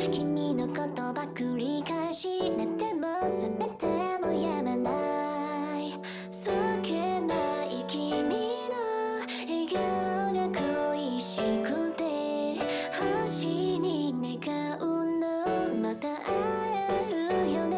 君の言葉繰り返し寝ても覚めてもやまないそっけない君の笑顔が恋しくて星に願うのまた会えるよね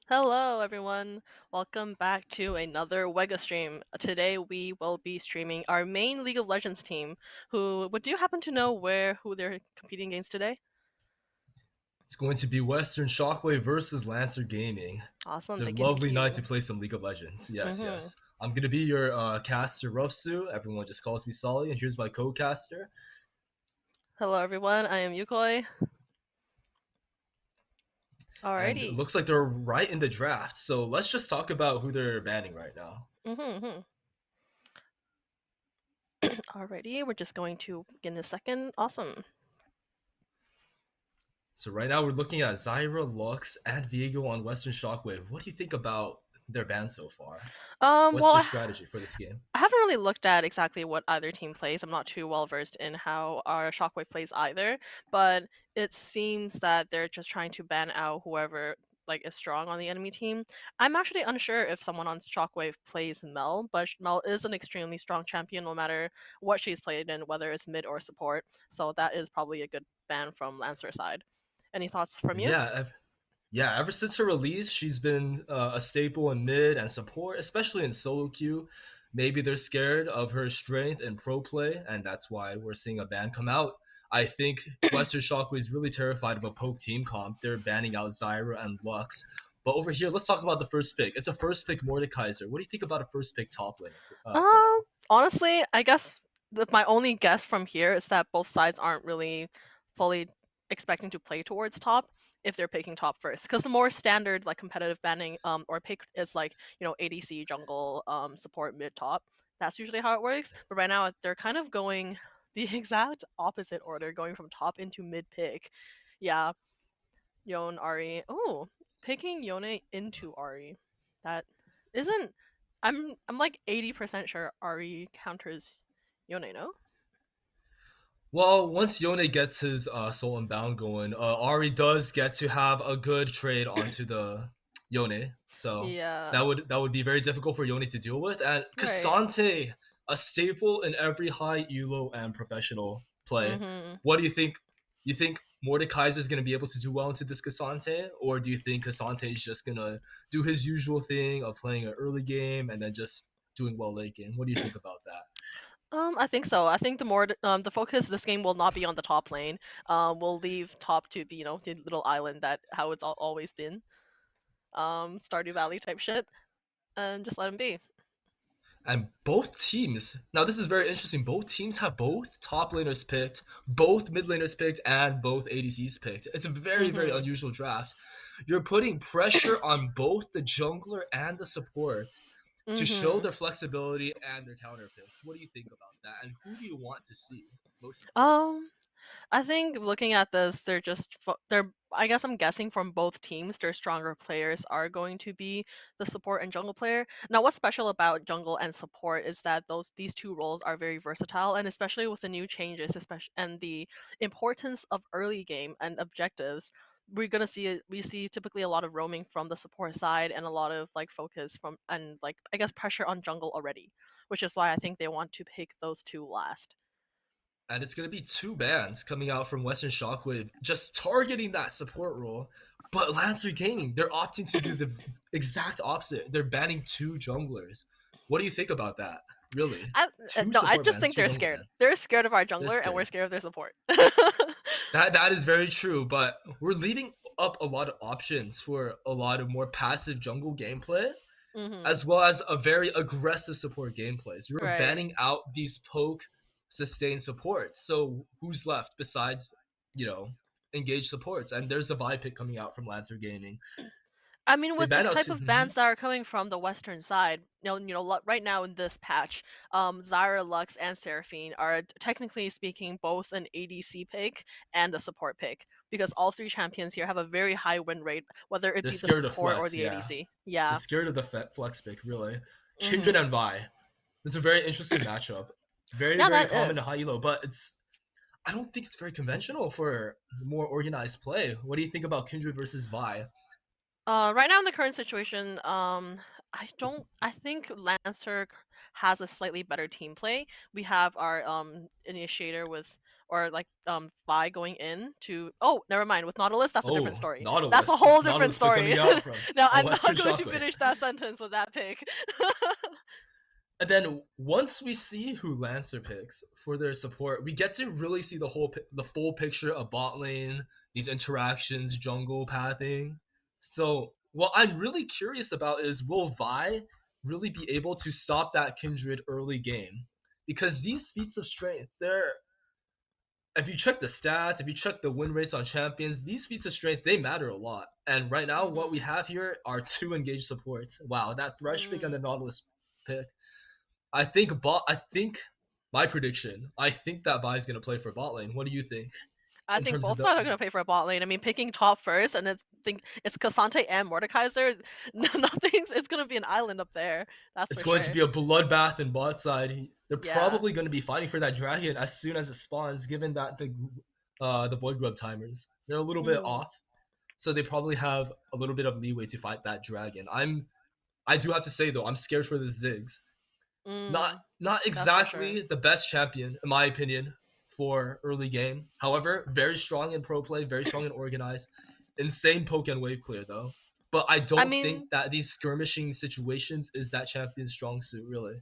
Hello, everyone. Welcome back to another Wega stream. Today we will be streaming our main League of Legends team. Do you happen to know who they're competing against today? It's going to be Western Shockwave versus Lancer Gaming. It's Awesome, a thank you, thank lovely night you. to play some League of Legends. Yes, Mm-hmm. yes. I'm gonna be your caster, Ruffsu. Everyone just calls me Solly, and here's my co-caster. Hello, everyone. I am Yukoi. And it Alrighty. looks like they're right in the draft. So let's just talk about who they're banning right now. Mm-hmm. Alrighty, we're just going to begin in a second. Awesome. So right now we're looking at Zyra, Lux, and Viego on Western Shockwave. What do you think about their ban so far? What's Well, your I strategy for this game? I haven't really looked at exactly what either team plays. I'm not too well versed in how our Shockwave plays either, but it seems that they're just trying to ban out whoever is strong on the enemy team. I'm actually unsure if someone on Shockwave plays Mel, but Mel is an extremely strong champion no matter what she's played in, whether it's mid or support. So that is probably a good ban from Lancer side. Any thoughts from you? Yeah, Yeah, ever since her release, she's been a staple in mid and support, especially in solo queue. Maybe they're scared of her strength in pro play, and that's why we're seeing a ban come out. I think Western Shockwave is really terrified of a poke team comp. They're banning out Zyra and Lux. But over here, let's talk about the first pick. It's a first pick Mordekaiser. What do you think about a first pick top laner for Um, now? Honestly, I guess my only guess from here is that both sides aren't really fully expecting to play towards top if they're picking top first. Because the more standard competitive banning or pick is ADC jungle support mid top. That's usually how it works. But right now they're kind of going the exact opposite order, going from top into mid pick. Yeah, Yone, Ari. Oh, picking Yone into Ari. That isn't. I'm like 80% sure Ari counters Yone. No. Well, once Yone gets his Soul and Bound going, Ari does get to have a good trade onto the Yone. So Yeah. that would be very difficult for Yone to deal with. And Right. Cassante, a staple in every high elo and professional play. Mhm. What do you think? You think Mordekaiser is going to be able to do well into this Cassante, or do you think Cassante is just going to do his usual thing of playing an early game and then just doing well late game? What do you think about that? I think so. I think the focus this game will not be on the top lane. We'll leave top to be the little island that how it's always been. Stardew Valley type shit, and just let him be. And both teams, now this is very interesting. Both teams have both top laners picked, both mid laners picked, and both ADCs picked. It's a very, very Mhm. unusual draft. You're putting pressure on both the jungler and the support to show Mhm. their flexibility and their counter picks. What do you think about that? And who do you want to see, most importantly? Um. I think looking at this, they're. I guess I'm guessing from both teams, their stronger players are going to be the support and jungle player. Now, what's special about jungle and support is that these two roles are very versatile, and especially with the new changes, especially and the importance of early game and objectives, we see typically a lot of roaming from the support side and a lot of focus from and I guess pressure on jungle already, which is why I think they want to pick those two last. And it's going to be two bans coming out from Western Shockwave just targeting that support role. But Lancer Gaming, they're opting to do the exact opposite. They're banning two junglers. What do you think about that? Really? Two No, I support just bans, think two they're jungle scared. bans. They're scared of our They're jungler, and we're scared. scared of their support. That is very true, but we're leaving up a lot of options for a lot of more passive jungle gameplay Mhm. as well as a very aggressive support gameplay. So you're Right. banning out these poke sustained supports. So who's left besides, you know, engaged supports? And there's a vibe pick coming out from Lancer Gaming. I mean, They with the ban out type two. of bans that are coming from the western side, right now in this patch, Zyra, Lux, and Seraphine are technically speaking both an ADC pick and a support pick because all three champions here have a very high win rate, whether it They're be the scared of support or flex, the yeah. ADC. They're Yeah. scared of the flex pick, really. Kindred Mhm. and Vi. It's a very interesting matchup. Very, Yeah, very that common to is. high elo, but I don't think it's very conventional for more organized play. What do you think about Kindred versus Vi? Right now in the current situation, I don't. I think Lancer has a slightly better team play. We have our initiator with or like Vi going in to. Oh, never mind. With Nautilus, that's a different Oh, story. That's a Nautilus. whole different Nautilus pick story. coming out from Now a I'm Western not going to Shockwave. finish that sentence with that pick. And then once we see who Lancer picks for their support, we get to really see the full picture of bot lane, these interactions, jungle pathing. So what I'm really curious about is, will Vi really be able to stop that Kindred early game? Because these feats of strength, they're, if you check the stats, if you check the win rates on champions, these feats of strength, they matter a lot. And right now, what we Mhm. have here are two engaged supports. Wow, that Thresh pick and the Mm. Nautilus pick. I think my prediction. I think that Vi's gonna play for bot lane. What do you think I in think terms of both the? sides are going to pay for a bot lane. I mean, picking top first, and it's Cassante and Mordekaiser. Nothing's. It's going to be an island up there. That's It's for going to sure. be a bloodbath in bot side. They're Yeah. probably going to be fighting for that dragon as soon as it spawns, given that the void grub timers, they're a little bit Mhm. off, so they probably have a little bit of leeway to fight that dragon. I do have to say though, I'm scared for the Ziggs. Not Mm. not That's for sure. exactly the best champion in my opinion for early game. However, very strong in pro play, very strong and organized. Insane poke and wave clear though. But I I don't think mean, that these skirmishing situations is that champion's strong suit really.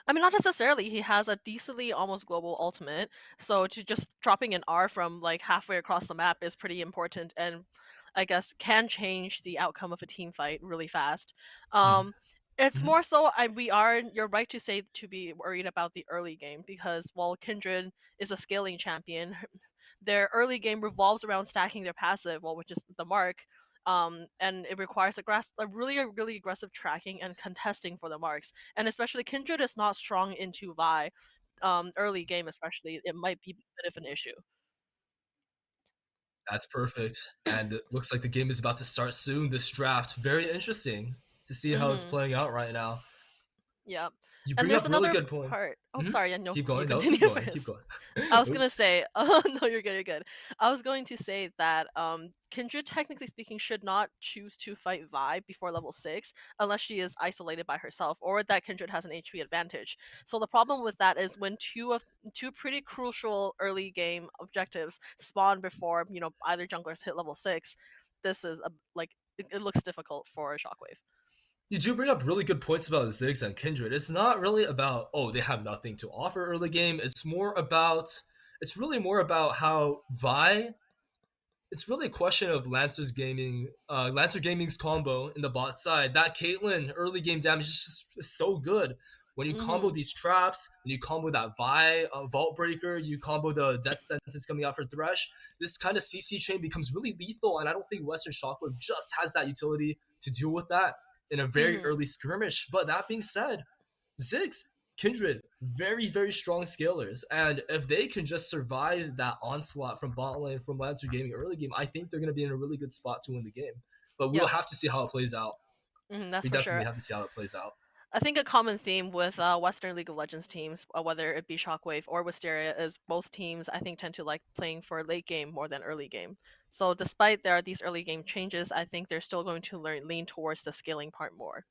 not necessarily. He has a decently almost global ultimate, so to just dropping an R from like halfway across the map is pretty important, and I guess can change the outcome of a team fight really fast. Um, it's Mm-hmm. more so we are. You're right to say to be worried about the early game because while Kindred is a scaling champion, their early game revolves around stacking their passive, well, which is the mark. And it requires a really aggressive tracking and contesting for the marks, and especially Kindred is not strong into Vi. Early game especially, it might be a bit of an issue. That's perfect. And it looks like the game is about to start soon. This draft, very interesting to see how it's Mm-hmm. playing out right now. Yeah. You And bring there's up really another good points. part. Oh, Hmm. sorry. Yeah, no, Keep you going. No, keep continue going. Keep first. going. I was gonna Oops. say, oh no, you're good, you're good. I was going to say that Kindred, technically speaking, should not choose to fight Vi before level 6 unless she is isolated by herself, or that Kindred has an HP advantage. So the problem with that is when two pretty crucial early game objectives spawn before either junglers hit level 6, this is it looks difficult for Shockwave. You do bring up really good points about Ziggs and Kindred. It's not really about, oh, they have nothing to offer early game. It's really more about how Vi, it's really a question of Lancer Gaming's combo in the bot side. That Caitlyn early game damage is just so good. When you combo Mm-hmm. these traps, when you combo that Vi Vault Breaker, you combo the Death Sentence coming out for Thresh, this kind of CC chain becomes really lethal, and I don't think Western Shockwave just has that utility to deal with that in a very Mm-hmm. early skirmish. But that being said, Ziggs, Kindred, very, very strong scalers. And if they can just survive that onslaught from bot lane from Lancer Gaming early game, I think they're going to be in a really good spot to win the game. But we'll Yep. have to see how it plays out. That's We for definitely sure. have to see how it plays out. I think a common theme with Western League of Legends teams, whether it be Shockwave or Wisteria, is both teams I think tend to like playing for late game more than early game. So despite there are these early game changes, I think they're still going to lean towards the scaling part more.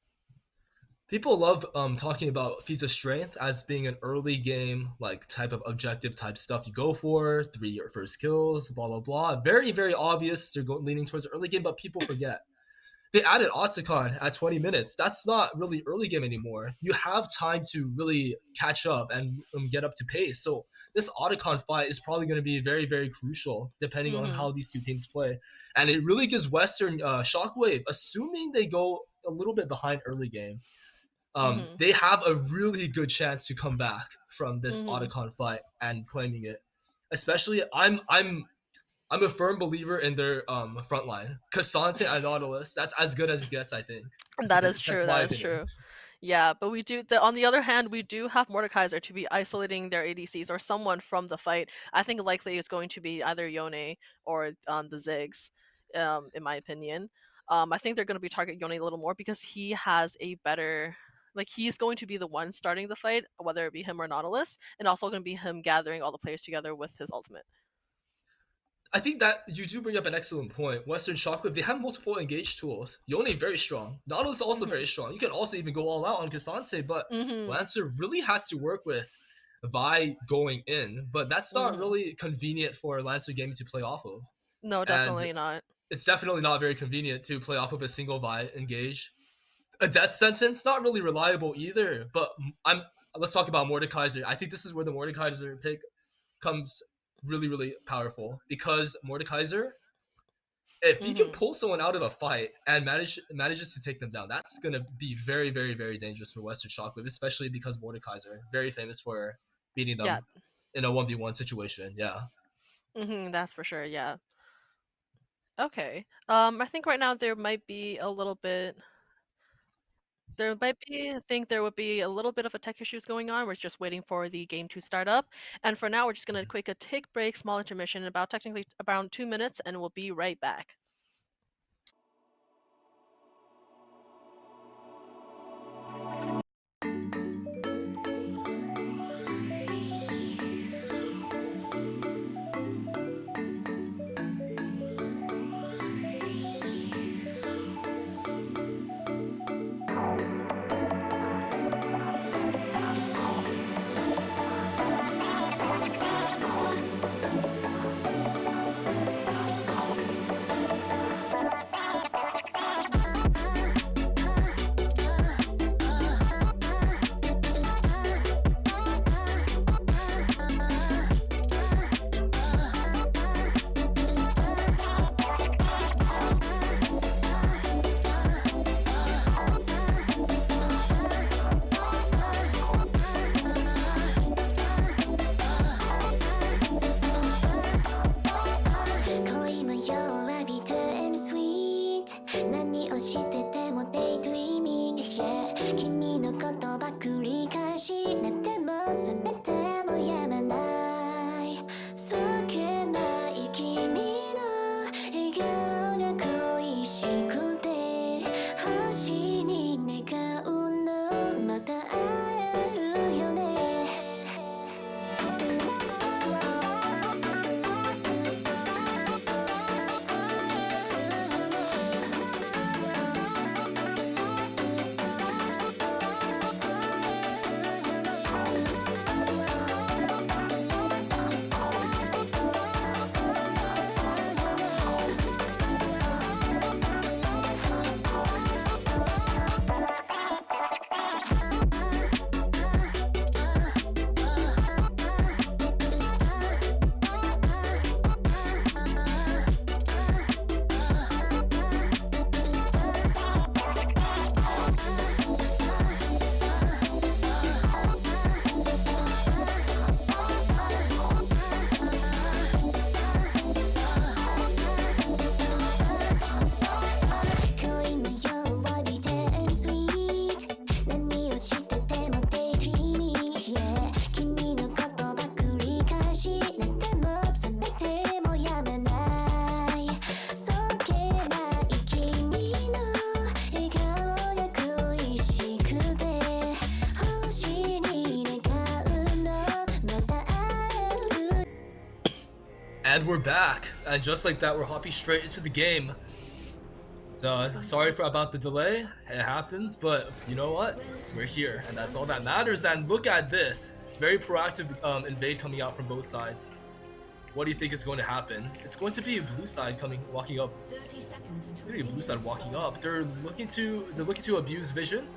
People love talking about feats of strength as being an early game like type of objective type stuff you go for, 3 or first kills, blah blah blah. Very very obvious they're leaning towards early game, but people forget they added Otacon at 20 minutes. That's not really early game anymore. You have time to really catch up and get up to pace. So this Otacon fight is probably going to be very, very crucial depending on Mm-hmm. how these two teams play. And it really gives Western Shockwave, assuming they go a little bit behind early game, Mm-hmm. they have a really good chance to come back from this Mm-hmm. Otacon fight and claiming it. Especially, I'm a firm believer in their front line. Cassante and Nautilus, that's as good as it gets, I think. That is That's true. my That is opinion. true. Yeah, but on the other hand, we do have Mordekaiser to be isolating their ADCs or someone from the fight. I think likely it's going to be either Yone or the Ziggs, in my opinion. I think they're going to be target Yone a little more because he has a better, like he's going to be the one starting the fight, whether it be him or Nautilus, and also going to be him gathering all the players together with his ultimate. I think that you do bring up an excellent point. Western Shockwave, they have multiple engage tools. Yone very strong. Nautilus also Mhm. very strong. You can also even go all out on Cassante, but Mhm. Lancer really has to work with Vi going in, but that's not really convenient for Lancer Gaming to play off of. No, And definitely not. it's definitely not very convenient to play off of a single Vi engage. A death sentence, not really reliable either, but let's talk about Mordekaiser. I think this is where the Mordekaiser pick comes really, really powerful, because Mordekaiser, if he can pull someone out of a fight and manages to take them down, that's gonna be very, very, very dangerous for Western Shockwave, especially because Mordekaiser very famous for beating them Yeah. in a 1v1 situation. Yeah. That's for sure. Yeah. Okay. I think right now there might be a little bit. I think there would be a little bit of a tech issues going on. We're just waiting for the game to start up. And for now, we're just going to take break, small intermission, about technically around 2 minutes, and we'll be right back. And we're back, and just like that, we're hopping straight into the game. So sorry about the delay. It happens, but you know what? We're here, and that's all that matters. And look at this, very proactive invade coming out from both sides. What do you think is going to happen? It's going to be a blue side walking up. It's going to be a blue side walking up. They're looking to abuse vision,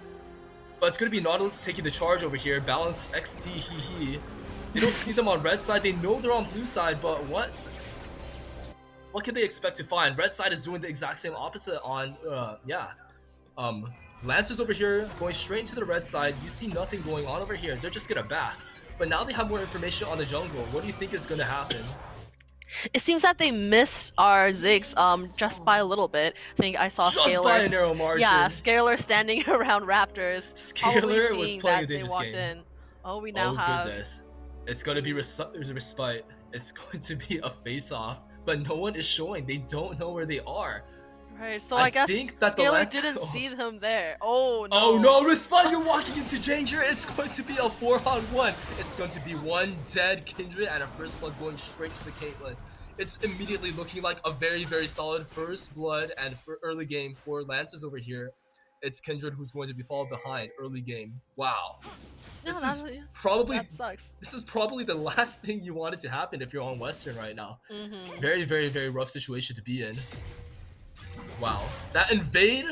but it's going to be Nautilus taking the charge over here. Balance XT he. They don't see them on red side. They know they're on blue side, but what can they expect to find? Red side is doing the exact same opposite on Lancers over here going straight into the red side. You see nothing going on over here. They're just gonna back. But now they have more information on the jungle. What do you think is gonna happen? It seems that they missed our Ziggs just by a little bit. I think I saw just Scalar. By a narrow margin. Yeah, Scalar standing around Raptors. Scalar was playing a dangerous game. In. Oh, we now have. Goodness. It's gonna be respite. It's going to be a face-off, but no one is showing. They don't know where they are. Right, so I guess think that Scalar didn't see them there. Oh no. Oh no, respite, you're walking into danger. It's going to be a 4-on-1. It's going to be one dead Kindred and a first blood going straight to the Caitlyn. It's immediately looking like a very, very solid first blood and for early game for Lancers over here. It's Kindred who's going to be followed behind early game. Wow. This Yeah, is probably that sucks. the last thing you want it to happen if you're on Western right now. Mm-hmm. Very, very, very rough situation to be in. Wow. That invade,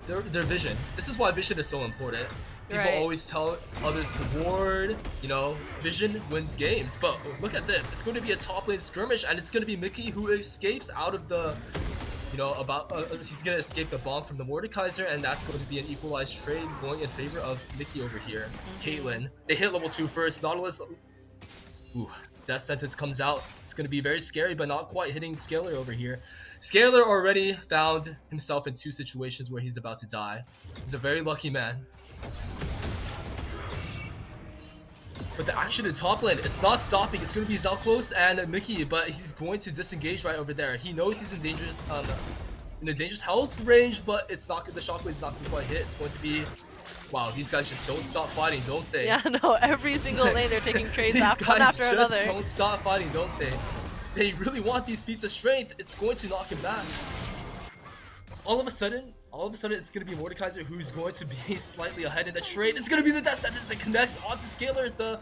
their vision. This is why vision is so important. People Right. always tell others to ward, you know, vision wins games. But look at this. It's going to be a top lane skirmish, and it's going to be Mickey who escapes out of the, you know, he's going to escape the bomb from the Mordekaiser, and that's going to be an equalized trade going in favor of Mickey over here. Caitlyn. They hit level 2 first. Nautilus. Ooh, Death Sentence comes out. It's going to be very scary, but not quite hitting Scalar over here. Scalar already found himself in 2 situations where he's about to die. He's a very lucky man. But the action in top lane, it's not stopping. It's going to be Zelklos and Mickey, but he's going to disengage right over there. He knows he's in a dangerous health range, but it's not. The Shockwave is not going to quite hit. It's going to be. Wow, these guys just don't stop fighting, don't they? Yeah, no, every single lane they're taking trades These one guys after just another. don't stop fighting, don't they? They really want these feats of strength. It's going to knock him back. All of a sudden, it's going to be Mordekaiser who's going to be slightly ahead in the trade. It's going to be the Death Sentence that connects onto Scalar.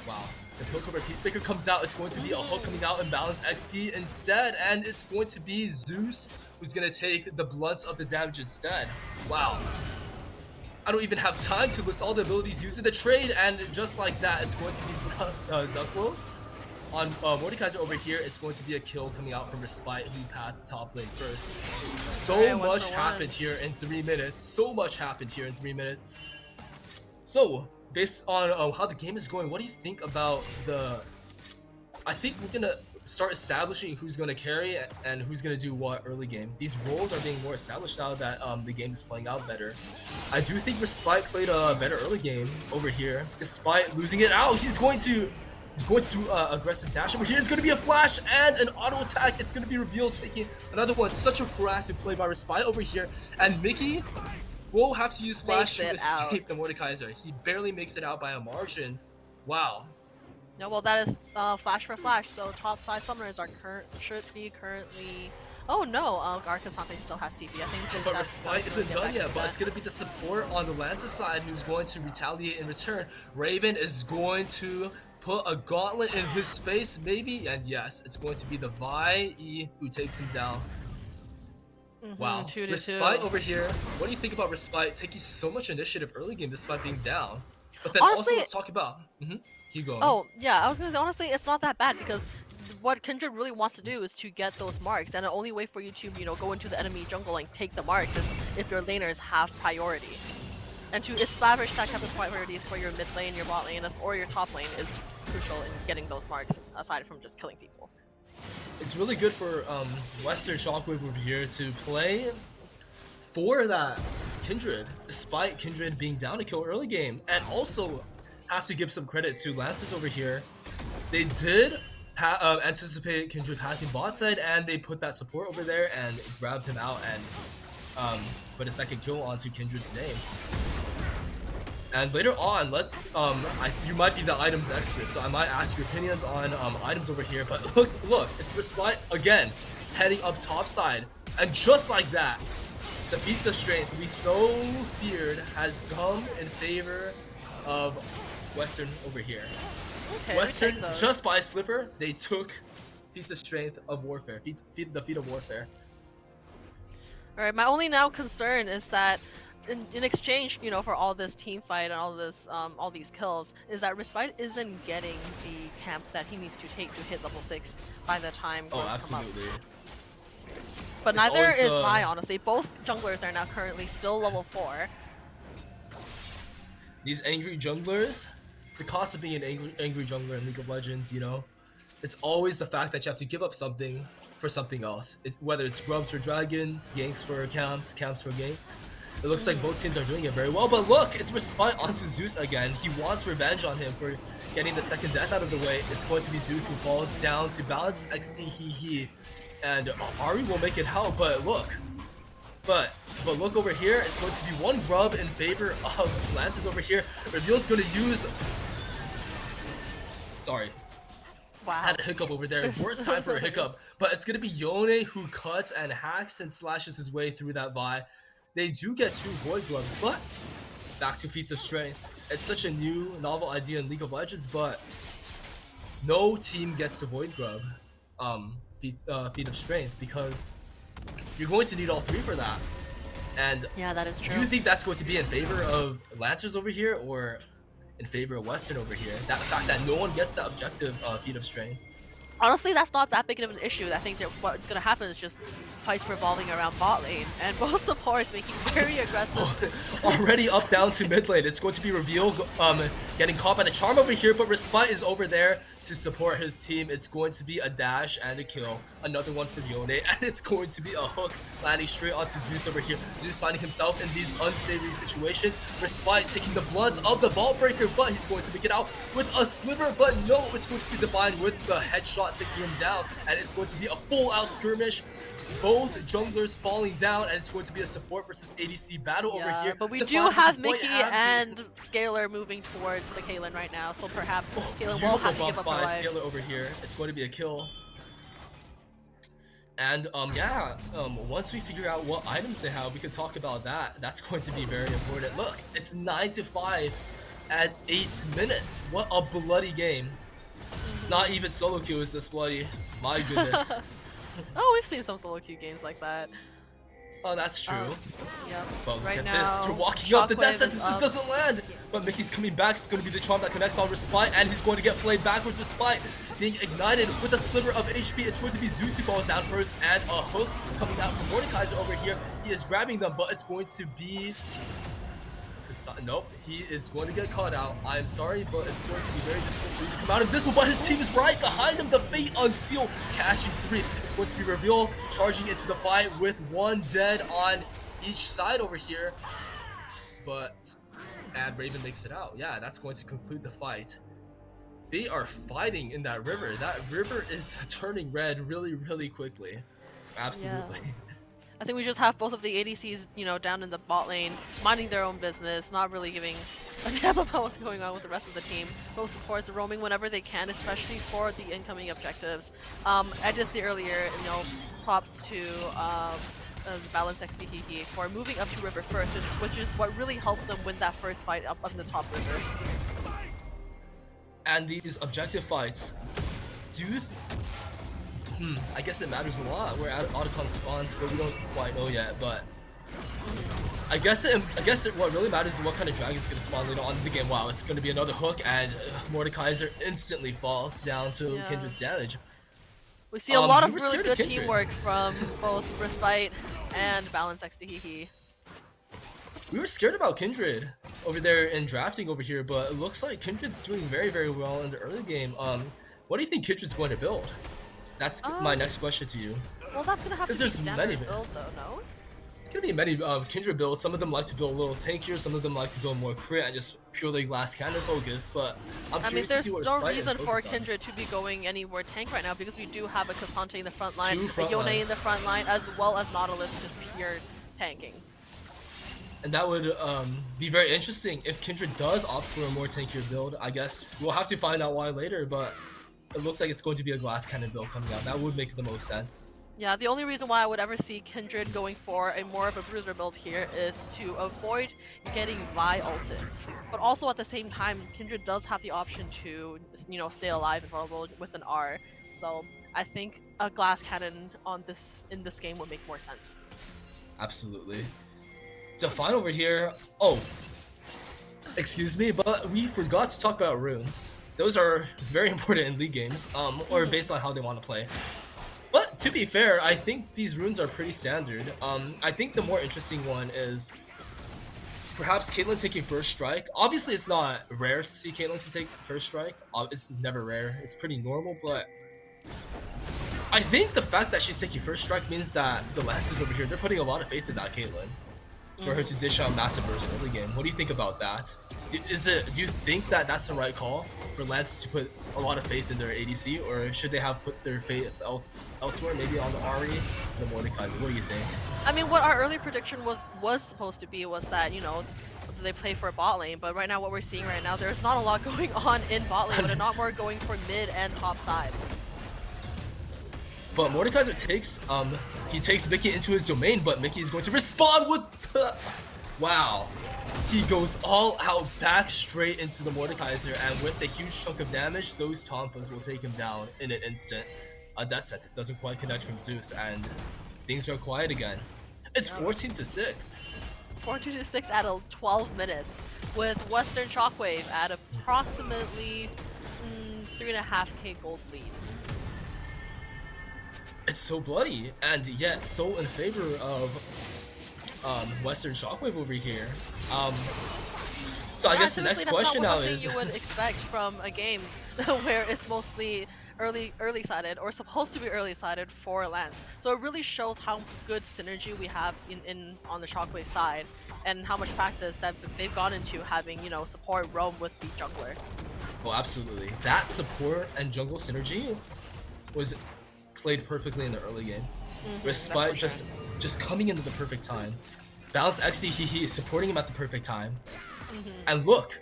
Wow. The Piltover Peacemaker comes out. It's going to be a hook coming out and balance XT instead. And it's going to be Zeus who's going to take the blunt of the damage instead. Wow. I don't even have time to list all the abilities used in the trade. And just like that, it's going to be Zelklos. On Mordekaiser over here, it's going to be a kill coming out from Respite, who passed top lane first. So much happened here in 3 minutes. So much happened here in 3 minutes. So, based on how the game is going, what do you think about the... I think we're going to start establishing who's going to carry and who's going to do what early game. These roles are being more established now that the game is playing out better. I do think Respite played a better early game over here, despite losing it out. He's going to do aggressive dash over here. It's going to be a flash and an auto attack. It's going to be revealed, taking another one. Such a proactive play by Respite over here. And Mickey will have to use flash to escape the Mordekaiser. He barely makes it out by a margin. Wow. No, well, that is flash for flash. So top side summoners should be currently. Oh no, Arcasante still has TP. I think. But Respite isn't done yet. But it's gonna be the support on the Lancer side who's going to retaliate in return. Raven is going to put a gauntlet in his face, maybe, and yes, it's going to be the Vi who takes him down. Wow. Respite over here. What do you think about Respite taking so much initiative early game despite being down? But then Honestly, also let's talk about. Hugo. Oh yeah, I was gonna say honestly, it's not that bad because what Kindred really wants to do is to get those marks, and the only way for you to go into the enemy jungle and take the marks is if your laners have priority. And to establish that type of priorities for your mid lane, your bot lane, or your top lane is crucial in getting those marks, aside from just killing people. It's really good for Western Shockwave over here to play for that Kindred, despite Kindred being down to kill early game, and also have to give some credit to Lancers over here. They did anticipate Kindred hacking bot side, and they put that support over there and grabbed him out and put a second kill onto Kindred's name. And later on, you might be the items expert, so I might ask your opinions on items over here. But look, it's Respite again, heading up top side, and just like that, the feats of strength we so feared has come in favor of Western over here. Okay, Western, just by a sliver, they took feats of strength of warfare, the feat of warfare. All right, my only now concern is that in exchange, for all this team fight and all this, all these kills, is that Respite isn't getting the camps that he needs to take to hit level 6 by the time. Oh, absolutely. But neither is Vi, honestly. Both junglers are now currently still level 4. These angry junglers, the cost of being an angry jungler in League of Legends, it's always the fact that you have to give up something for something else. Whether it's grubs for dragon, ganks for camps, camps for ganks. It looks like both teams are doing it very well, but look, it's Respite onto Zeus again. He wants revenge on him for getting the second death out of the way. It's going to be Zeus who falls down to balance XT and Ari will make it help, but look. But look over here, it's going to be one grub in favor of Lancers over here. Reveal's going to use... Sorry. Wow. Had a hiccup over there. Worst time for a hiccup. But it's going to be Yone who cuts and hacks and slashes his way through that Vi. They do get 2 Void Gloves, but back to Feats of Strength. It's such a new, novel idea in League of Legends, but no team gets to Void Grub Feat of Strength because you're going to need all three for that. And Yeah, that is true. do you think that's going to be in favor of Lancers over here or in favor of Western over here? That fact that no one gets that objective Feat of Strength. Honestly, that's not that big of an issue. I think that what's going to happen is just fights revolving around bot lane, and both supports making very aggressive. Already up down to mid lane. It's going to be revealed, getting caught by the charm over here, but Respite is over there to support his team. It's going to be a dash and a kill. Another one for Yone, and it's going to be a hook landing straight onto Zeus over here. Zeus finding himself in these unsavory situations. Respite taking the brunt of the Vault Breaker, but he's going to make it out with a sliver, but no, it's going to be Divine with the headshot taking him down, and it's going to be a full out skirmish. Both junglers falling down, and it's going to be a support versus ADC battle over here. But we Define do have versus White Mickey Abs. and Scalar moving towards the Caitlyn right now, so perhaps Caitlyn will Beautiful have to give buff up by her life. Scalar over here. It's going to be a kill. And once we figure out what items they have, we can talk about that. That's going to be very important. Look, it's 9-5 at 8 minutes. What a bloody game. Not even solo queue is this bloody. My goodness. Oh, we've seen some solo queue games like that. Oh, that's true. Yep. But look Right at now, this. They're walking up. The death Shockwave is sentence up. doesn't land. But Mickey's coming back. It's going to be the charm that connects on Respite, and he's going to get flayed backwards. Respite being ignited with a sliver of HP. It's going to be Zeus who falls down first, and a hook coming out from Mordekaiser over here. He is grabbing them, but it's going to be... Nope, he is going to get caught out. I am sorry, but it's going to be very difficult for him to come out of this one, but his team is right behind him. The Fate Unseal catching 3. It's going to be revealed, charging into the fight with 1 dead on each side over here. But and Raven makes it out. Yeah, that's going to conclude the fight. They are fighting in that river. That river is turning red really, really quickly. Absolutely. Yeah. I think we just have both of the ADCs, you know, down in the bot lane, minding their own business, not really giving a damn about what's going on with the rest of the team. Both supports roaming whenever they can, especially for the incoming objectives. I did see earlier, you know, props to Balance XDHE for moving up to river first, which is what really helped them win that first fight up on the top river. And these objective fights, do you I guess it matters a lot. We're at Otacon spawns, but we don't quite know yet. But I guess what really matters is what kind of dragon's gonna spawn later on in the game. Wow, it's gonna be another hook, and Mordekaiser instantly falls down to Kindred's damage. We see a lot of we were really scared of good Kindred. teamwork from both Respite and Balance XDHE. We were scared about Kindred over there in drafting over here, but it looks like Kindred's doing very, very well in the early game. What do you think Kindred's going to build? That's my next question to you. Well, that's gonna have to be there's standard many build, though, no? It's gonna be many Kindred builds. Some of them like to build a little tankier, some of them like to build more crit and just purely glass cannon focus. But I'm I mean, curious to there's see what no Respite is reason for focused on. Kindred to be going anywhere tank right now because we do have a Cassante in the front line, Two a front Yone lines. in the front line, as well as Nautilus just pure tanking. And that would be very interesting if Kindred does opt for a more tankier build. I guess we'll have to find out why later, but it looks like it's going to be a glass cannon build coming out. That would make the most sense. Yeah, the only reason why I would ever see Kindred going for a more of a bruiser build here is to avoid getting Vi ulted. But also at the same time, Kindred does have the option to, you know, stay alive and vulnerable with an R. So I think a glass cannon in this game would make more sense. Absolutely. Define over here. Oh, excuse me, but we forgot to talk about runes. Those are very important in league games, or based on how they want to play. But to be fair, I think these runes are pretty standard. I think the more interesting one is perhaps Caitlyn taking first strike. Obviously, it's not rare to see Caitlyn to take first strike. It's never rare. It's pretty normal, but I think the fact that she's taking first strike means that the Lancers over here, they're putting a lot of faith in that Caitlyn for her to dish out massive burst early game. What do you think about that? Do you think that that's the right call for Lancers to put a lot of faith in their ADC, or should they have put their faith elsewhere, maybe on the Ahri, the Mordekaiser? What do you think? I mean, what our early prediction was supposed to be was that, you know, they play for a bot lane, but right now what we're seeing right now, there's not a lot going on in bot lane, but a lot more going for mid and top side. But Mordekaiser takes Mickey into his domain, but Mickey is going to respond with wow. He goes all out back straight into the Mordekaiser, and with a huge chunk of damage, those Tonfas will take him down in an instant. Death sentence doesn't quite connect from Zeus, and things are quiet again. It's 14-6. 14-6 at 12 minutes, with Western Shockwave at approximately 3.5k gold lead. It's so bloody, and yet so in favor of Western Shockwave over here. So I guess the next question now is, you would expect from a game where it's mostly early sided or supposed to be early sided for Lance. So it really shows how good synergy we have in on the Shockwave side, and how much practice that they've gone into having, you know, support roam with the jungler. oh, absolutely. That support and jungle synergy was played perfectly in the early game. Respite just coming into the perfect time. Balance XD he is supporting him at the perfect time. And look,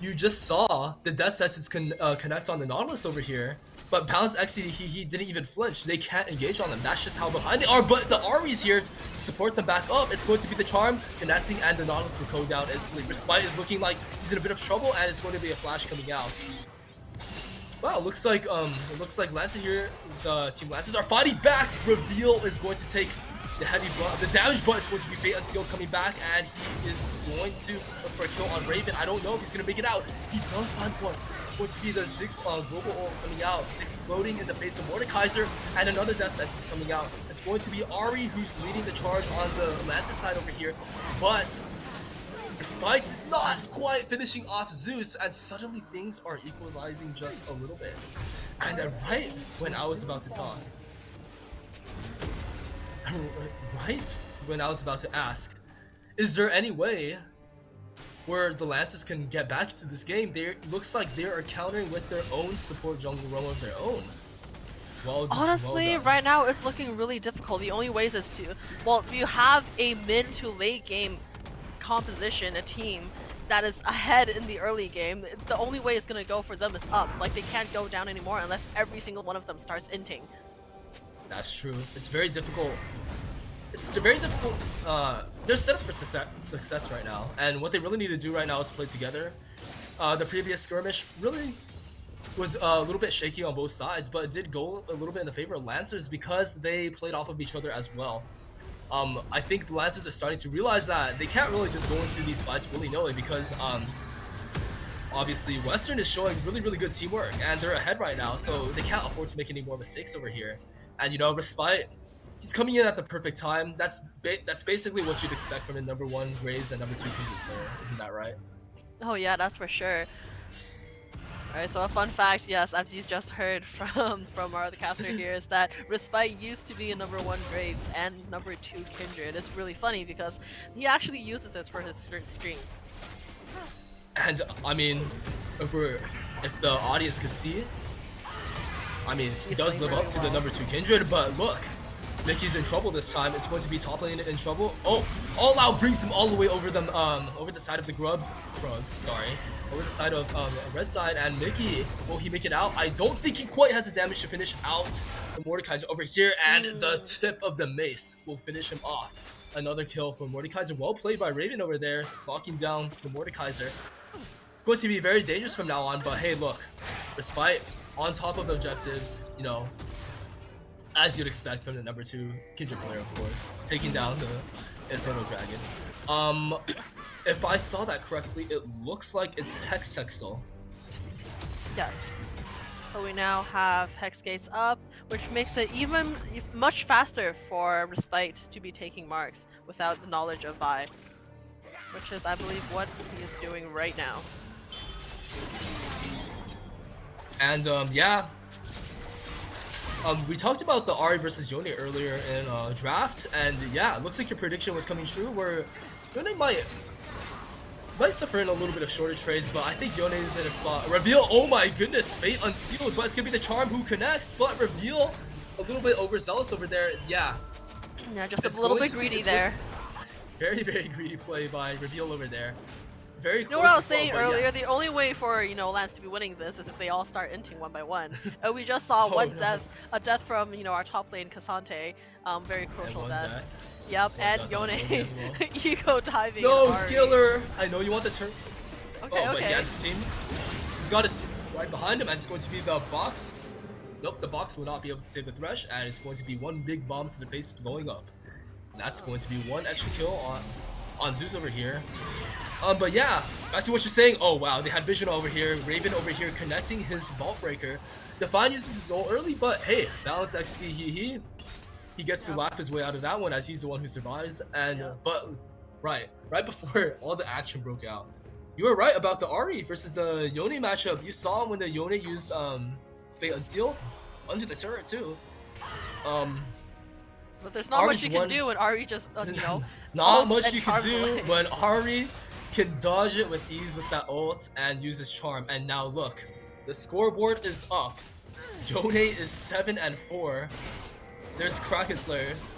you just saw the death sentence connect on the Nautilus over here, but Balance XD he didn't even flinch. They can't engage on them. That's just how behind they are. But the Ari's here to support them back up. It's going to be the charm connecting, and the Nautilus will go down instantly. Respite is looking like he's in a bit of trouble, and it's going to be a flash coming out. Wow, it looks like Lancer here, the Team Lancers are fighting back. Reveal is going to take the heavy butt, the damage, but it's going to be Fate Unsealed coming back, and he is going to look for a kill on Raven. I don't know if he's gonna make it out. He does find one. It's going to be the Ziggs global ult coming out, exploding in the face of Mordekaiser, and another death sentence coming out. It's going to be Ari who's leading the charge on the Lancer side over here, but Respite not quite finishing off Zeus, and suddenly things are equalizing just a little bit. And right when I was about to talk, right when I was about to ask, is there any way where the Lancers can get back to this game? They looks like they are countering with their own support jungle roam of their own. Honestly, well right now it's looking really difficult. The only ways is to, well, you have a mid to late game composition, a team that is ahead in the early game. The only way it's gonna go for them is up. Like, they can't go down anymore unless every single one of them starts inting. That's true. It's very difficult. It's very difficult. They're set up for success right now, and what they really need to do right now is play together. The previous skirmish really was a little bit shaky on both sides, but it did go a little bit in the favor of Lancers because they played off of each other as well. I think the Lancers are starting to realize that they can't really just go into these fights willy-nilly because obviously Western is showing really good teamwork, and they're ahead right now, so they can't afford to make any more mistakes over here. And you know, Respite, he's coming in at the perfect time. That's basically what you'd expect from a #1 Graves and #2 Kindred player, isn't that right? Oh yeah, that's for sure. Alright, so a fun fact, yes, as you just heard from our other caster here, is that Respite used to be a #1 Graves and #2 Kindred. It's really funny because he actually uses this for his streams. And I mean, if the audience could see, I mean, he does live up to the #2 Kindred, but look, Mickey's in trouble this time. It's going to be top lane in trouble. Oh, All Out brings him all the way over them, over the side of the Krugs, sorry, over the side of red side, and Mickey, will he make it out? I don't think he quite has the damage to finish out the Mordekaiser over here, and the tip of the mace will finish him off. Another kill for Mordekaiser. Well played by Raven over there, locking down the Mordekaiser. It's going to be very dangerous from now on, but hey, look, Respite on top of the objectives, you know, as you'd expect from the #2 Kindred player, of course, taking down the Inferno Dragon. If I saw that correctly, it looks like it's Hextexel. Yes. So we now have Hex Gates up, which makes it even much faster for Respite to be taking marks without the knowledge of Vi, which is, I believe, what he is doing right now. And yeah, we talked about the Ari versus Yone earlier in draft, and yeah, it looks like your prediction was coming true, where Yone might suffer in a little bit of shorter trades, but I think Yone is in a spot. Reveal, oh my goodness, Fate Unsealed, but it's gonna be the Charm who connects, but Reveal a little bit overzealous over there. Yeah, just a little bit greedy there. Very greedy play by Reveal over there. very You close. know what I was as well, saying but yeah. earlier? The only way for Lance to be winning this is if they all start inting one by one. And we just saw Oh, no. a death from our top lane Cassante, very And crucial one death. death. Yep, One and death on Yone Yone as well. ego diving. No, and Ari. Scalar! I know you want the turn. Okay, Oh, but okay. he has a team. He's got a right behind him, and it's going to be the box. Nope, the box will not be able to save the Thresh, and it's going to be one big bomb to the face blowing up. That's going to be one extra kill on Zeus over here. But yeah, back to what you're saying. Oh wow, they had Vision over here, Raven over here connecting his Vault Breaker. Define uses his ult early, but hey, Balance XT he gets to laugh his way out of that one as he's the one who survives. And but right before all the action broke out, you were right about the Ari versus the Yone matchup. You saw when the Yone used Fate Unseal under the turret too. But there's not Ari's much you can do when Ari just not ults much and you can charms do away. when Ari can dodge it with ease with that ult and use his charm. And now look, the scoreboard is up. Yone is 7-4. There's Kraken Slayers.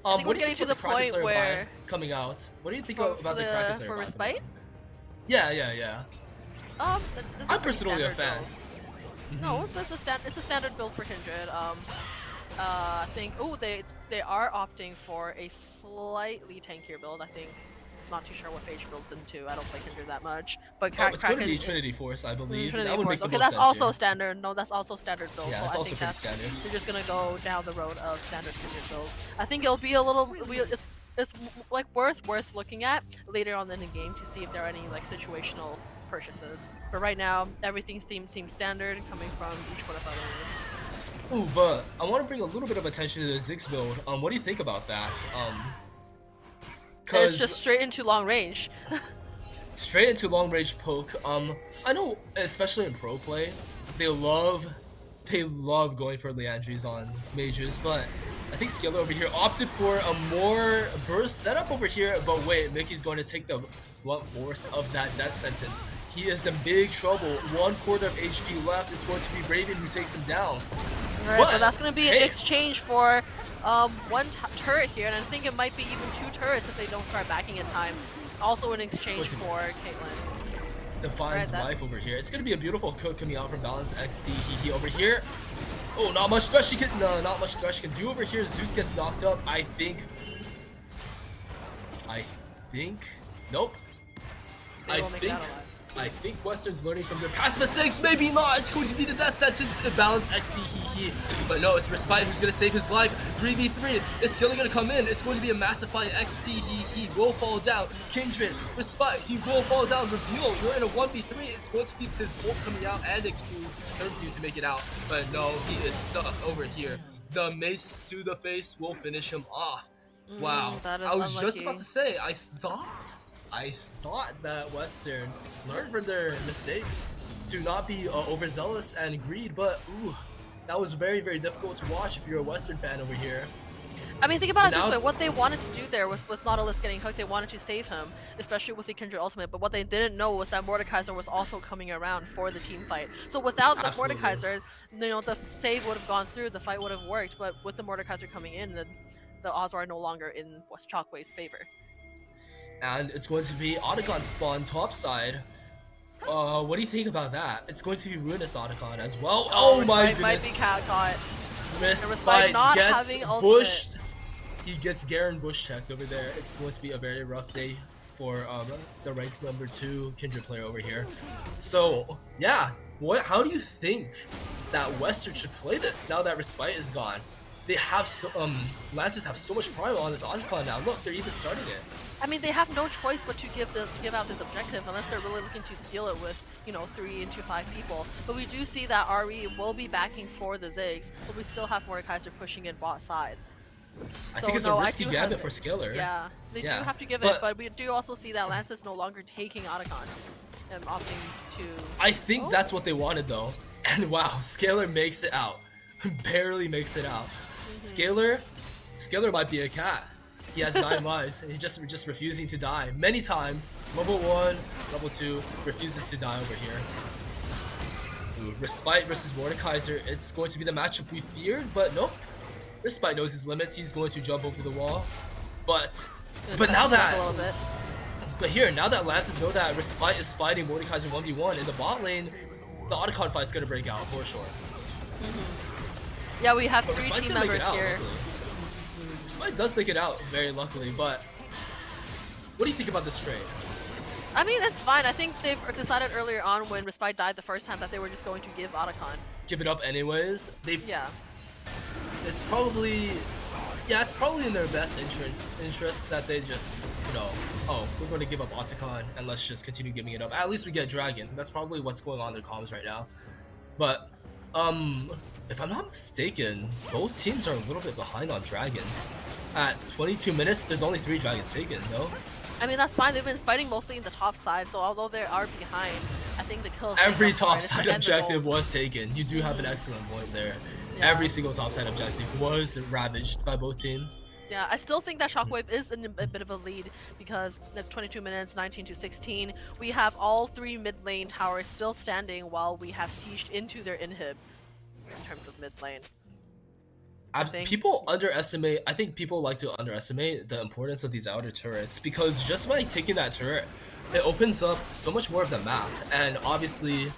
I think What we're do you getting think to about the Kraken point Slayer where buy coming out? What do you think for about the Kraken Slayer for buy coming respite. out? Yeah. This is I'm pretty personally a standard fan. build. No, it's a standard build for Kindred. I think they are opting for a slightly tankier build. I think. Not too sure what Phage builds into. I don't play Kindred that much, but It's going to Kraken be Trinity Force, I believe. Trinity That would Force. make the Okay, most that's sense also here. standard. No, that's also standard build. Yeah, so it's I also think pretty that standard. we're just gonna go down the road of standard Kindred build. I think it'll be a little. It's like worth looking at later on in the game to see if there are any like situational purchases. But right now, everything seems standard coming from each one of our lanes. Ooh, but I want to bring a little bit of attention to the Ziggs build. What do you think about that? It's just Cause straight into long range. straight into long range poke. I know, especially in pro play, they love going for Leandries on mages, but I think Scalar over here opted for a more burst setup over here. But wait, Mickey's going to take the blunt force of that death sentence. He is in big trouble. 1/4 of HP left. It's going to be Raven who takes him down. Right, but that's going to be an exchange for one turret here, and I think it might be even 2 turrets if they don't start backing in time. Also an exchange for Caitlyn. Defines life over here. It's going to be a beautiful cook coming out from Balance XT. He over here. Oh, not much thresh he can. No, not much thresh he can do over here. Zeus gets knocked up. I think. Nope. I think Western's learning from their past mistakes. Maybe not. It's going to be the death sentence. Balance XT. But no, it's Respite who's going to save his life. 3v3. It's still going to come in. It's going to be a Massify XT. He will fall down. Kindred, Respite, he will fall down. Reveal, you're in a 1v3. It's going to be his ult coming out and a Q to make it out. But no, he is stuck over here. The mace to the face will finish him off. Wow. I was just about to say, I thought that Western learned from their mistakes to not be overzealous and greed, but ooh, that was very, very difficult to watch if you're a Western fan over here. I mean, think about it this way. What they wanted to do there was with Nautilus getting hooked, they wanted to save him, especially with the Kindred ultimate, but what they didn't know was that Mordekaiser was also coming around for the team fight. So without the Mordekaiser, the save would have gone through, the fight would have worked, but with the Mordekaiser coming in, then the odds are no longer in Shockwave's favor. And it's going to be Otacon spawn topside. What do you think about that? It's going to be Ruinous Otacon as well. Oh my goodness. Might be caught. Respite gets bushed. He gets Garen bush checked over there. It's going to be a very rough day for the ranked number 2 Kindred player over here. So yeah, how do you think that Western should play this now that Respite is gone? They have Lancers have so much pride on this Otacon now. Look, they're even starting it. I mean, they have no choice but to give out this objective unless they're really looking to steal it with 3 into 5 people. But we do see that RE will be backing for the Ziggs, but we still have Mordekaiser pushing in bot side. I think it's a risky gambit for Scalar. Yeah, they do have to give it, but we do also see that Lance is no longer taking Otacon and opting to. I think that's what they wanted though, and wow, Scalar makes it out, barely makes it out. Scalar might be a cat. He has 9 lives, and he's just refusing to die many times. Level 1, level 2, refuses to die over here. Ooh, Respite versus Mordekaiser. It's going to be the matchup we feared, but nope. Respite knows his limits. He's going to jump over the wall, but now that But here, now that Lances know that Respite is fighting Mordekaiser 1v1 in the bot lane, the Otacon fight's gonna break out for sure. Yeah, we have But 3 Respite's team gonna make it members out, here. luckily. Respite does make it out, very luckily, but what do you think about this trade? I mean, it's fine. I think they've decided earlier on when Respite died the first time that they were just going to give Otacon. Give it up anyways. Yeah. It's probably, yeah, it's probably in their best interest that they just, you know, oh, we're going to give up Otacon and let's just continue giving it up. At least we get Dragon. That's probably what's going on in their comms right now. But, if I'm not mistaken, both teams are a little bit behind on Dragons. At 22 minutes, there's only 3 Dragons taken, no? I mean, that's fine. They've been fighting mostly in the top side, so although they are behind, I think the kills... Every top and it's side the end objective goal. was taken. You do have an excellent point there. Yeah. Every single top side objective was ravaged by both teams. Yeah, I still think that Shockwave is in a bit of a lead because it's 22 minutes, 19 to 16. We have all 3 mid lane towers still standing while we have sieged into their inhib in terms of mid lane. People underestimate, I think people like to underestimate the importance of these outer turrets because just by taking that turret, it opens up so much more of the map. And obviously,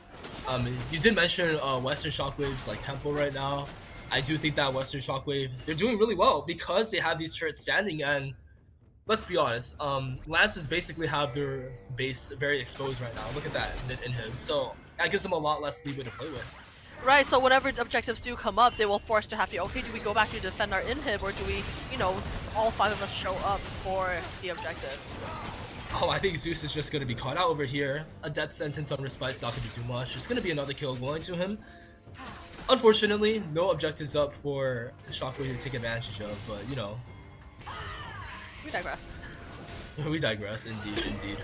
you did mention Western Shockwave's like tempo right now. I do think that Western Shockwave, they're doing really well because they have these turrets standing, and let's be honest, Lancers basically have their base very exposed right now. Look at that mid inhib, so that gives them a lot less leeway to play with. Right, so whenever objectives do come up, they will force to have to, okay, do we go back to defend our inhib, or do we, you know, all 5 of us show up for the objective? Oh, I think Zeus is just going to be caught out over here. A death sentence on Respite's not going to do too much. It's going to be another kill going to him. Unfortunately, no objectives up for Shockwave to take advantage of, but, you know. We digress. We digress, indeed, indeed.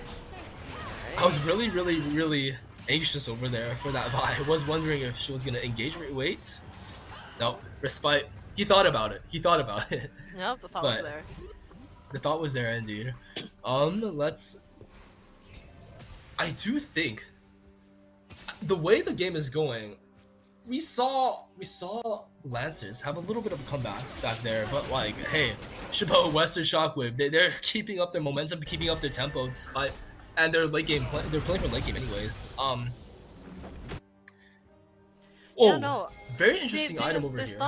I was really anxious over there for that Vi. I was wondering if she was going to engage wait. No, Respite, he thought about it. Yep, the thought was there. The thought was there, indeed. I do think the way the game is going, we saw Lancers have a little bit of a comeback back there, but like, hey, Chabot, Western Shockwave, they're keeping up their momentum, keeping up their tempo despite, and their late game they're playing for late game anyways. Yeah, no. Very interesting item over there's here.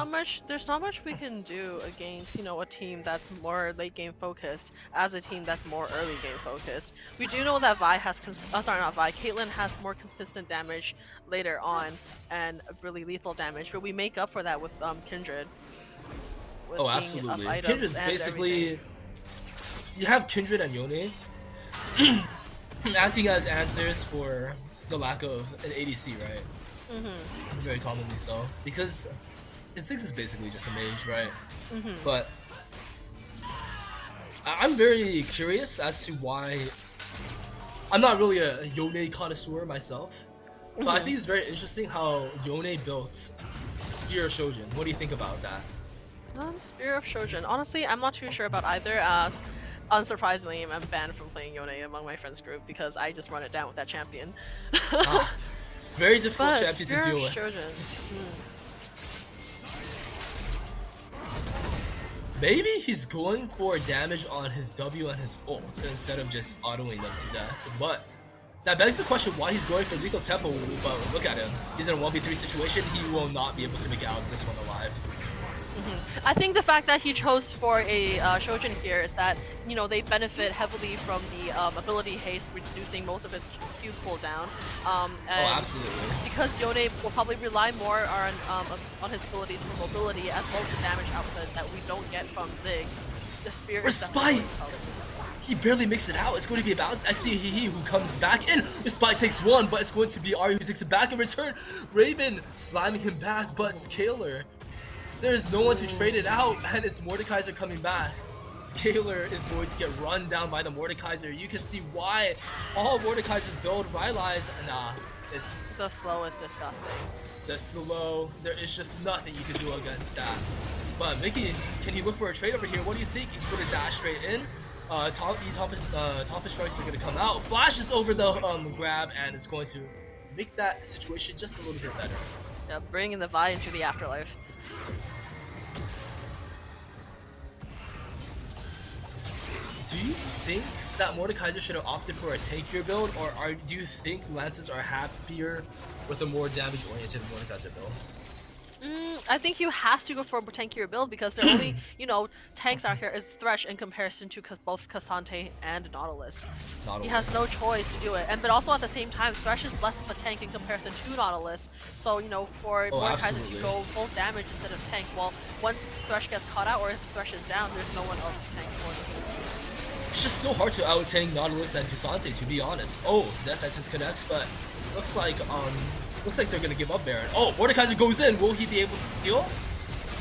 There's not much we can do against, you know, a team that's more late game focused as a team that's more early game focused. We do know that Caitlyn has more consistent damage later on and really lethal damage, but we make up for that with Kindred. With Oh, being absolutely. up items Kindred's and basically everything. you have Kindred and Yone acting as answers for the lack of an ADC, right? Very commonly so, because Six is basically just a mage, right? But I'm very curious as to why. I'm not really a Yone connoisseur myself, but I think it's very interesting how Yone built Spear of Shojin. What do you think about that? Spear of Shojin. Honestly, I'm not too sure about either. Unsurprisingly, I'm banned from playing Yone among my friends group because I just run it down with that champion. Very difficult But champion to deal with. Shojin. Maybe he's going for damage on his W and his ult instead of just autoing them to death. But that begs the question why he's going for lethal tempo. But look at him. He's in a 1v3 situation. He will not be able to make it out of this one alive. I think the fact that he chose for a Shojin here is that, you know, they benefit heavily from the ability haste, reducing most of his Q cooldown. And Absolutely. because Yone will probably rely more on his abilities for mobility as well as the damage output that we don't get from Ziggs. The spear is Respite! He barely makes it out. It's going to be a balance XCHE who comes back in. Respite takes one, but it's going to be Ari who takes it back in return. Raven slamming him back, but Scalar. There's no one to trade it out, and it's Mordekaiser coming back. Scalar is going to get run down by the Mordekaiser. You can see why all Mordekaiser's build Rylai's. Nah, it's the slow is disgusting. The slow, there is just nothing you can do against that. But Mickey, can you look for a trade over here? What do you think? He's going to dash straight in. Top strikes are going to come out. Flashes over the grab, and it's going to make that situation just a little bit better. Yeah, bringing the Vi into the afterlife. do you think that Mordekaiser should have opted for a tankier build, or do you think Lancers are happier with a more damage-oriented Mordekaiser build? I think you has to go for a tankier build because the only, tanks out here is Thresh in comparison to both Cassante and Nautilus. He has no choice to do it. But also at the same time, Thresh is less of a tank in comparison to Nautilus. So, for Mordekaiser to go full damage instead of tank, well, once Thresh gets caught out or if Thresh is down, there's no one else to tank for them. It's just so hard to out-tank Nautilus and Cassante, to be honest. Oh, Death Sentence connects, but looks like they're gonna give up Baron. Oh, Mordekaiser goes in. Will he be able to steal?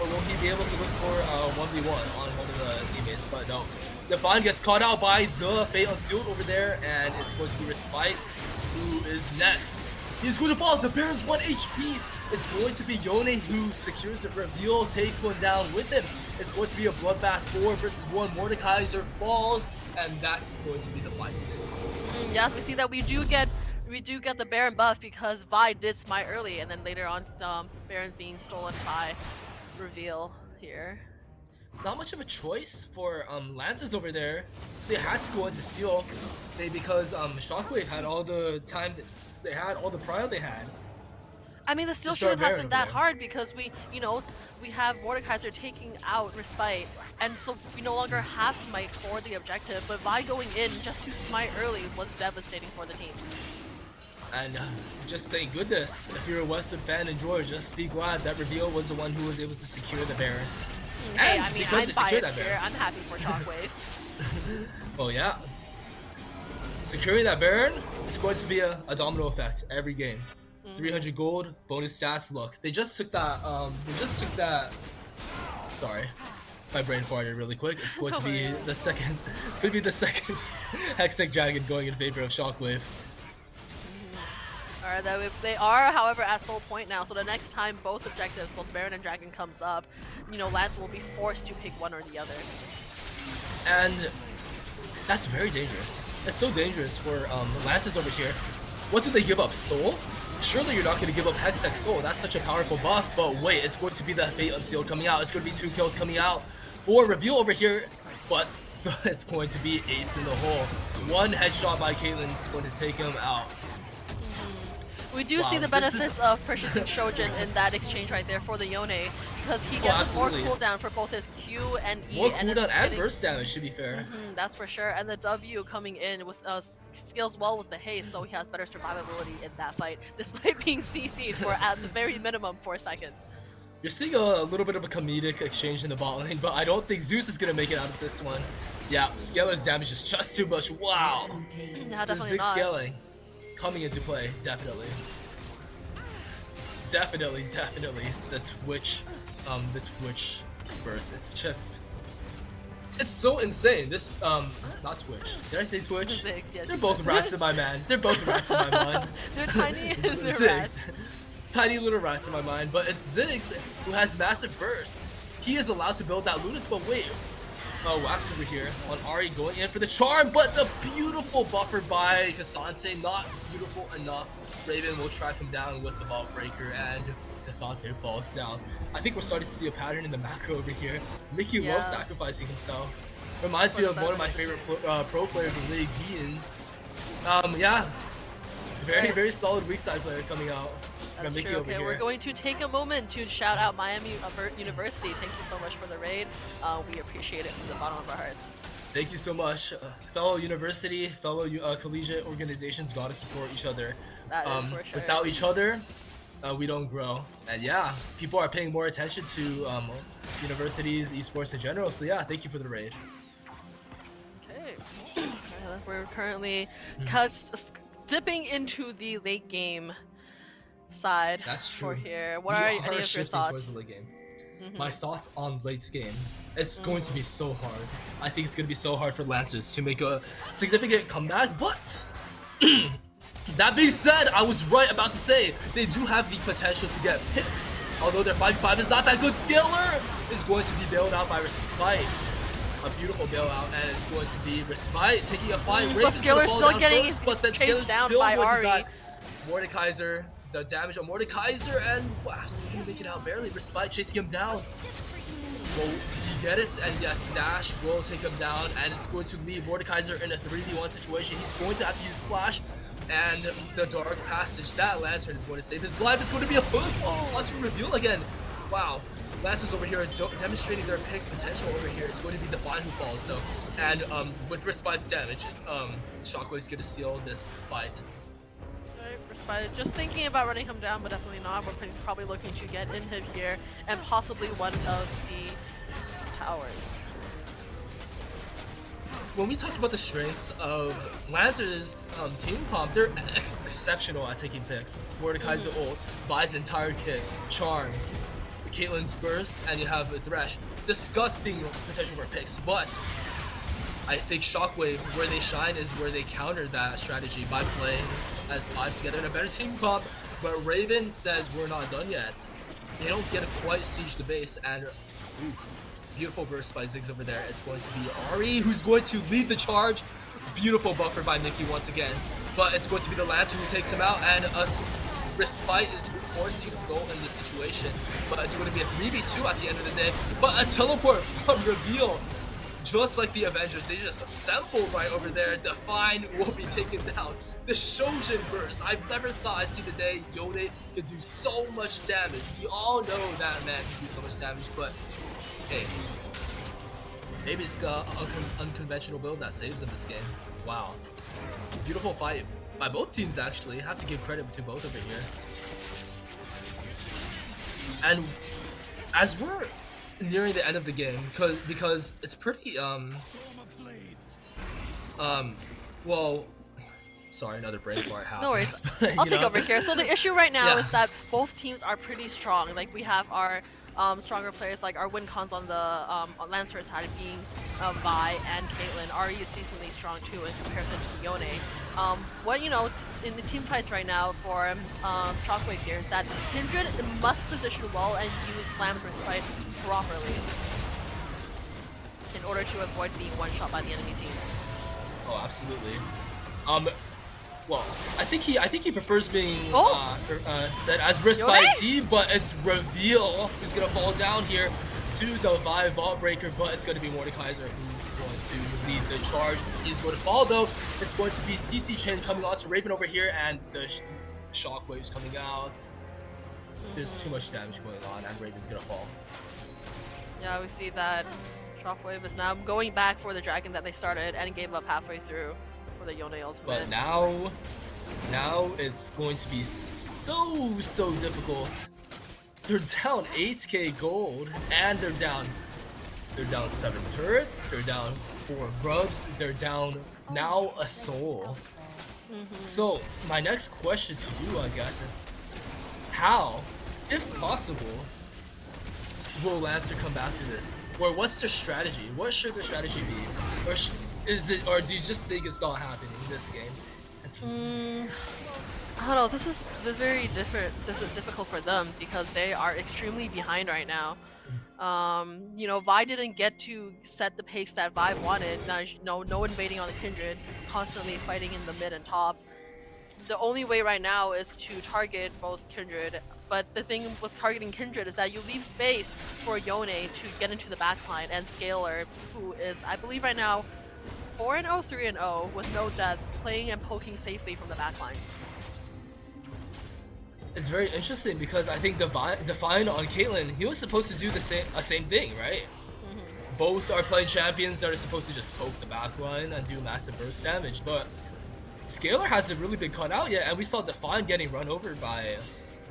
Or will he be able to look for 1v1 on one of the teammates? But no. Define gets caught out by the Fate Unsealed over there, and it's going to be Respite, who is next. He's going to fall. The Baron's 1 HP. It's going to be Yone who secures the reveal, takes one down with him. It's going to be a bloodbath 4 versus 1. Mordekaiser falls, and that's going to be the fight. Yes, we see that we do get the Baron buff because Vi did smite early, and then later on, Baron being stolen by reveal here. Not much of a choice for Lancers over there. They had to go into steal, because Shockwave had all the time they had, all the prio they had. I mean, the steal shouldn't have been that hard because we have Mordekaiser taking out Respite, and so we no longer have smite for the objective. But Vi going in just to smite early was devastating for the team. And just thank goodness, if you're a Westwood fan in Georgia, just be glad that Reveal was the one who was able to secure the Baron. Hey, I mean, I'm biased here. I'm happy for Shockwave. Well, yeah. Securing that Baron, it's going to be a domino effect every game. 300 gold, bonus stats. Look, they just took that. Sorry, my brain farted really quick. It's going to be the second. It's going to be the second Hextech Dragon going in favor of Shockwave. Alright, they are, however, at soul point now, so the next time both objectives, both Baron and Dragon, comes up, Lance will be forced to pick one or the other. And that's very dangerous. It's so dangerous for Lances over here. What do they give up? Soul? Surely you're not going to give up Hextech Soul. That's such a powerful buff, but wait, it's going to be the Fate Unsealed coming out. It's going to be 2 kills coming out for Reveal over here, but it's going to be ace in the hole. One headshot by Caitlyn is going to take him out. We do see the benefits of purchasing Shojin in that exchange right there for the Yone, because he gets more cooldown for both his Q and E. More cooldown and burst damage, to be fair. That's for sure, and the W coming in with skills well with the haste, so he has better survivability in that fight, despite being CC'd for at the very minimum 4 seconds. You're seeing a little bit of a comedic exchange in the bot lane, but I don't think Zeus is going to make it out of this one. Yeah, Scalar's damage is just too much. Wow! No, the Zig scaling coming into play, definitely. Definitely the Twitch burst. It's so insane. This not Twitch. Did I say Twitch? Ziggs, yes, they're both rats in my mind. They're both rats in my mind. They're tiny and they're Ziggs. rats. Tiny little rats in my mind, but it's Ziggs who has massive burst. He is allowed to build that Ludens, but wait. Wax over here on Ari going in for the charm, but the beautiful buffer by Cassante, not beautiful enough. Raven will track him down with the Vault Breaker, and Cassante falls down. I think we're starting to see a pattern in the macro over here. Mickey loves sacrificing himself. Reminds me of one of my favorite pro players in League, Dean. Yeah. Very solid weak side player coming out. That's true. Okay, we're going to take a moment to shout out Miami University. Thank you so much for the raid. We appreciate it from the bottom of our hearts. Thank you so much. Fellow university, fellow collegiate organizations gotta support each other. That is for sure. Without each other, we don't grow. And yeah, people are paying more attention to universities, esports in general. So yeah, thank you for the raid. Okay. We're currently dipping into the late game side. That's true. For here. What are any of your thoughts? Towards the late game. My thoughts on late game. It's going to be so hard. I think it's going to be so hard for Lancers to make a significant comeback, but that being said, I was right about to say they do have the potential to get picks. Although their 5v5 is not that good, Scalar is going to be bailed out by Respite. A beautiful bailout, and it's going to be Respite taking a fight. But Scalar's still getting chased down by Ari. Mordekaiser, the damage on Mordekaiser, and wow, he's gonna make it out barely. Respite chasing him down. Well, he get it, and yes, Dash will take him down, and it's going to leave Mordekaiser in a 3v1 situation. He's going to have to use Flash, and the Dark Passage. That Lantern is going to save his life. It's going to be a hook onto Reveal again. Wow. Lancers over here demonstrating their pick potential over here. It's going to be Divine who falls though. And with Respite's damage, Shockwave's going to seal this fight. Right, Respite just thinking about running him down, but definitely not. We're probably looking to get in him here and possibly one of the towers. When we talked about the strengths of Lancers team comp, they're exceptional at taking picks. Mordekaiser ult, buys entire kit, Charm, Caitlyn's burst, and you have a Thresh. Disgusting potential for picks, but I think Shockwave, where they shine is where they counter that strategy by playing as 5 together in a better team comp. But Raven says we're not done yet. They don't get to quite siege the base, and beautiful burst by Ziggs over there. It's going to be Ari who's going to lead the charge. Beautiful buffer by Mickey once again. But it's going to be the Lantern who takes him out, and Respite is forcing Soul in this situation, but it's going to be a 3v2 at the end of the day. But a teleport from Reveal, just like the Avengers, they just assembled right over there. Define will be taken down. The Shojin burst. I've never thought I'd see the day Yone could do so much damage. We all know that man can do so much damage, but hey, maybe it's an unconventional build that saves him this game. Wow. Beautiful fight by both teams actually. Have to give credit to both over here. And as we're nearing the end of the game, because it's pretty well, sorry, another brain fart happens. No worries. But, I'll take over here. So the issue right now Yeah. is that both teams are pretty strong. Like we have our stronger players, like our win cons on the on Lancer side being Vi and Caitlyn. Ari is decently strong too in comparison to Yone. What in the team fights right now for Shockwave here is that Kindred must position well and use Slam Respite properly in order to avoid being one shot by the enemy team. Oh, absolutely. Well, I think he prefers being said as Respite T, but it's Reveal who's gonna fall down here to the Vi Vault Breaker, but it's gonna be Mordekaiser who's going to lead the charge. He's going to fall though. It's going to be CC Chain coming on to Raven over here, and the Shockwave's coming out. There's too much damage going on, and Raven's gonna fall. Yeah, we see that Shockwave is now going back for the dragon that they started and gave up halfway through for the Yone ultimate. But now it's going to be so difficult. They're down 8k gold, and they're down 7 turrets, they're down 4 grubs, they're down now a soul. So my next question to you, I guess, is how, if possible, will Lancer come back to this? Or what's their strategy? What should their strategy be? Or do you just think it's not happening in this game? I don't know, this is very difficult for them because they are extremely behind right now. Vi didn't get to set the pace that Vi wanted. No invading on the Kindred, constantly fighting in the mid and top. The only way right now is to target both Kindred, but the thing with targeting Kindred is that you leave space for Yone to get into the backline, and Scalar, who is, I believe right now, 4-0, 3-0, with no deaths, playing and poking safely from the backlines. It's very interesting because I think Define on Caitlyn, he was supposed to do the same thing, right? Both are playing champions that are supposed to just poke the backline and do massive burst damage, but Scalar hasn't really been caught out yet, and we saw Define getting run over by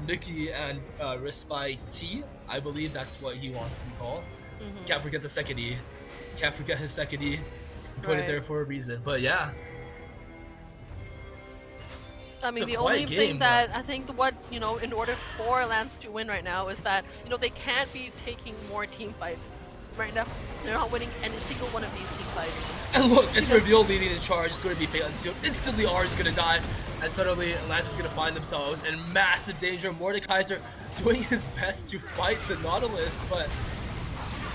Mickey and Respite T. I believe that's what he wants to be called. Can't forget the second E. Can't forget his second E. Put it there for a reason, but yeah. I mean, the only thing that I think in order for Lance to win right now is that, they can't be taking more team fights. Right now, they're not winning any single one of these team fights. And look, it's Reveal leading the charge. It's going to be Fate Unsealed. Instantly, Ari's going to die. And suddenly, Lancer's going to find themselves in massive danger. Mordekaiser doing his best to fight the Nautilus, but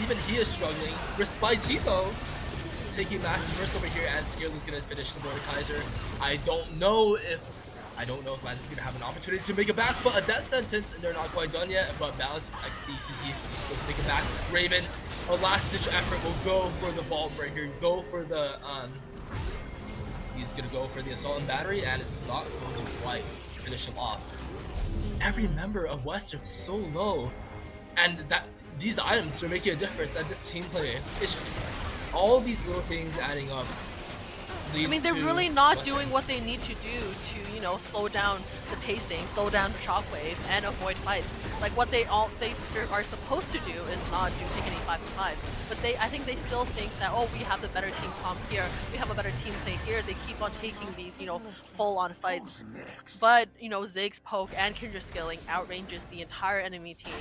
even he is struggling. Respite though, taking massive burst over here, and Scalar's going to finish the Mordekaiser. I don't know if Lance is going to have an opportunity to make it back, but a death sentence, and they're not quite done yet. But Balance, I see he was making back. Raven a last-ditch effort will go for the ball breaker, go for the he's gonna go for the assault and battery, and it's not going to quite finish him off. Every member of Western's so low, and that these items are making a difference at this team play. It's all these little things adding up. I mean, they're really not doing what they need to do to, you know, slow down the pacing, slow down the Shockwave, and avoid fights. Like what they are supposed to do is not take any 5v5s. But I think they still think that, oh, we have the better team comp here, we have a better team play here. They keep on taking these, you know, full-on fights. But, you know, Ziggs poke and Kindred scaling outranges the entire enemy team.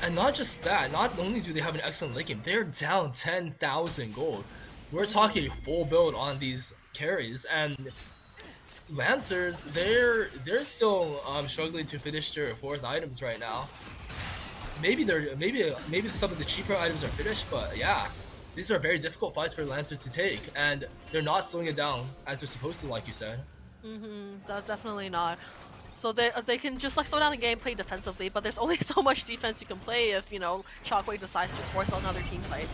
And not just that, not only do they have an excellent late game, they're down 10,000 gold. We're talking full build on these carries, and Lancers, they're still struggling to finish their 4th items right now. Maybe some of the cheaper items are finished, but yeah, these are very difficult fights for Lancers to take, and they're not slowing it down as they're supposed to, like you said. That's definitely not. So they can just like slow down the game, play defensively, but there's only so much defense you can play if, you know, Shockwave decides to force another team fight.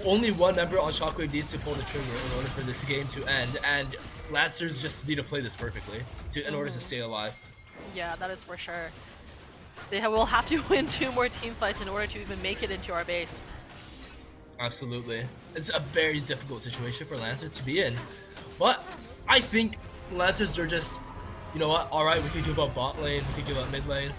Only one member on Shockwave needs to pull the trigger in order for this game to end, and Lancers just need to play this perfectly in order to stay alive. Yeah, that is for sure. They will have to win 2 more team fights in order to even make it into our base. Absolutely. It's a very difficult situation for Lancers to be in. But I think Lancers are just, you know what, alright, we could give up bot lane, we could give up mid lane.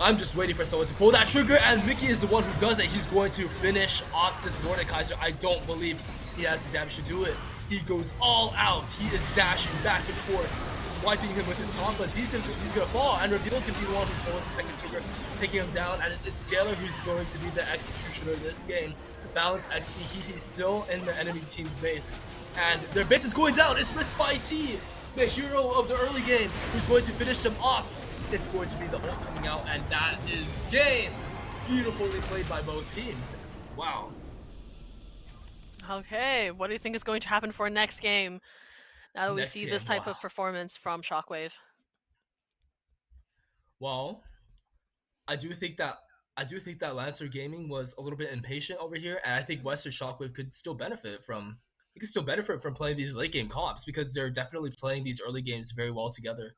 I'm just waiting for someone to pull that trigger, and Mickey is the one who does it. He's going to finish off this Mordekaiser. I don't believe he has the damage to do it. He goes all out. He is dashing back and forth, swiping him with his tauntlets. He's gonna fall, and Reveal's gonna be the one who pulls the second trigger, taking him down, and it's Scalar who's going to be the executioner of this game. Balance XC, he's still in the enemy team's base, and their base is going down. It's Risk by T, the hero of the early game, who's going to finish them off. It's going to be the ult coming out, and that is game. Beautifully played by both teams. Wow. Okay, what do you think is going to happen for next game? Now that we see this type of performance from Shockwave. Well, I do think that Lancer Gaming was a little bit impatient over here, and I think Western Shockwave could still benefit from playing these late game comps, because they're definitely playing these early games very well together.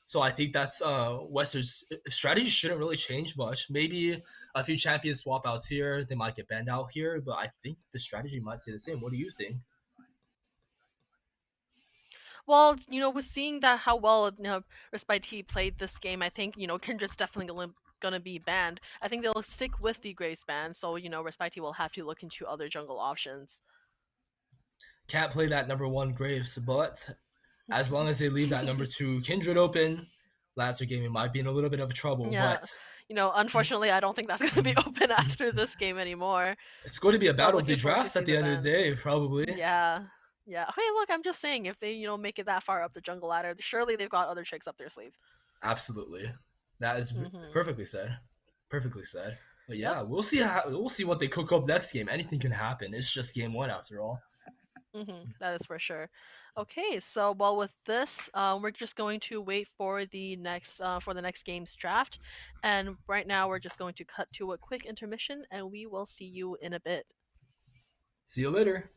So I think that's Western's strategy shouldn't really change much. Maybe a few champion swap outs here, they might get banned out here, but I think the strategy might stay the same. What do you think? Well, you know, with seeing that how well, you know, Respite T played this game, I think, you know, Kindred's definitely gonna be banned. I think they'll stick with the Graves ban, so, you know, Respite T will have to look into other jungle options. Can't play that number 1 Graves, but as long as they leave that number 2 Kindred open, Lancer Gaming might be in a little bit of trouble. Yeah. But you know, unfortunately, I don't think that's going to be open after this game anymore. It's going to be a battle of the looking forward to drafts at see the the end of the day, probably. Yeah. Yeah. Hey, look, I'm just saying, if they, you know, make it that far up the jungle ladder, surely they've got other tricks up their sleeve. Absolutely. That is perfectly said. Perfectly said. But yeah, Yep. we'll see what they cook up next game. Anything can happen. It's just game 1 after all. That is for sure. Okay, so well, with this, we're just going to wait for the next game's draft, and right now we're just going to cut to a quick intermission, and we will see you in a bit. See you later.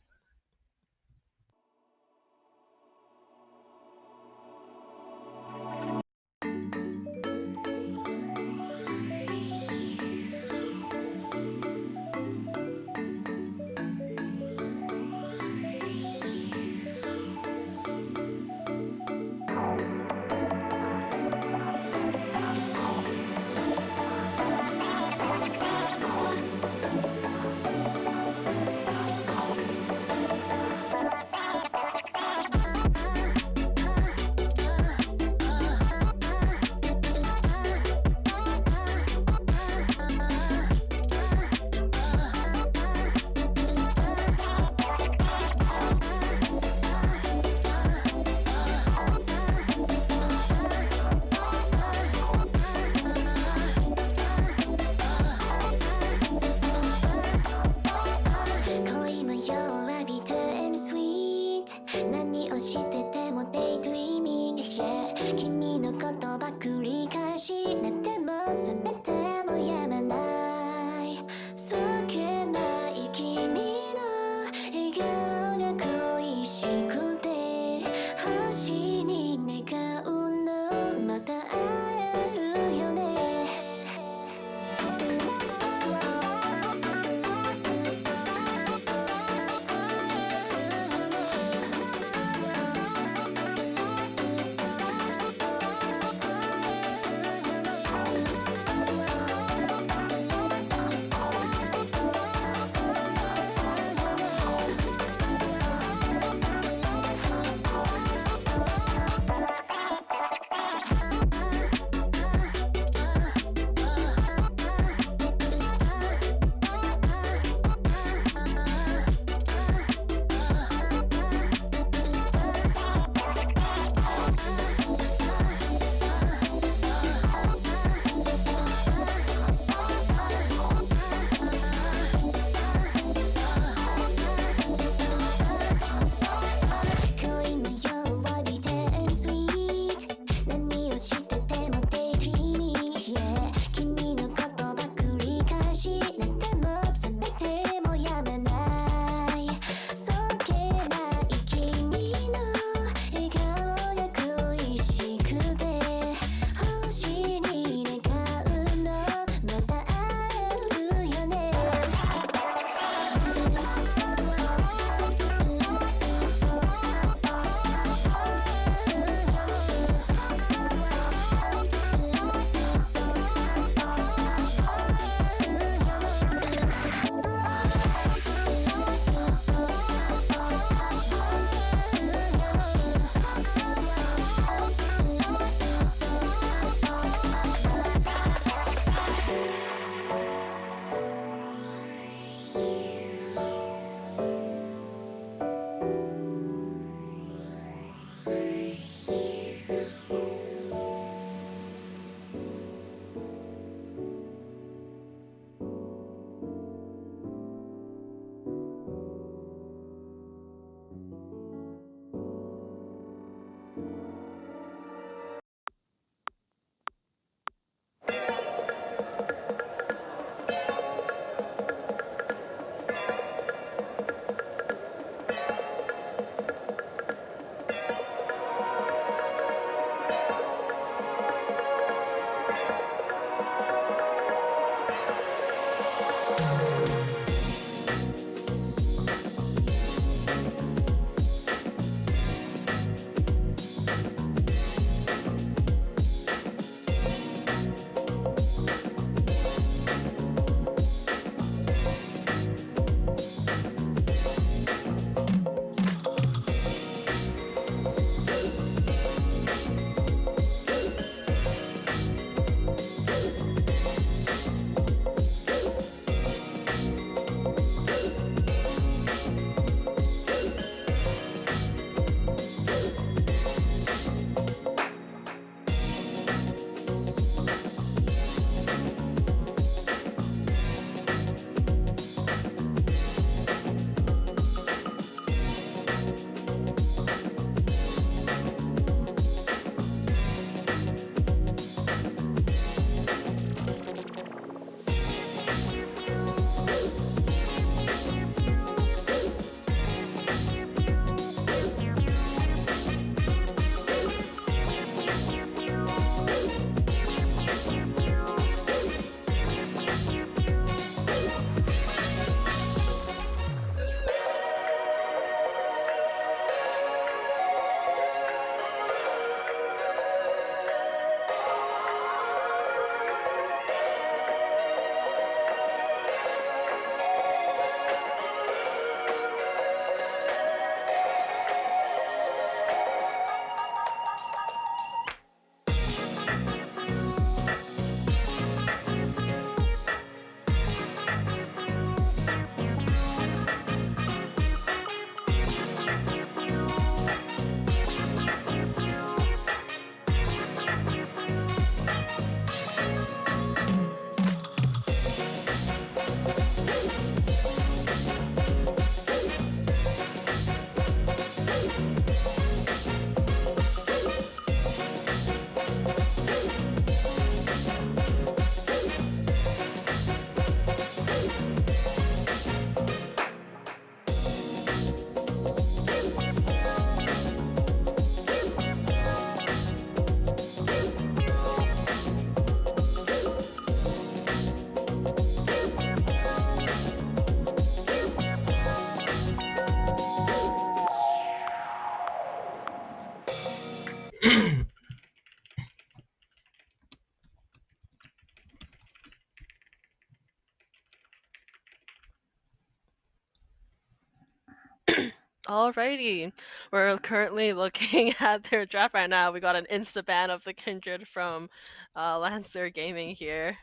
Alrighty, we're currently looking at their draft right now. We got an insta ban of the Kindred from Lancer Gaming here.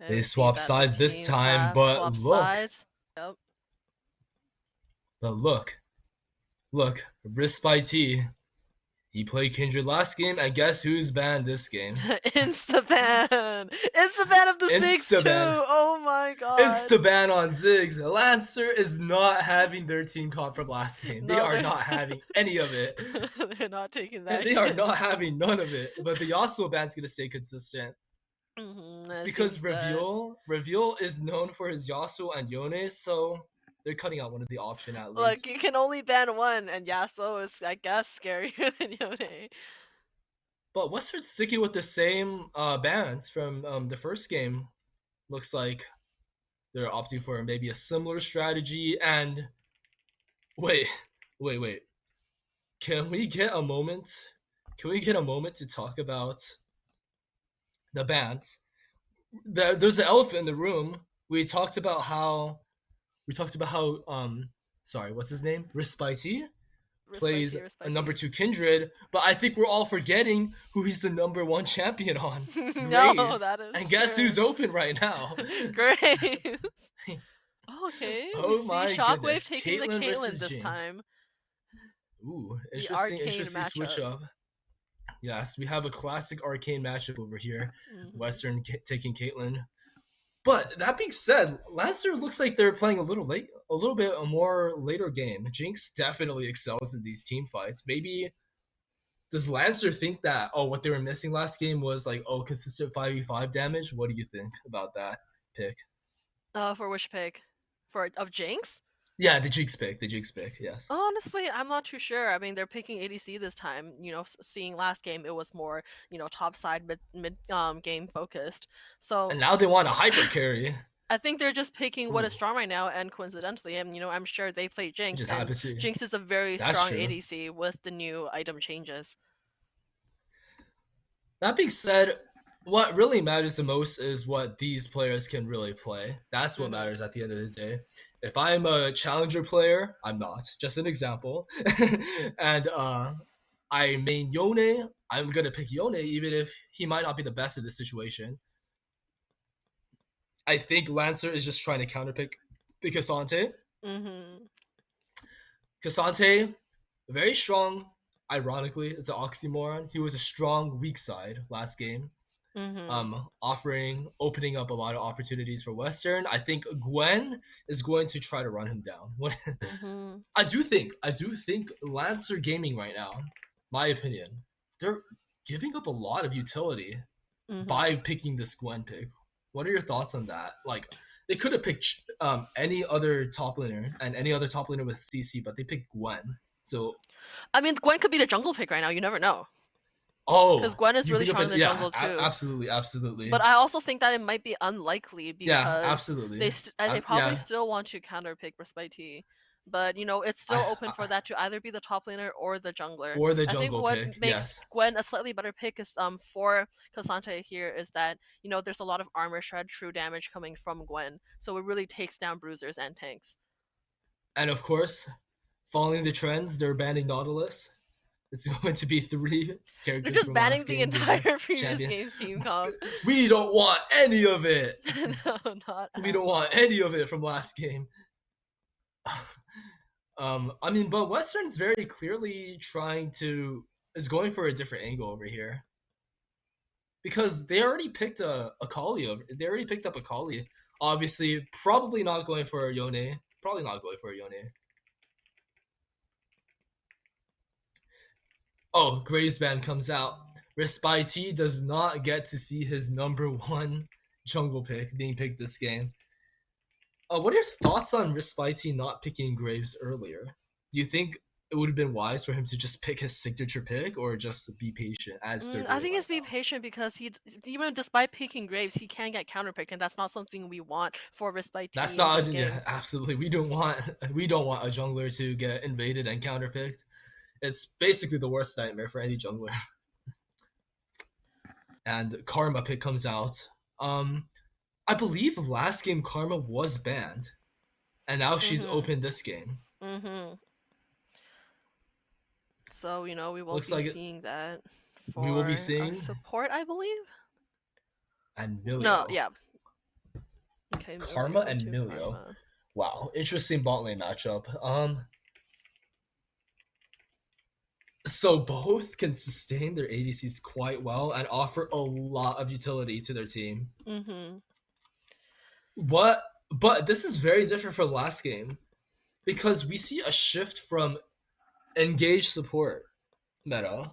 Okay, They we see swap that the sides this teams time, have but swapped look, sides. Yep. but look, Risk by T. He played Kindred last game, and guess who's banned this game? Insta ban! Insta ban of the Ziggs too! Insta-ban. Oh my god. Insta-ban on Ziggs. Lancer is not having their team comp from last game. They No, are not having any of it. they're not taking that They are shit. not having none of it. But the Yasuo ban's gonna stay consistent. It's It because seems that Reveal is known for his Yasuo and Yone, so they're cutting out one of the option at look, least. you can only ban one, and Yasuo is, I guess, scarier than Yone. But Western's sticking with the same bans from the first game. Looks like they're opting for maybe a similar strategy. And wait. Can we get a moment? Can we get a moment to talk about the bans? There's an elephant in the room. We talked about how sorry, what's his name? Respite plays a number 2 Kindred, but I think we're all forgetting who he's the number 1 champion on. No, Graves. that is And guess true. who's open right now? Graves. Okay, we Oh see my Shockwave goodness. taking the Caitlyn Caitlyn versus this Jhin. time. Ooh, The interesting arcane switch matchup. up. Yes, we have a classic arcane matchup over here. Western taking Caitlyn. But that being said, Lancer looks like they're playing a little bit a more later game. Jinx definitely excels in these team fights. Maybe does Lancer think that what they were missing last game was like consistent 5v5 damage? What do you think about that pick? For which pick? Of Jinx? Yeah, the Jinx pick, yes. Honestly, I'm not too sure. I mean, they're picking ADC this time. Seeing last game, it was more top side mid game focused. So And now they want a hyper carry. I think they're just picking what is Ooh. strong right now, and coincidentally, I'm sure they play It Jinx, just and happens to. Jinx is a very That's strong true. ADC with the new item changes. That being said, what really matters the most is what these players can really play. That's what matters at the end of the day. If I'm a challenger player, I'm not. Just an example. And I main Yone, I'm gonna pick Yone even if he might not be the best in this situation. I think Lancer is just trying to counterpick the Cassante. Cassante, very strong. Ironically, it's an oxymoron. He was a strong weak side last game. Opening up a lot of opportunities for Western. I think Gwen is going to try to run him down. I do think Lancer Gaming right now, my opinion, they're giving up a lot of utility by picking this Gwen pick. What are your thoughts on that? Like, they could have picked any other top laner and any other top laner with CC, but they picked Gwen. So I mean, Gwen could be the jungle pick right now. You never know. because Gwen is really strong in the jungle too. Absolutely. But I also think that it might be unlikely because absolutely. they probably still want to counterpick Respite. But it's still open for that to either be the top laner or the jungler. Or the I think jungle what pick, makes yes. Gwen a slightly better pick is for Cassante here is that there's a lot of armor shred true damage coming from Gwen, so it really takes down bruisers and tanks. And of course, following the trends, they're banning Nautilus. It's going to be 3 characters. They're just from banning last the game entire previous champion. game's team comp. We don't want any of it. No, not We don't want any of it from last game. I mean, but Western's very clearly is going for a different angle over here. Because they already picked Akali. They already picked up Akali. Obviously, probably not going for a Yone. Oh, Graves Band comes out. Respite does not get to see his number 1 jungle pick being picked this game. What are your thoughts on Respite not picking Graves earlier? Do you think it would have been wise for him to just pick his signature pick or just be patient as they're doing I think right it's be now? patient because even despite picking Graves, he can get counterpicked, and that's not something we want for Respite That's in not this game. absolutely. We don't want a jungler to get invaded and counterpicked. It's basically the worst nightmare for any jungler. And Karma pick comes out. I I believe last game Karma was banned, and now she's opened this game. So we will Looks be like it, seeing that we will be for our seeing support, I believe. and No, Milio. yeah. Okay, Karma Milio and into Milio. Karma. Wow, interesting bot lane matchup. So both can sustain their ADCs quite well and offer a lot of utility to their team. What? But this is very different from last game because we see a shift from engaged support meta,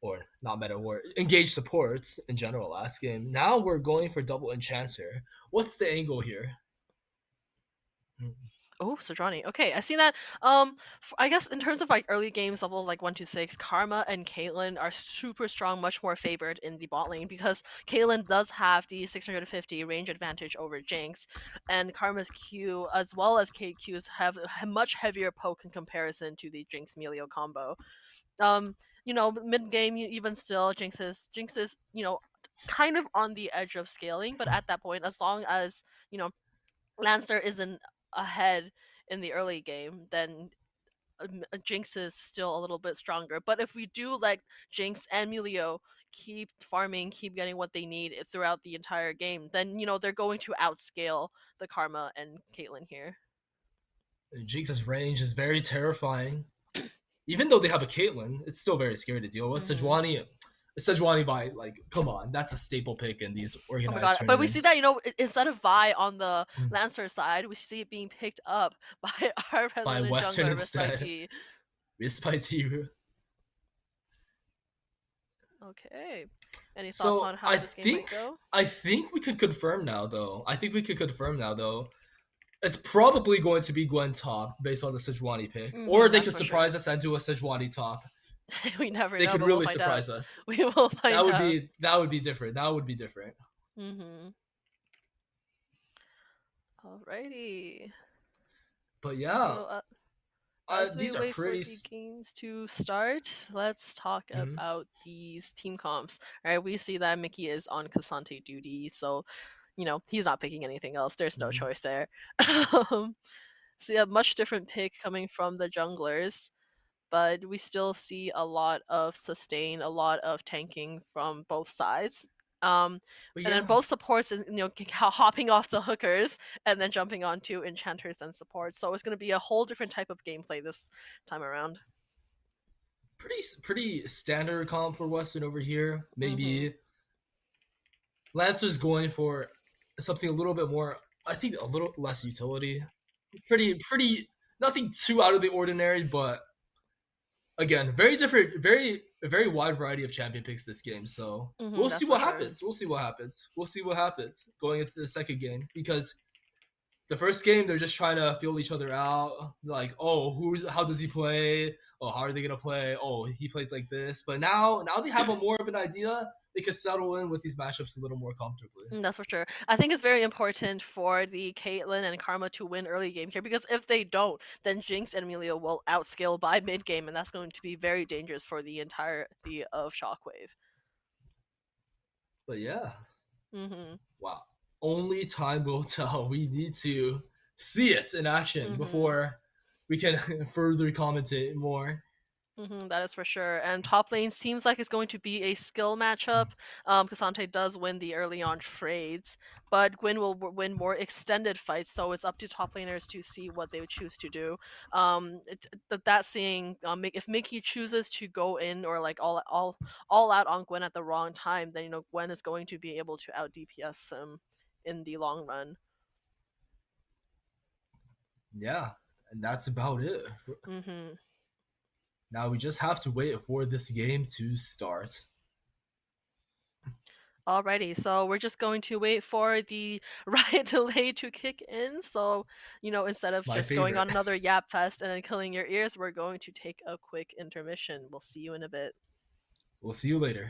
or not meta, or engaged supports in general last game. Now we're going for double enchanter. What's the angle here? Oh, Sojourner. Okay, I see that. I guess in terms of like early games, level like 1 to 6, Karma and Caitlyn are super strong, much more favored in the bot lane because Caitlyn does have the 650 range advantage over Jinx, and Karma's Q as well as KQ's have a much heavier poke in comparison to the Jinx Melio combo. Mid game, even still, Jinx is kind of on the edge of scaling, but at that point, as long as Lancer isn't ahead in the early game, then Jinx is still a little bit stronger. But if we do let Jinx and Melio keep farming, keep getting what they need throughout the entire game, then they're going to outscale the Karma and Caitlyn here. Jinx's range is very terrifying. Even though they have a Caitlyn, it's still very scary to deal with. Sejuani by come on, that's a staple pick in these Oh my organized god! But we see tournaments. that instead of Vi on the Lancer side, we see it being picked up by our By resident Western jungler, Respite instead. T. Respite. Okay. Any thoughts So on how this game might go? I think we could confirm now though. It's probably going to be Gwen top based on the Sejuani pick, or they That's could for surprise us and do a Sejuani top. We never They know, could but we'll really find out. surprise us. We will find That would out. be different. That would be different. Alrighty. But yeah, So, as we these are wait for pretty. the games to start, let's talk about these team comps. Alright, we see that Mickey is on Cassante duty, so he's not picking anything else. There's no choice there. See a much different pick coming from the junglers, but we still see a lot of sustain, a lot of tanking from both sides. And then both supports is hopping off the hookers and then jumping onto enchanters and supports. So it's going to be a whole different type of gameplay this time around. Pretty standard comp for Western over here. Maybe Lancer's going for something a little bit more. I think a little less utility. Pretty nothing too out of the ordinary, but again, very different, very wide variety of champion picks this game. So we'll see what happens. We'll see what happens going into the second game, because the first game they're just trying to feel each other out. Like, oh, how does he play? Oh, how are they gonna play? Oh, he plays like this. But now they have a more of an idea. They can settle in with these matchups a little more comfortably. That's for sure. I think it's very important for the Caitlyn and Karma to win early game here, because if they don't, then Jinx and Amelia will outscale by mid game, and that's going to be very dangerous for the entirety of Shockwave. But yeah. Wow. Only time will tell. We need to see it in action before we can further commentate more. That is for sure. And top lane seems like it's going to be a skill matchup. Cassante does win the early on trades, but Gwyn will win more extended fights, so it's up to top laners to see what they would choose to do. That seeing, if Mickey chooses to go in or like all out on Gwen at the wrong time, then Gwen is going to be able to out DPS him in the long run. Yeah, and that's about it. Now we just have to wait for this game to start. Alrighty, so we're just going to wait for the riot delay to kick in. So, instead of going on another yap fest and then killing your ears, we're going to take a quick intermission. We'll see you in a bit. We'll see you later.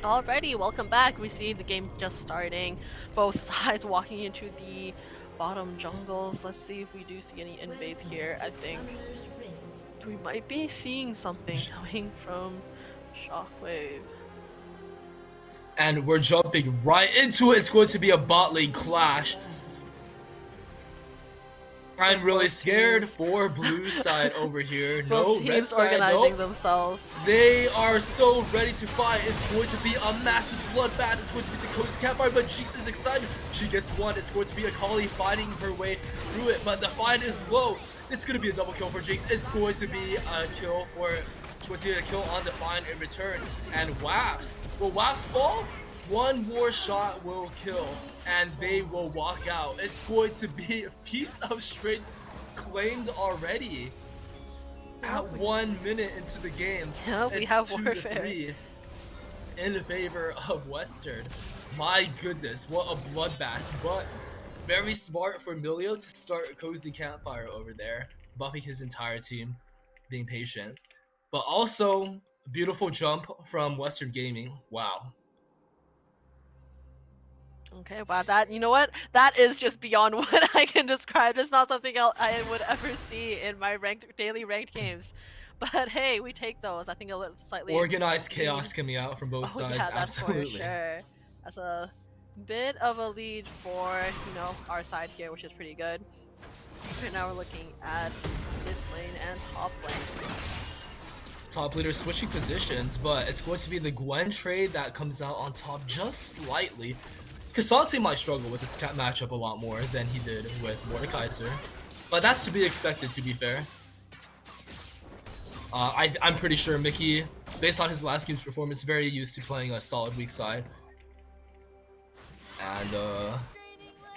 Alrighty, welcome back. We see the game just starting. Both sides walking into the bottom jungles. Let's see if we do see any invades here. I think we might be seeing something coming from Shockwave. And we're jumping right into it. It's going to be a bot lane clash. I'm really scared for blue side over here. No, Both red teams side, organizing no. themselves. They are so ready to fight. It's going to be a massive bloodbath. It's going to be the Coast Campfire, but Jinx is excited. She gets one. It's going to be Akali fighting her way through it, but Defiant is low. It's going to be a double kill for Jinx. It's going to be a kill for... It's going to be a kill on Defiant in return. And Wafts. Will Wafts fall? One more shot will kill, and they will walk out. It's going to be feats of strength claimed already. At 1 minute into the game, Yeah, we it's have 2-3 in favor of Western. My goodness, what a bloodbath! But very smart for Milio to start a cozy campfire over there, buffing his entire team, being patient. But also, beautiful jump from Western Gaming. Wow. Okay, wow, that, you know what? That is just beyond what I can describe. It's not something I would ever see in my daily ranked games. But hey, we take those. I think a little slightly Organized chaos coming out from both Oh sides, yeah, that's absolutely. for sure. That's a bit of a lead for, our side here, which is pretty good. Right now we're looking at mid lane and top lane. Top leader switching positions, but it's going to be the Gwen trade that comes out on top just slightly. Kasante might struggle with this matchup a lot more than he did with Mordekaiser, but that's to be expected, to be fair. I'm pretty sure Mickey, based on his last game's performance, very used to playing a solid weak side. And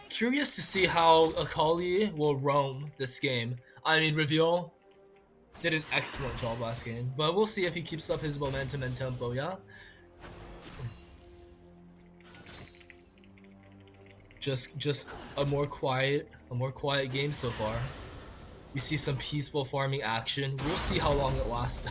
curious to see how Akali will roam this game. I mean, Reveal did an excellent job last game, but we'll see if he keeps up his momentum and tempo, yeah? Just a more quiet game so far. We see some peaceful farming action. We'll see how long it lasts.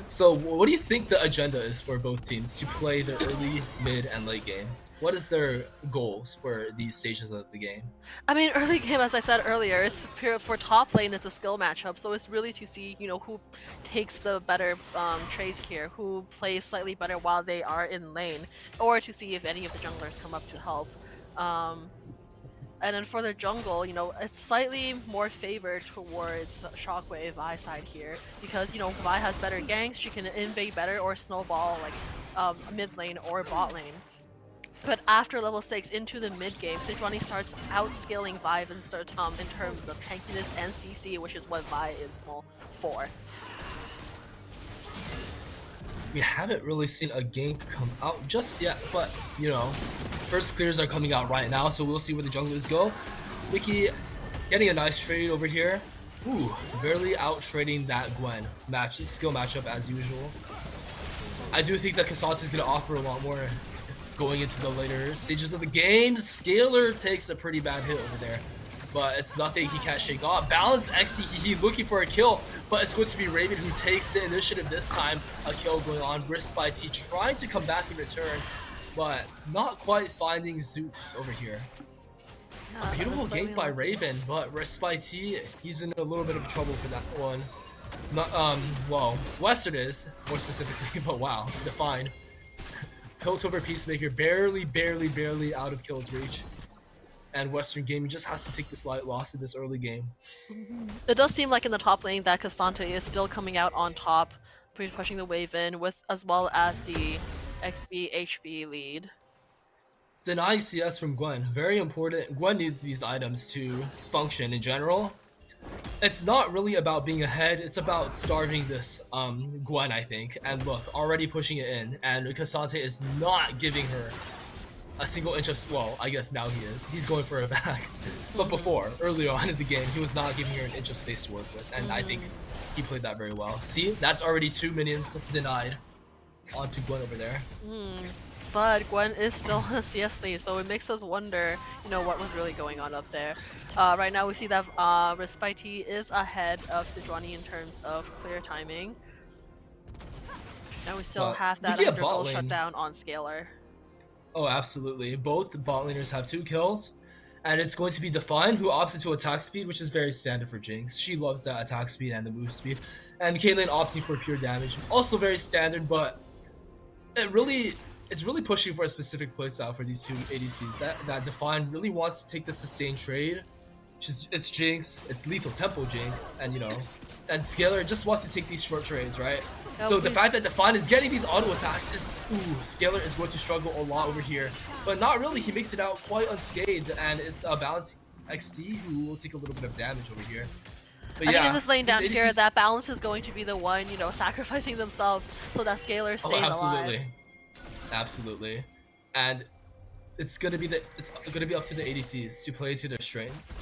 So what do you think the agenda is for both teams to play the early, mid, and late game? What is their goals for these stages of the game? I mean, early game, as I said earlier, it's for top lane is a skill matchup, so it's really to see, who takes the better trades here, who plays slightly better while they are in lane, or to see if any of the junglers come up to help. And then for the jungle, it's slightly more favored towards Shockwave Vi side here because, Vi has better ganks, she can invade better or snowball like mid lane or bot lane. But after level 6 into the mid game, Sejuani starts outscaling Vi in terms of tankiness and CC, which is what Vi is for. We haven't really seen a gank come out just yet, but first clears are coming out right now, so we'll see where the junglers go. Mickey getting a nice trade over here. Ooh, barely out trading that Gwen skill matchup as usual. I do think that Kasante is going to offer a lot more going into the later stages of the game. Scalar takes a pretty bad hit over there, but it's nothing he can't shake off. Balance XD, he's looking for a kill, but it's going to be Raven who takes the initiative this time. A kill going on. Risk by T trying to come back in return, but not quite finding Zeus over here. Yeah, A beautiful gank by Raven, but Risk by T, he's in a little bit of trouble for that one. Not, well, Western is, more specifically, but wow, Define. Piltover Peacemaker barely out of kill's reach. and Western Gaming just has to take the slight loss in this early game. It does seem like in the top lane that Castante is still coming out on top, pushing the wave in with as well as the XP HP lead. Deny CS from Gwen, very important. Gwen needs these items to function in general. It's not really about being ahead, it's about starving this Gwen, I think. And look, already pushing it in, and Cassante is not giving her a single inch of, well, I guess now he is. He's going for a back. But before, earlier on in the game, he was not giving her an inch of space to work with, and I think he played that very well. See, that's already 2 minions denied onto Gwen over there. But Gwen is still a CSC, so it makes us wonder, you know, what was really going on up there. Right now we see that Respite is ahead of Sejuani in terms of clear timing. And we still have that integral shutdown on Scalar. Oh, absolutely. Both bot laners have 2 kills, and it's going to be Define who opts into attack speed, which is very standard for Jinx. She loves that attack speed and the move speed. And Caitlyn opting for pure damage, also very standard, but it's really pushing for a specific playstyle for these 2 ADCs. That Define really wants to take the sustained trade. It's Jinx, it's lethal tempo Jinx, and you know, and Scalar just wants to take these short trades, right? So the fact that Define is getting these auto attacks is, Scalar is going to struggle a lot over here, but not really. He makes it out quite unscathed, and it's a balanced XD who will take a little bit of damage over here. But I think in this lane down here, that balance is going to be the one, you know, sacrificing themselves so that Scalar stays alive. Absolutely, and it's gonna be up to the ADCs to play to their strengths.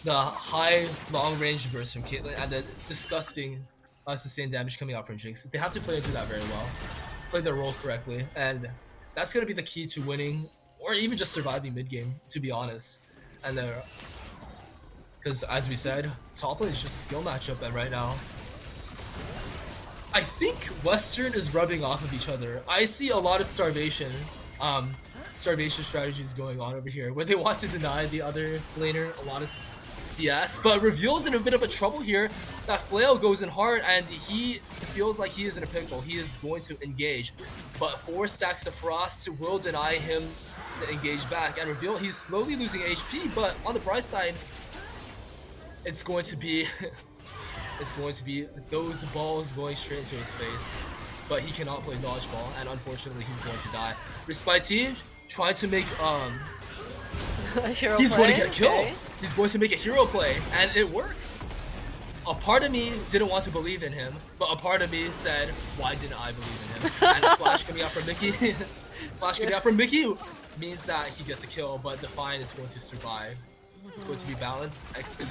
The high long range burst from Caitlyn and the disgusting sustained damage coming out from Jinx. They have to play into that very well, play their role correctly, and that's gonna be the key to winning or even just surviving mid game. To be honest, and because as we said, top lane is just a skill matchup, and right now, I think Western is rubbing off of each other. I see a lot of starvation strategies going on over here, where they want to deny the other laner a lot of CS, but Reveal's in a bit of a trouble here. That flail goes in hard, and he feels like he is in a pickle. He is going to engage, but 4 stacks of Frost will deny him the engage back, and Reveal, he's slowly losing HP, but on the bright side, it's going to be those balls going straight into his face, but he cannot play dodgeball, and unfortunately he's going to die. Respite trying to make he's going to get a kill. Okay. He's going to make a hero play, and it works. A part of me didn't want to believe in him, but a part of me said, why didn't I believe in him? And a flash coming out from Mickey means that he gets a kill, but Define is going to survive. It's going to be balanced. XD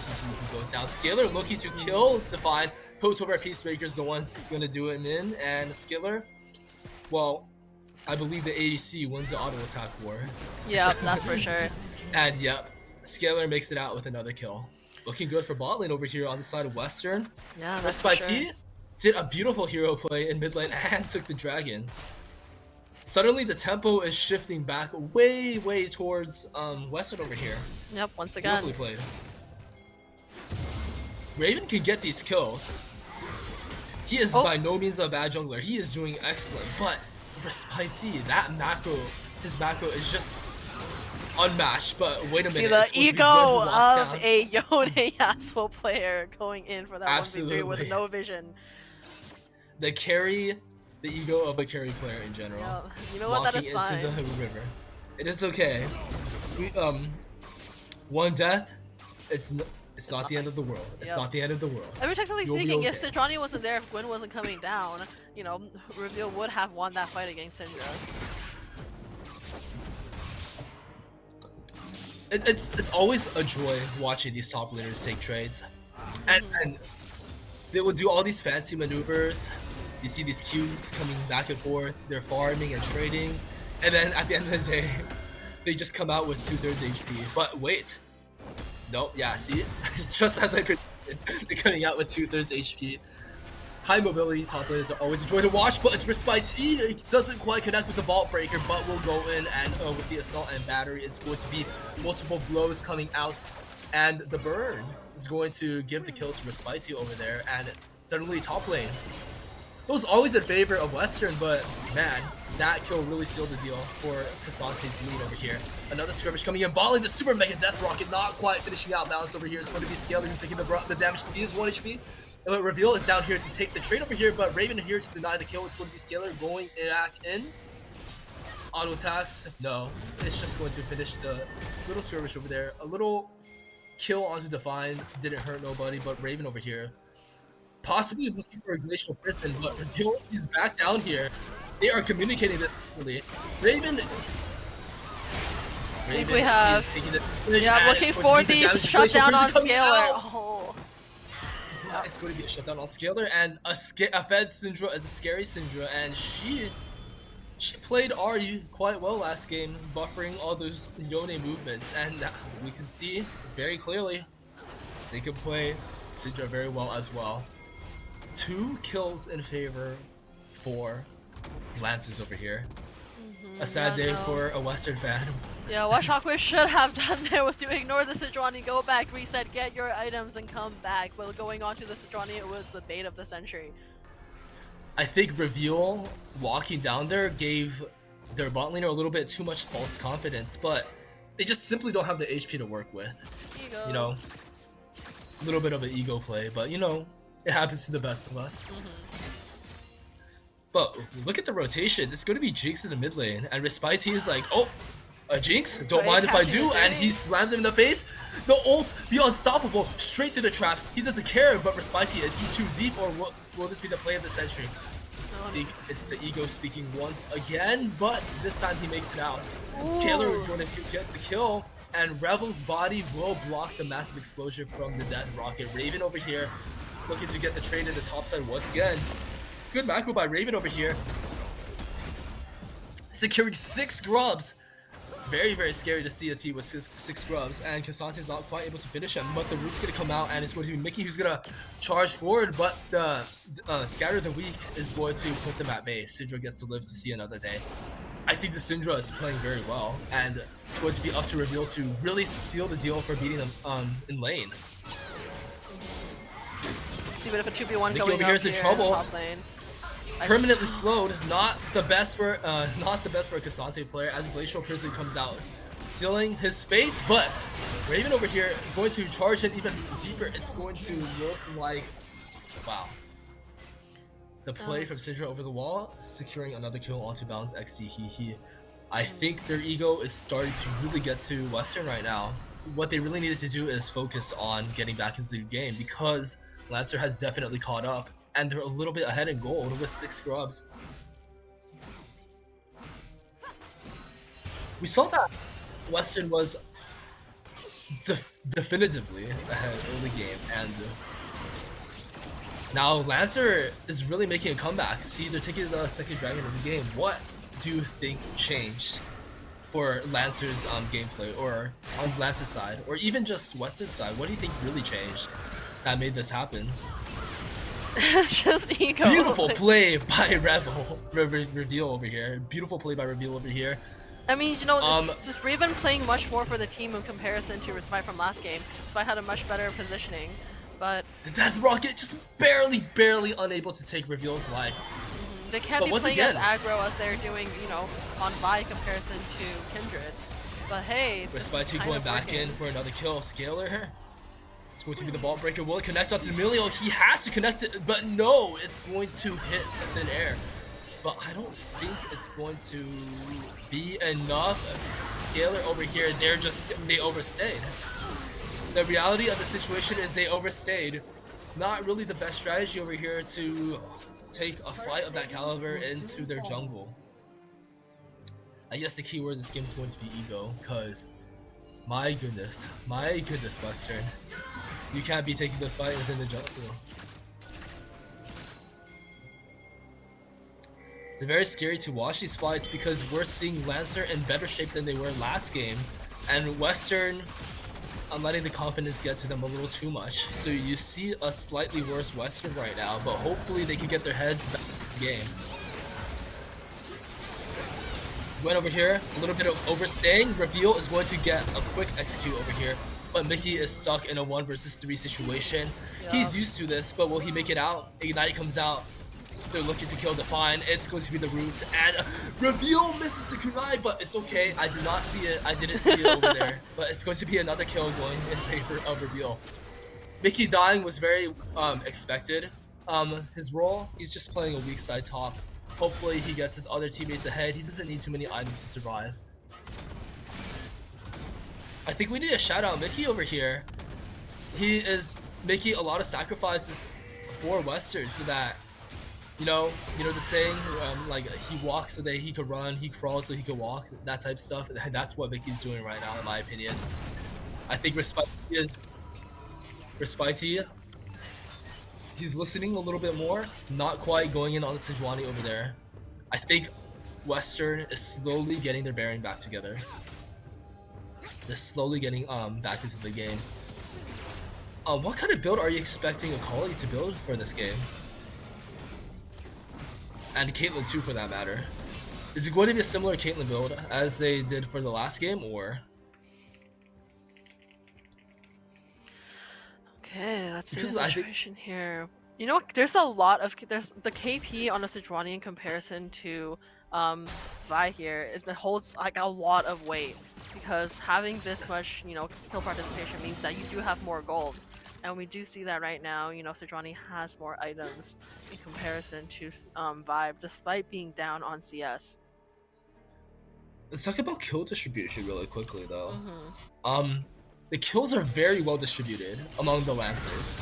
goes down. Scalar looking to kill Define. Coach over at Peacemaker is the one going to do it in. And Scalar, well, I believe the ADC wins the auto attack war. Yeah, that's for sure. And yep, Scalar makes it out with another kill. Looking good for bot lane over here on the side of Western. Yeah, that's for sure. Did a beautiful hero play in mid lane and took the dragon. Suddenly the tempo is shifting back way towards Western over here. Yep, once again. Beautifully played. Raven can get these kills. He is by no means a bad jungler. He is doing excellent, but Respite, his macro is just unmatched. But wait a minute. See the ego of a Yone Yasuo player going in for that 1v3 with no vision. The ego of a carry player in general. Yeah, you know what? That is fine. Into the river. It is okay. We one death. It's not the end of the world. It's not the end of the world. I mean, technically speaking, if Sejuani wasn't there, if Gwen wasn't coming down, you know, Reveal would have won that fight against Syndra. It's always a joy watching these top laners take trades, and they will do all these fancy maneuvers. You see these Qs coming back and forth. They're farming and trading, and then at the end of the day, they just come out with 2/3 HP. But wait. Nope, yeah, see? Just as I predicted, they're coming out with 2/3 HP. High mobility top laners are always a joy to watch, but it's Respite. He doesn't quite connect with the Vault Breaker, but will go in, and with the Assault and Battery, it's going to be multiple blows coming out, and the burn is going to give the kill to Respite over there, and suddenly top lane. It was always in favor of Western, but man, that kill really sealed the deal for Casante's lead over here. Another skirmish coming in, balling the super mega death rocket, not quite finishing out balance over here. It's going to be Scaler who's taking the damage. He is 1 HP. Reveal is down here to take the trade over here, but Raven here to deny the kill. It's going to be Scaler going back in. Auto attacks, no. It's just going to finish the little skirmish over there. A little kill onto Define, didn't hurt nobody, but Raven over here possibly looking for a glacial prison, but Reveal is back down here. They are communicating this really. Raven I think we have. is taking the Yeah, I'm looking for these shutdown on Scaler. Oh. It's going to be a shutdown on Scaler, and a Fed Syndra is a scary Syndra, and she played Ahri quite well last game, buffering all those Yone movements, and we can see very clearly they can play Syndra very well as well. 2 kills in favor for Lances over here. A sad day for a Western fan. Yeah, what Shockwave should have done there was to ignore the Sidrani, go back, reset, get your items, and come back. But going on to the Sidrani, it was the bait of the century. I think Reveal walking down there gave their bot laner a little bit too much false confidence, but they just simply don't have the HP to work with. Ego. You know, a little bit of an ego play, but you know, it happens to the best of us. But look at the rotations. It's going to be Jinx in the mid lane, and Respite is like, oh, a Jinx? Don't mind if I do, and he slams him in the face. The ult, the unstoppable, straight through the traps. He doesn't care, but Respite, is he too deep, or will this be the play of the century? I think it's the ego speaking once again, but this time he makes it out. Taylor is going to get the kill, and Revel's body will block the massive explosion from the death rocket. Raven over here looking to get the trade in the top side once again. Good macro by Raven over here. Securing 6 grubs. Very, very scary to see a team with 6 grubs, and Casante's not quite able to finish him, but the root's going to come out, and it's going to be Mickey who's going to charge forward, but the Scatter the Weak is going to put them at bay. Syndra gets to live to see another day. I think the Syndra is playing very well, and it's going to be up to Reveal to really seal the deal for beating them in lane. See what if a 2v1 Mickey going over here is in trouble. Top lane. Permanently slowed, not the best for a Casante player as Glacial Prison comes out, sealing his face. But Raven over here going to charge it even deeper. It's going to look like, wow. The play from Syndra over the wall, securing another kill onto Balance XD. I think their ego is starting to really get to Western right now. What they really needed to do is focus on getting back into the game, because Lancer has definitely caught up, and they're a little bit ahead in gold with 6 scrubs. We saw that Western was definitively ahead early game, and now Lancer is really making a comeback. See, they're taking the second dragon of the game. What do you think changed for Lancer's gameplay, or on Lancer's side, or even just Western's side? What do you think really changed that made this happen? It's just ego. Beautiful play by Reveal over here. Beautiful play by Reveal over here. I mean, you know, just Raven playing much more for the team in comparison to Respite from last game. Respite had a much better positioning, but the Death Rocket just barely unable to take Reveal's life. They can't be playing as aggro as they're doing, you know, on Vi comparison to Kindred. But hey, Respite going back in for another kill. Scaler. It's going to be the ball breaker. Will it connect onto Emilio? He has to connect it, but no, it's going to hit the thin air. But I don't think it's going to be enough. Scaler over here, they overstayed. The reality of the situation is they overstayed. Not really the best strategy over here to take a fight of that caliber into their jungle. I guess the key word in this game is going to be ego, because my goodness, Western. You can't be taking those fights within the jungle. It's very scary to watch these fights, because we're seeing Lancer in better shape than they were last game, and Western, I'm letting the confidence get to them a little too much. So you see a slightly worse Western right now, but hopefully they can get their heads back in the game. Went over here, a little bit of overstaying. Reveal is going to get a quick execute over here, but Mickey is stuck in a 1 versus 3 situation. Yeah. He's used to this, but will he make it out? Ignite comes out. They're looking to kill Define. It's going to be the Roots. And Reveal misses the kunai, but it's okay. I did not see it. I didn't see it over there. But it's going to be another kill going in favor of Reveal. Mickey dying was very expected. His role, he's just playing a weak side top. Hopefully he gets his other teammates ahead. He doesn't need too many items to survive. I think we need to shout out Mickey over here. He is making a lot of sacrifices for Western so that, you know the saying, like he walks so that he could run, he crawls so he could walk, that type of stuff. That's what Mickey's doing right now, in my opinion. I think Respite, he's listening a little bit more, not quite going in on the Sejuani over there. I think Western is slowly getting their bearing back together. They're slowly getting back into the game. What kind of build are you expecting Akali to build for this game? And Caitlyn too, for that matter. Is it going to be a similar Caitlyn build as they did for the last game, or? Okay, let's see Because the situation here. You know, there's a lot of there's the KP on a Sejuani in comparison to Vi here. It holds like a lot of weight because having this much, kill participation means that you do have more gold. And we do see that right now, Sejuani has more items in comparison to Vibe, despite being down on CS. Let's talk about kill distribution really quickly, though. The kills are very well distributed among the Lancers,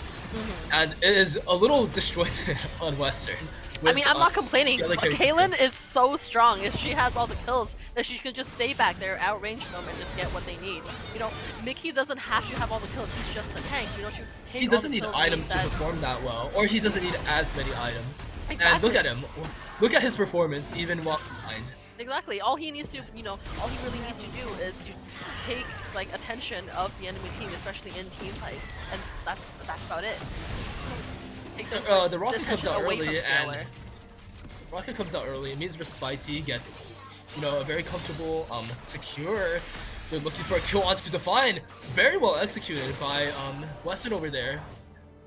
and it is a little disjointed on Western. I mean, I'm not complaining. Caitlyn is so strong. If she has all the kills, that she can just stay back there, outrange them, and just get what they need. Mickey doesn't have to have all the kills. He's just the tank. He doesn't need items to perform that well, or he doesn't need as many items. Exactly. And look at him. Look at his performance, even while behind. Exactly. All he needs to, all he really needs to do is to take attention of the enemy team, especially in team fights, and that's about it. The rocket comes out early, and rocket comes out early. It means Respite gets, a very comfortable, secure. They're looking for a kill onto Define. Very well executed by Western over there.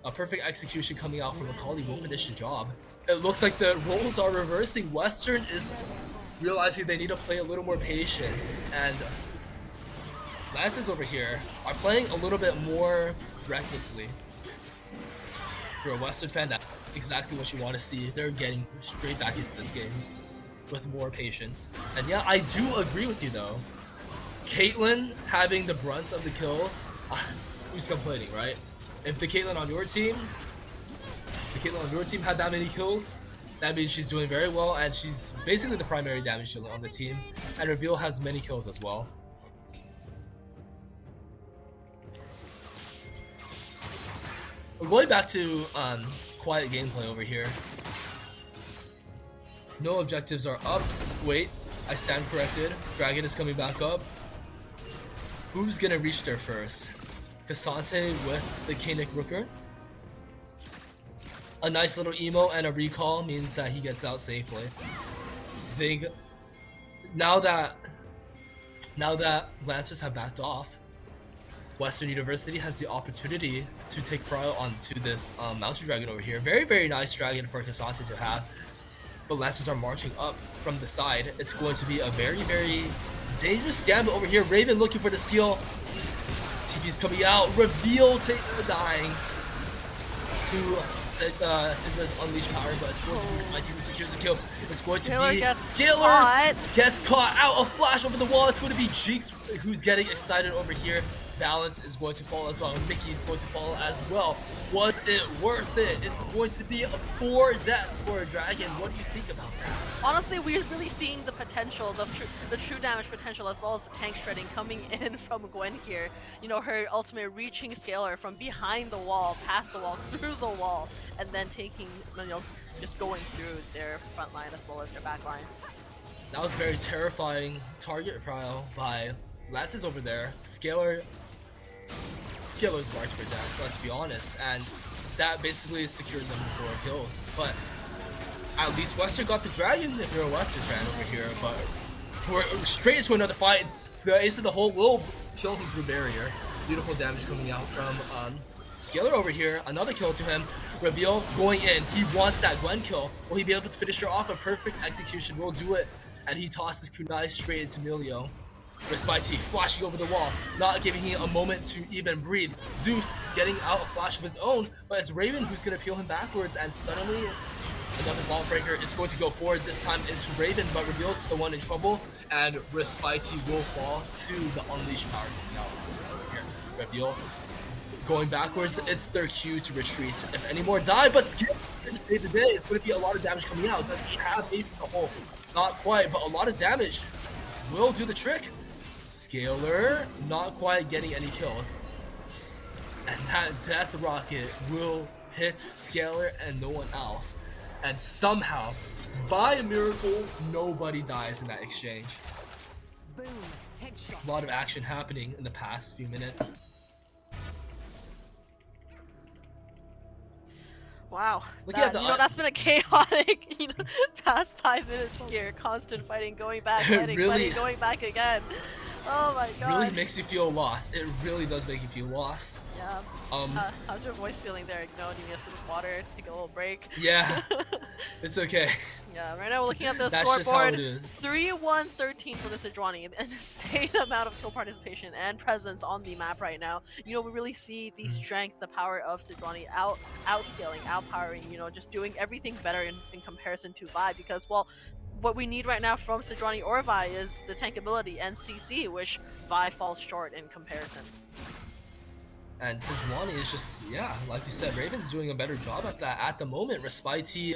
A perfect execution coming out from Akali will finish the job. It looks like the roles are reversing. Western is realizing they need to play a little more patient, and Lancers over here are playing a little bit more recklessly. For a Western fan, that's exactly what you want to see. They're getting straight back into this game with more patience. And yeah, I do agree with you though. Caitlyn having the brunt of the kills, who's complaining, right? If the Caitlyn on your team, had that many kills, that means she's doing very well, and she's basically the primary damage dealer on the team. And Reveal has many kills as well. We're going back to quiet gameplay over here. No objectives are up. Wait, I stand corrected. Dragon is coming back up. Who's gonna reach there first? Cassante with the Kanik Rooker. A nice little emo and a recall means that he gets out safely. I think now that Lancers have backed off, Western University has the opportunity to take Cryo onto this Mountain Dragon over here. Very, very nice dragon for Cassante to have. But Lancers are marching up from the side. It's going to be a very, very dangerous gambit over here. Raven looking for the seal. TV's coming out. Reveal dying to Syndra's unleashed power, but it's going to be Respite who secures the kill. It's going to be Scalar gets caught out. A flash over the wall. It's going to be Jeeks who's getting excited over here. Balance is going to fall as well. Mickey's going to fall as well. Was it worth it? It's going to be 4 deaths for a dragon. What do you think about that? Honestly, we're really seeing the potential, the true damage potential, as well as the tank shredding coming in from Gwen here. Her ultimate reaching Scalar from behind the wall, past the wall, through the wall, and then taking, just going through their front line as well as their back line. That was very terrifying target trial by Lancers over there. Scalar's marked for death, let's be honest, and that basically secured them 4 kills. But at least Western got the dragon if you're a Western fan over here. But we're straight into another fight. The ace of the hole will kill him through barrier. Beautiful damage coming out from Scalar over here, another kill to him. Reveal going in. He wants that Gwen kill. Will he be able to finish her off? A perfect execution will do it. And he tosses kunai straight into Milio. Respite flashing over the wall, not giving him a moment to even breathe. Zeus getting out a flash of his own, but it's Raven who's going to peel him backwards, and suddenly another ball breaker is going to go forward, this time into Raven, but Reveal's the one in trouble, and Respite will fall to the Unleashed power coming out here. Reveal going backwards, it's their cue to retreat. If any more die, but Skip to save the day, it's going to be a lot of damage coming out. Does he have ace in the hole? Not quite, but a lot of damage will do the trick. Scalar not quite getting any kills. And that death rocket will hit Scalar and no one else. And somehow, by a miracle, nobody dies in that exchange. Boom. Headshot. A lot of action happening in the past few minutes. Wow, Looking at that, the that's been a chaotic, past 5 minutes here. Constant fighting, going back, fighting, Really- fighting, going back again. Oh my god. Really makes you feel lost. It really does make you feel lost. Yeah. How's your voice feeling there? Do you need a sip of water? Take a little break? Yeah, it's okay. Yeah, right now we're looking at the That's just how scoreboard. it is. 3-1-13 for the Sejuani. An insane amount of kill participation and presence on the map right now. We really see the strength, the power of Sejuani outscaling, outpowering, just doing everything better in comparison to Vi, because, well, what we need right now from Sejuani or Vi is the tankability and CC, which Vi falls short in comparison. And Sejuani is just, yeah, like you said, Raven's doing a better job at that at the moment. Respite,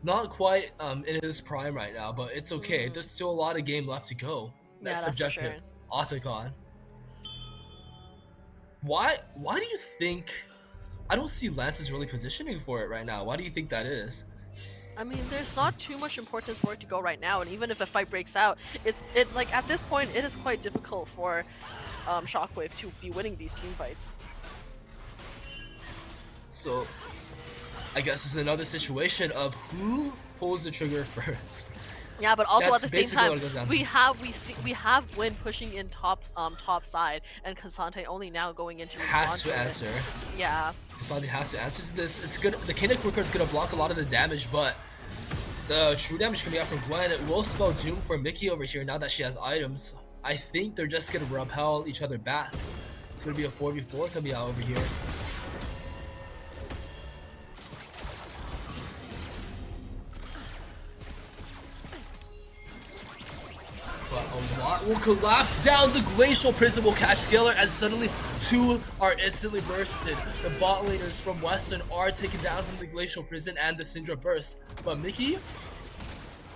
not quite in his prime right now, but it's okay. There's still a lot of game left to go. That's for subjective. sure. Otacon. Why do you think... I don't see Lance's really positioning for it right now. Why do you think that is? I mean, there's not too much importance for it to go right now, and even if a fight breaks out, like at this point, it is quite difficult for Shockwave to be winning these team fights. So, I guess it's another situation of who pulls the trigger first. Yeah, but also That's at the same basically what it goes time, down we have Win pushing in top side, and Kasante only now going into Has to response. answer. Yeah. Kasante has to answer to this. It's good. The Kinetic Quicker is gonna block a lot of the damage, but the true damage coming out from Gwen, it will spell doom for Mickey over here now that she has items. I think they're just gonna repel each other back. It's gonna be a 4v4 coming out over here. But a lot will collapse down. The Glacial Prison will catch Scalar as suddenly two are instantly bursted. The bot laners from Western are taken down from the Glacial Prison and the Syndra Burst. But Mickey,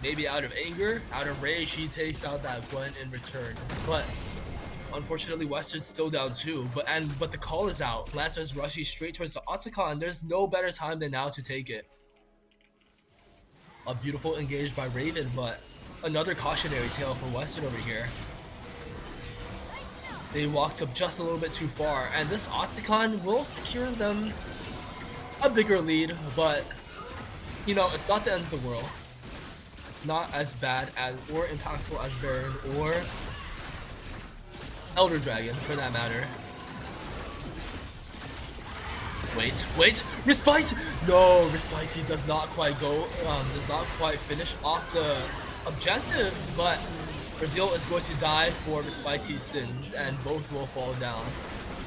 maybe out of anger, out of rage, he takes out that Gwen in return. But unfortunately, Western's still down too. But the call is out. Lancer's rushing straight towards the Otacon. There's no better time than now to take it. A beautiful engage by Raven, but another cautionary tale for Western over here. They walked up just a little bit too far, and this Otacon will secure them a bigger lead, but it's not the end of the world. Not as bad as or impactful as Baron or Elder Dragon for that matter. Wait, Respite! No, Respite does not quite does not quite finish off the objective, but Reveal is going to die for Respite's sins, and both will fall down.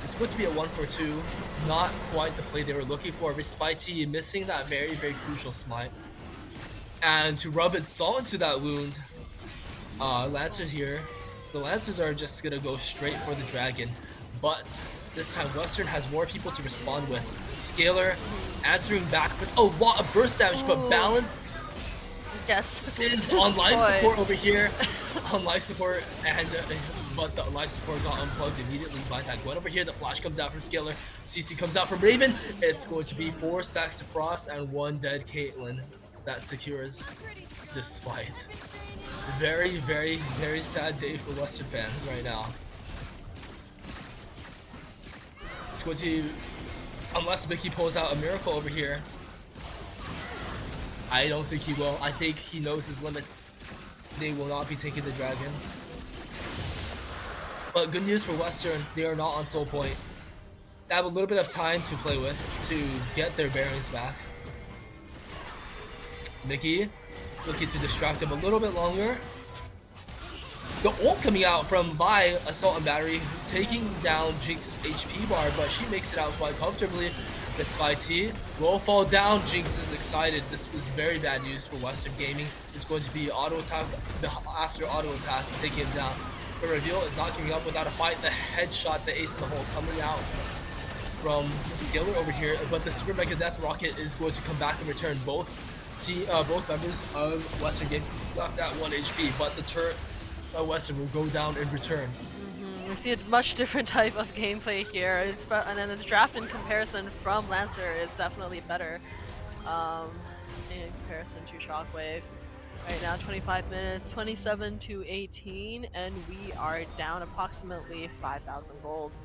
It's going to be a 1-for-2, not quite the play they were looking for. Respite missing that very, very crucial smite. And to rub its salt into that wound, Lancers here, the Lancers are just gonna go straight for the dragon, but this time Western has more people to respond with. Scalar answering back with a lot of burst damage, but balanced. Yes. Is on life support over here, on life support, and but the life support got unplugged immediately by that Gwen over here. The flash comes out from Scalar, CC comes out from Raven. It's going to be 4 stacks of Frost and 1 dead Caitlyn that secures this fight. Very, very, very sad day for Western fans right now. It's going to, unless Mickey pulls out a miracle over here. I don't think he will. I think he knows his limits. They will not be taking the dragon. But good news for Western, they are not on soul point. They have a little bit of time to play with to get their bearings back. Mickey looking to distract him a little bit longer. The ult coming out from Vi, Assault and Battery, taking down Jinx's HP bar, but she makes it out quite comfortably. The Spy T will fall down. Jinx is excited. This was very bad news for Western Gaming. It's going to be auto attack after auto attack, taking him down. The reveal is not giving up without a fight. The headshot, the ace in the hole coming out from Scalar over here, but the Super Mega Death Rocket is going to come back and return. Both members of Western Gaming left at 1 HP, but the turret Western will go down in return. We see a much different type of gameplay here. And then the draft in comparison from Lancer is definitely better in comparison to Shockwave. Right now, 25 minutes, 27 to 18, and we are down approximately 5,000 gold.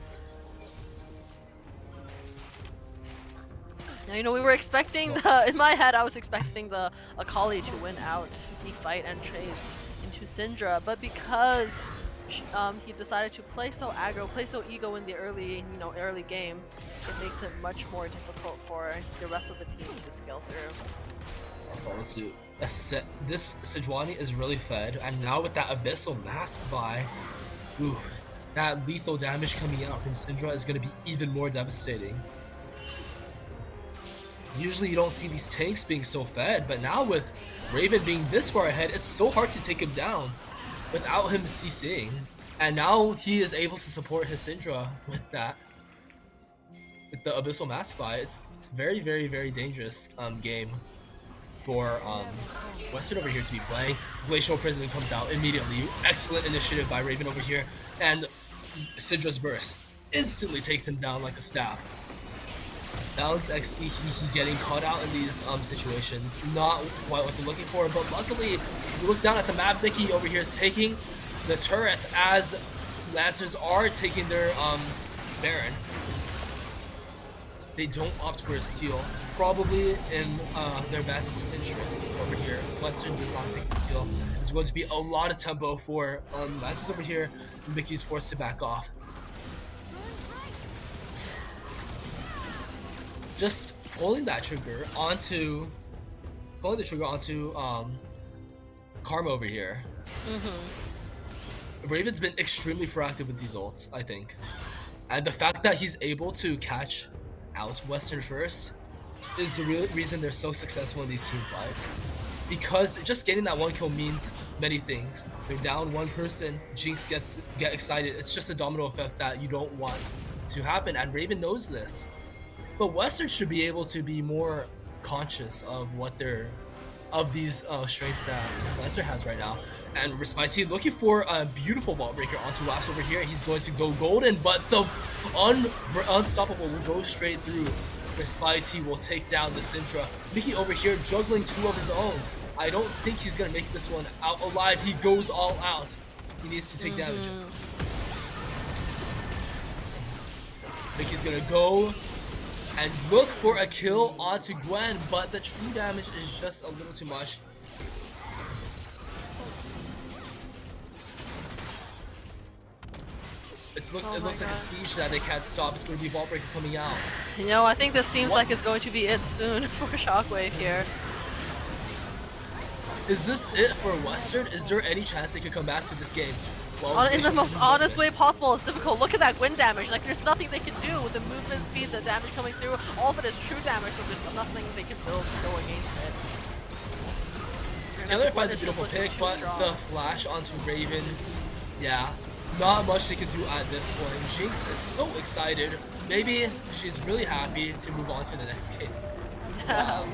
Now, we were expecting in my head, I was expecting the Akali to win out the fight and chase into Syndra, but because he decided to play so aggro, play so ego in the early game, it makes it much more difficult for the rest of the team to scale through. I'll follow suit. This Sejuani is really fed, and now with that Abyssal Mask by, that lethal damage coming out from Syndra is going to be even more devastating. Usually you don't see these tanks being so fed, but now with Raven being this far ahead, it's so hard to take him down without him CCing. And now he is able to support his Syndra with that. With the Abyssal Mask buy. It's very, very, very dangerous game for Western over here to be playing. Glacial Prison comes out immediately. Excellent initiative by Raven over here. And Syndra's burst instantly takes him down like a stab. Balance XD, he getting caught out in these situations. Not quite what they're looking for, but luckily, you look down at the map, Mickey over here is taking the turret as Lancers are taking their Baron. They don't opt for a steal, probably in their best interest over here. Western does not take the steal. It's going to be a lot of tempo for Lancers over here, and Mickey's forced to back off. Just pulling the trigger onto Karma over here. Raven's been extremely proactive with these ults, I think. And the fact that he's able to catch out Western first is the real reason they're so successful in these team fights. Because just getting that one kill means many things. They're down one person, Jinx get excited. It's just a domino effect that you don't want to happen, and Raven knows this. But Western should be able to be more conscious of these strengths that Lancer has right now. And Respite looking for a beautiful ball breaker onto Laps over here. He's going to go golden, but the unstoppable will go straight through. Respite will take down the Syndra. Mickey over here juggling two of his own. I don't think he's gonna make this one out alive. He goes all out. He needs to take damage. Mickey's gonna go and look for a kill onto Gwen, but the true damage is just a little too much. It looks like a siege that they can't stop. It's going to be Vault Breaker coming out. I think this seems like it's going to be it soon for Shockwave here. Is this it for Western? Is there any chance they could come back to this game? Well, in the most honest way possible. It's difficult. Look at that Gwen damage. Like, there's nothing they can do with the movement speed, the damage coming through. All of it is true damage, so there's nothing they can build to go against it. Scalar finds a beautiful pick, but the flash onto Raven, yeah, not much they can do at this point. Jinx is so excited. Maybe she's really happy to move on to the next game. Wow.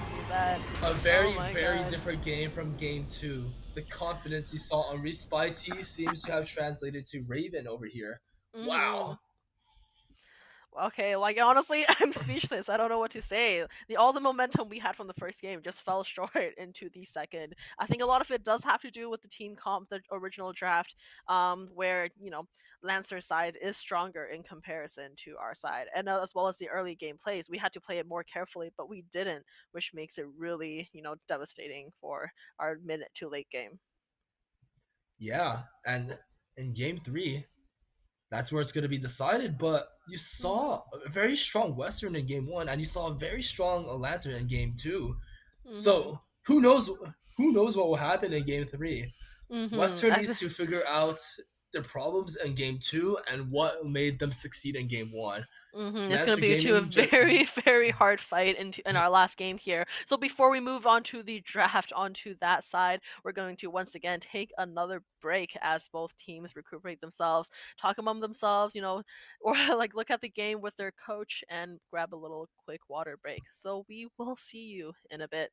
A very, very different game from game 2. The confidence you saw on Respite seems to have translated to Raven over here. Wow. Okay, like honestly, I'm speechless. I don't know what to say. All the momentum we had from the first game just fell short into the second. I think a lot of it does have to do with the team comp, the original draft, where Lancer's side is stronger in comparison to our side, and as well as the early game plays. We had to play it more carefully, but we didn't, which makes it really devastating for our mid to late game. Yeah, and in game 3, that's where it's going to be decided. But you saw a very strong Western in game one, and you saw a very strong Lancer in game two. Mhm. So who knows? Who knows what will happen in game three? Mhm. Western needs to figure out their problems in game two and what made them succeed in game one. It's gonna Lancer be to a Gaming just very, very hard fight in our last game here. So before we move on to the draft onto that side, we're going to once again take another break as both teams recuperate themselves, talk among themselves, or like look at the game with their coach and grab a little quick water break. So we will see you in a bit.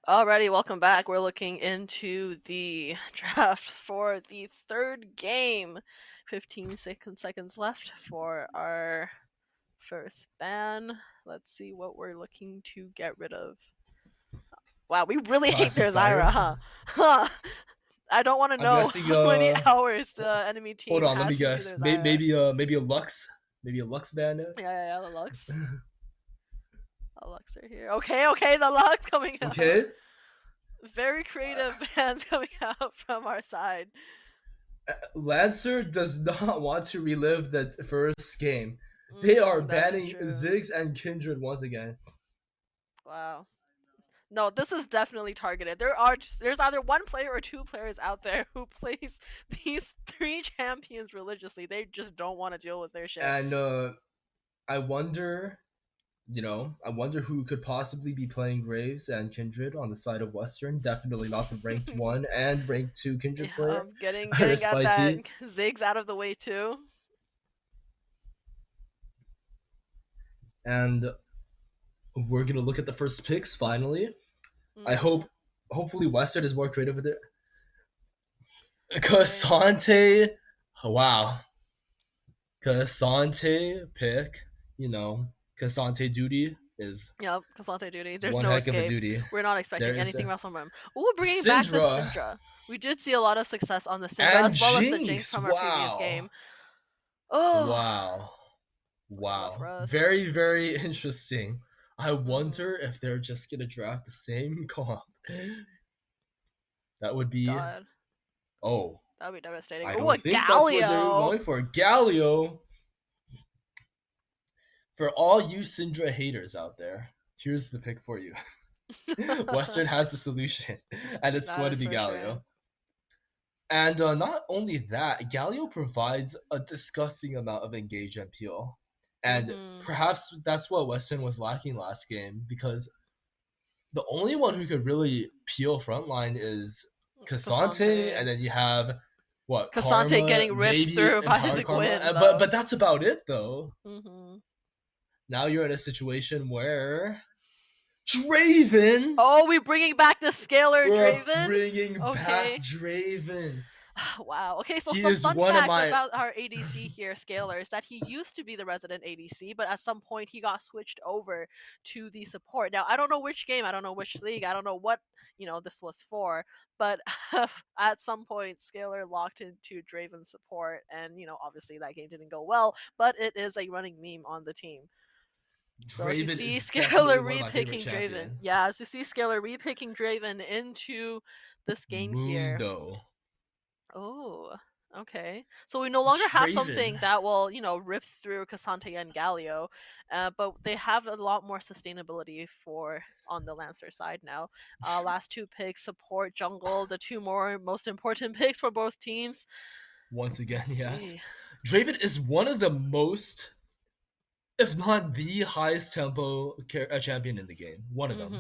Alrighty, welcome back. We're looking into the draft for the third game. 15 seconds left for our first ban. Let's see what we're looking to get rid of. Wow, we really hate Classic their Zyra, Zyra. huh? I don't want to I'm know guessing. how many hours the enemy Hold team on, let me has into guess. their Zyra. Maybe a Lux. Maybe a Lux ban next. Yeah, the Lux. The Lux are here. Okay, the Lux coming out. Okay. Very creative bans coming out from our side. Lancer does not want to relive that first game. They are That is banning true. Ziggs and Kindred once again. Wow. No, this is definitely targeted. There's either one player or two players out there who plays these three champions religiously. They just don't want to deal with their shit. And I wonder, I wonder who could possibly be playing Graves and Kindred on the side of Western. Definitely not the ranked 1 and ranked 2 Kindred player. Getting Or at Spicy. that Ziggs out of the way too. And we're gonna look at the first picks finally. I hopefully Western is more creative with it. Cassante, wow. Cassante pick, Cassante duty is Yep, Cassante duty. There's one no heck of a escape. duty. We're not expecting There is anything a- else from him. Ooh, bringing back the Syndra. Syndra. We did see a lot of success on the Syndra And as well as the Jinx, Jinx from our previous wow. game. Oh, Wow. Love for us. Very, very interesting. I wonder if they're just gonna draft the same comp. That would be. God. Oh. That would be devastating. I Ooh, don't a think that's what they're Galio. going for. Galio. For all you Syndra haters out there, here's the pick for you. Western has the solution, and it's That going to is be for Galio. sure. And not only that, Galio provides a disgusting amount of engage and peel. And perhaps that's what Western was lacking last game, because the only one who could really peel frontline is Cassante, and then you have what Cassante Karma, getting ripped maybe through by Empowered the Karma, Gwyn, but that's about it though. Mm-hmm. Now you're in a situation where Draven. Oh, we're bringing back the Scalar We're Draven. bringing Okay. back Draven. Wow. Okay, so He some is fun one of facts my- about our ADC here, Scalar, is that he used to be the resident ADC, but at some point he got switched over to the support. Now, I don't know which game, I don't know which league, I don't know what, this was for, but at some point Scalar locked into Draven support, and, obviously that game didn't go well, but it is a running meme on the team. So as you Draven see is Scalar definitely one of my favorite repicking Draven. champion. Yeah, as you see Scalar repicking Draven into this game here. Mundo. Oh, okay. So we no longer have Draven. something that will, rip through Cassante and Galio, but they have a lot more sustainability on the Lancer side now. Last two picks, support, jungle, the two more most important picks for both teams. Once again, Let's yes. see. Draven is one of the most, if not the highest tempo champion in the game. One of them.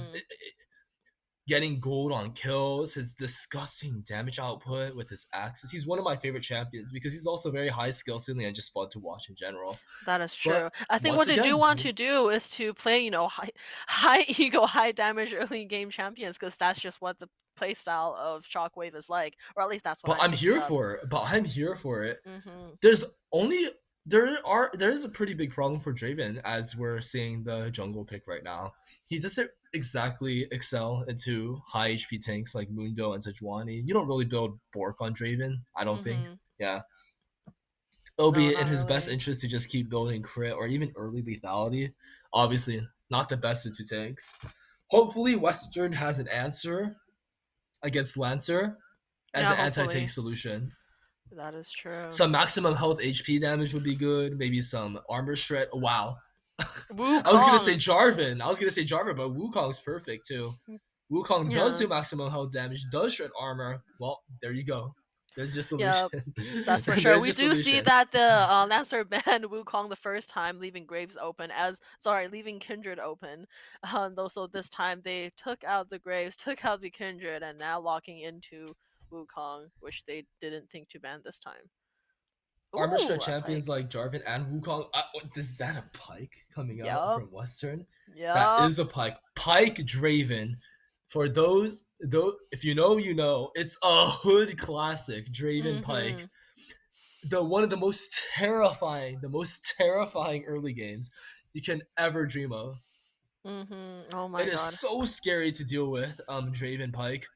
Getting gold on kills, his disgusting damage output with his axes. He's one of my favorite champions because he's also very high skill ceiling and just fun to watch in general. That is true. But I think once what they do again, want to do is to play, high ego, high damage early game champions, because that's just what the playstyle of Shockwave is like, or at least that's what But I'm here of. for it. But I'm here for it. Mm-hmm. There is a pretty big problem for Draven as we're seeing the jungle pick right now. He doesn't exactly excel into high HP tanks like Mundo and Sejuani. You don't really build Bork on Draven, I don't think. Yeah. It'll be in his best interest to just keep building crit or even early lethality. Obviously, not the best into tanks. Hopefully, Western has an answer against Lancer as an anti-tank solution. That is true. Some maximum health HP damage would be good. Maybe some armor shred. Wow. Wukong. I was gonna say Jarvan, but Wukong's perfect too. Wukong does do maximum health damage, does shred armor. Well, there you go. There's your solution. Yep, that's for sure. We do see that the Lancer banned Wukong the first time, leaving leaving Kindred open. So this time they took out the Graves, took out the Kindred, and now locking into Wukong, which they didn't think to ban this time. Armor shred champions like Jarvan and Wukong. Is that a Pike coming out from Western? Yeah. That is a Pike. Pike Draven. For those, if you know, you know, it's a hood classic, Draven Pike. Mhm. One of the most terrifying early games you can ever dream of. Mhm. Oh It my is god. so scary to deal with, Draven Pike.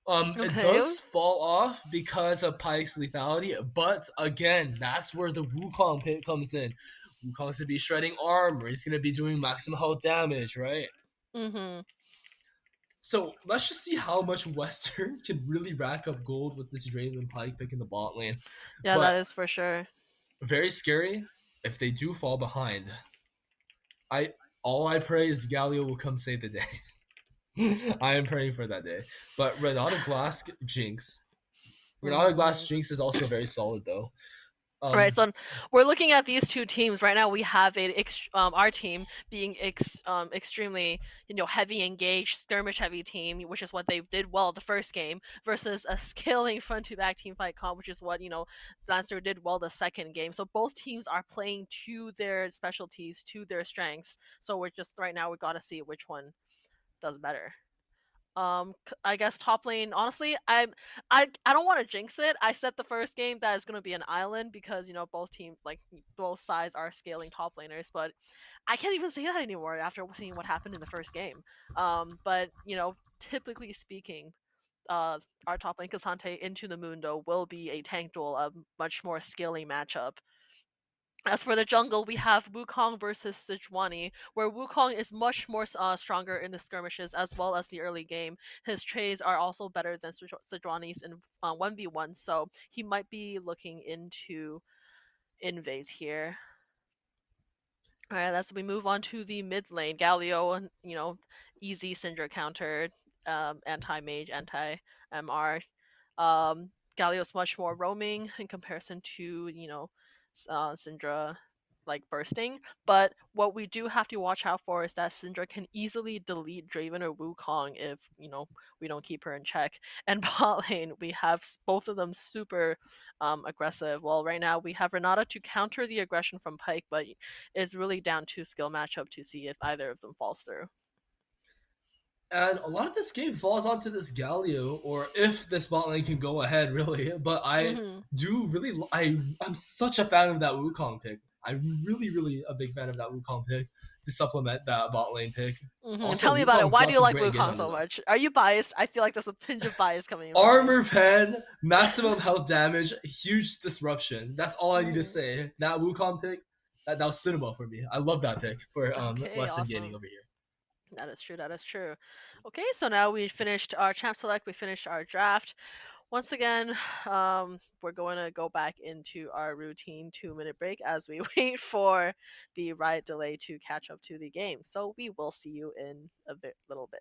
It Okay. does fall off because of Pike's lethality, but again, that's where the Wukong pit comes in. Wukong's gonna be shredding armor, he's gonna be doing maximum health damage, right? Mhm. So let's just see how much Western can really rack up gold with this Draven Pike pick in the bot lane. Yeah, that But is for sure. very scary if they do fall behind. I all I pray is Galio will come save the day. I am praying for that day. But Renata Glass Jinx. Renata Glass Mhm. Jinx is also very solid though. Right, Um, so we're looking at these two teams right now. We have our team being extremely heavy engaged, skirmish heavy team, which is what they did well the first game, versus a scaling front to back team fight comp, which is what Lancer did well the second game. So both teams are playing to their specialties, to their strengths. So we're just right now we got to see which one does better. I guess top lane. Honestly, I don't want to jinx it. I said the first game that is going to be an island because both teams both sides are scaling top laners, but I can't even say that anymore after seeing what happened in the first game. But typically speaking, our top lane Cassante into the Mundo will be a tank duel, a much more scaling matchup. As for the jungle, we have Wukong versus Sejuani, where Wukong is much more stronger in the skirmishes as well as the early game. His trades are also better than Sejuani's in 1v1, so he might be looking into invades here. All right, let's we move on to the mid lane. Galio, easy Syndra counter, anti mage, anti MR. Galio's much more roaming in comparison to Syndra like bursting. But what we do have to watch out for is that Syndra can easily delete Draven or Wukong if we don't keep her in check. And bot lane, we have both of them super aggressive. Well, right now we have Renata to counter the aggression from Pike, but it's really down to skill matchup to see if either of them falls through. and a lot of this game falls onto this Galio, or if this bot lane can go ahead, really. But I Mm-hmm. do really, I'm such a fan of that Wukong pick. I'm really, really a big fan of that Wukong pick to supplement that bot lane pick. Mm-hmm. Also, Tell me about it. Wukong's Why do got you some like great Wukong engagement on so his own. much? Are you biased? I feel like there's a tinge of bias coming in from you. Armor pen, maximum health damage, huge disruption. That's all I need to Mm-hmm. say. That Wukong pick, that was cinema for me. I love that pick for Okay, Western Gaming awesome. over here. That is true. That is true. Okay, so now we finished our champ select. We finished our draft. Once again, we're going to go back into our routine 2-minute break as we wait for the riot delay to catch up to the game. So we will see you in a little bit.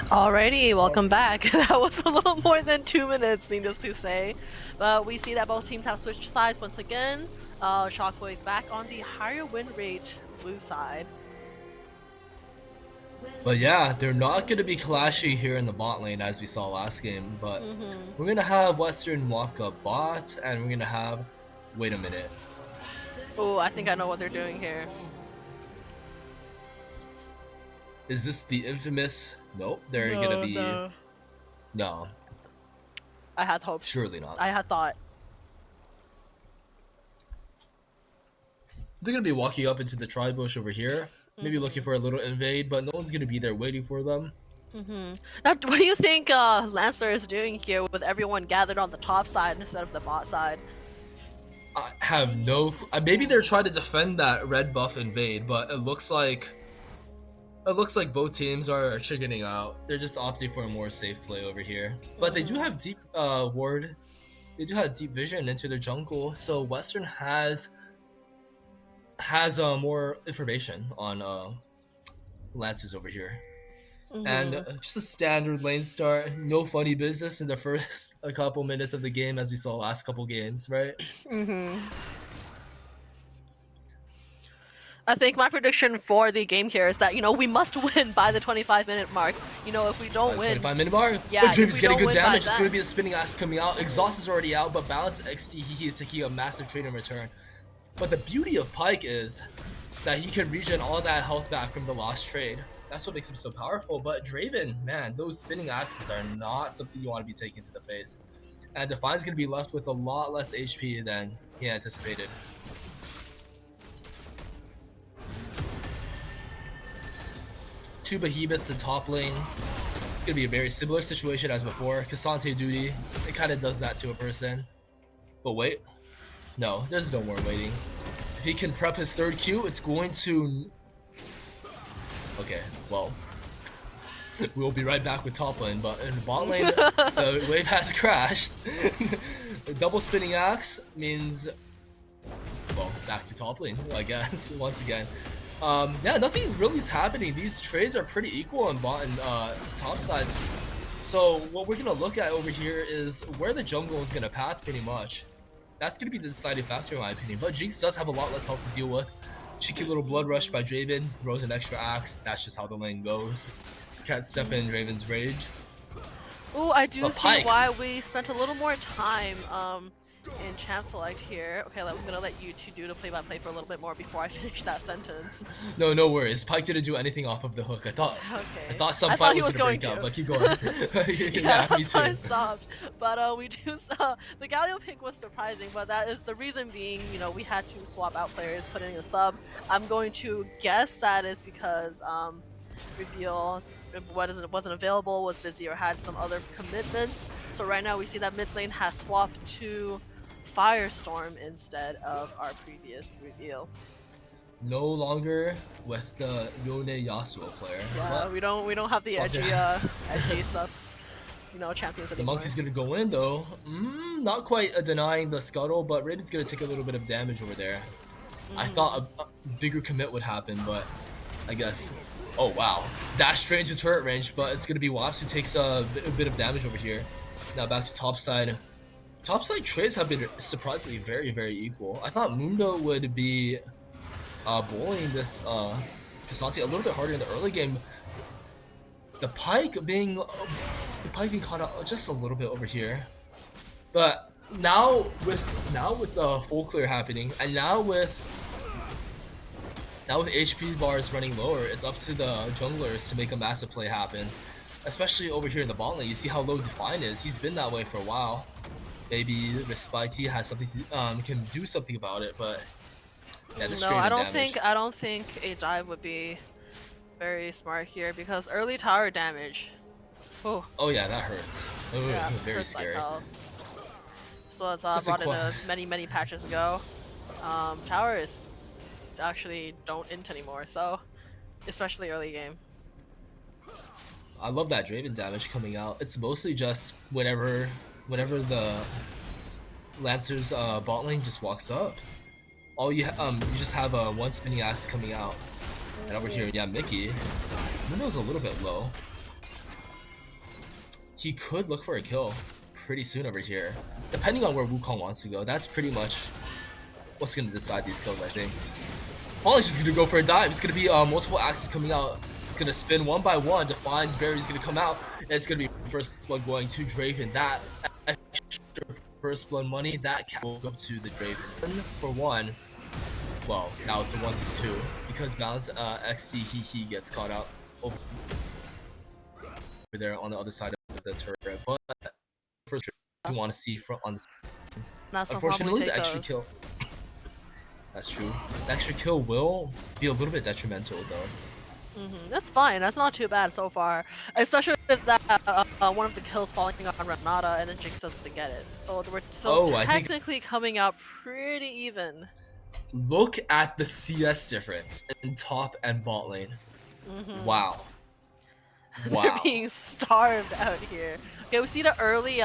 Alrighty, welcome back. That was a little more than 2 minutes, needless to say. But we see that both teams have switched sides once again. Shockwave back on the higher win rate blue side. But yeah, they're not going to be clashy here in the bot lane as we saw last game, but we're going to have Western walk up bot, and we're going to have... Wait a minute. Oh, I think I know what they're doing here. Is this the infamous... Nope, they're going to be... No, I had hopes. surely not. I had thought. They're going to be walking up into the tri-bush over here, maybe looking for a little invade, but no one's going to be there waiting for them. Now, what do you think Lancer is doing here with everyone gathered on the top side instead of the bot side? I have no maybe they're trying to defend that red buff invade, but it looks like both teams are chickening out. They're just opting for a more safe play over here. But they do have deep ward. They do have deep vision into their jungle, so Western has more information on Lances over here. And just a standard lane start, no funny business in the first a couple minutes of the game as we saw last couple games, right? I think my prediction for the game here is that, you know, we must win by the 25-minute mark. You know, if we don't win... 25-minute mark? Yeah, but Draven's if we getting don't good win by damage. It's then. going to be a spinning axe coming out. Exhaust is already out, but Balance XT, he is taking a massive trade in return. But the beauty of Pyke is that he can regen all that health back from the lost trade. That's what makes him so powerful. But Draven, man, those spinning axes are not something you want to be taking to the face. And Defiant's going to be left with a lot less HP than he anticipated. Two behemoths in top lane. It's going to be a very similar situation as before. Cassante duty, it kind of does that to a person. But wait. No, there's no more waiting. If he can prep his third Q, it's going to... Okay, well, we'll be right back with top lane, but in bot lane, the wave has crashed. Double spinning axe means, well, back to top lane, I guess, once again. Yeah, nothing really is happening. These trades are pretty equal on bot and top sides. So what we're going to look at over here is where the jungle is going to path pretty much. That's going to be the deciding factor in my opinion, but Jinx does have a lot less health to deal with. Cheeky little blood rush by Draven, throws an extra axe. That's just how the lane goes. Can't step in Draven's rage. Ooh, I do But see Pyke. why we spent a little more time in champ select here. Okay, I'm gonna let you two do the play-by-play for a little bit more before I finish that sentence. No, no worries. Pyke didn't do anything off of the hook. I thought some I fight thought he was was gonna going break out, to. but keep going. Yeah, me that's why I too. stopped. But we do the Galio pick was surprising, but that is the reason being, you know, we had to swap out players, put in a sub. I'm going to guess that is because reveal wasn't available, was busy, or had some other commitments. So right now we see that mid lane has swapped to Firestorm instead of our previous reveal. No longer with the Yone Yasuo player. Yeah, But we don't have the Swapped edgy it. edgy sus, you know, champions the anymore. monkey's gonna go in though. Not quite denying the scuttle, but Raven's gonna take a little bit of damage over there. I thought a bigger commit would happen, but I guess. Oh wow, dash straight into turret range, but it's gonna be Wasp who takes a bit of damage over here. Now back to top side. Top side trades have been surprisingly very, very equal. I thought Mundo would be bullying this Cassante a little bit harder in the early game. The Pyke being caught out just a little bit over here, but now with the full clear happening, and now with HP bars running lower, it's up to the junglers to make a massive play happen. Especially over here in the bot lane, you see how low Define is. He's been that way for a while. Maybe Respite has something to, can do something about it, but yeah, the No, I don't damage. think a dive would be very smart here because early tower damage. Oh, Oh yeah, that hurts. Ooh, yeah, very hurts like scary. hell. So it's That's a brought in qua- many patches ago. Towers actually don't int anymore, so especially early game. I love that Draven damage coming out. It's mostly just whenever the Lancer's bot lane just walks up. All you just have one spinning axe coming out. And over here, yeah, Mickey. Mundo's a little bit low. he could look for a kill pretty soon over here. Depending on where Wukong wants to go, that's pretty much what's going to decide these kills, I think. Polly's just going to go for a dive. It's going to be multiple axes coming out. It's going to spin one by one. Defiance Berry's going to come out. And it's going to be first blood going to Draven. That extra first blood money, that will go to the Draven. For one, well, now it's a 1-2 because Balance XT he gets caught out over there on the other side of the turret. But first, you want to see from on the. Unfortunately, the extra kill. That's true. The extra kill will be a little bit detrimental, though. That's fine. That's not too bad so far. Especially if that one of the kills falling on Renata and then Jinx doesn't get it. So we're still technically coming out pretty even. Look at the CS difference in top and bot lane. Wow. Wow. They're being starved out here. Okay, we see the early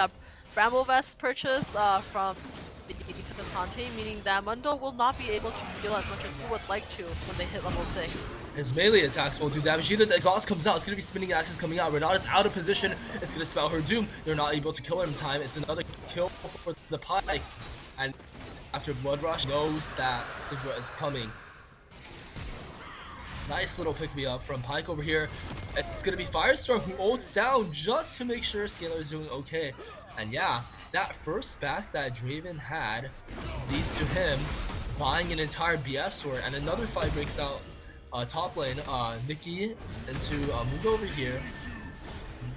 Bramble Vest purchase from the Cassante, meaning that Mundo will not be able to heal as much as he would like to when they hit level 6. His melee attacks won't do damage either. The exhaust comes out. It's going to be spinning axes coming out. Renata's out of position. It's going to spell her doom. They're not able to kill her in time. It's another kill for the Pyke. And after Blood Rush knows that Syndra is coming. Nice little pick me up from Pyke over here. It's going to be Firestorm who ults down just to make sure Scalar is doing okay. And yeah, that first back that Draven had leads to him buying an entire BF sword, and another fight breaks out top lane. Nikki into Mugo over here.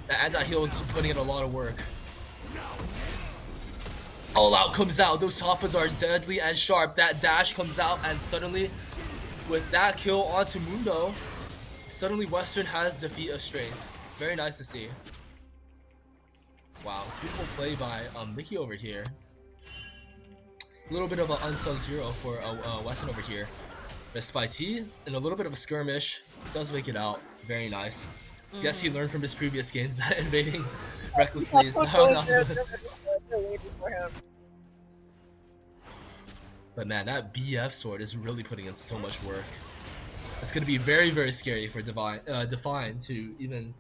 The anti-heal is putting in a lot of work. All out comes out. Those Tofas are deadly and sharp. That dash comes out, and suddenly, with that kill onto Mundo, suddenly Western has defeat of strength. Very nice to see. Wow, beautiful play by Nikki over here. A little bit of an unsung hero for Weston over here. Missed by T, and a little bit of a skirmish. Does make it out. Very nice. Guess he learned from his previous games that invading recklessly is not But man, that BF sword is really putting in so much work. It's going to be very, very scary for Define to even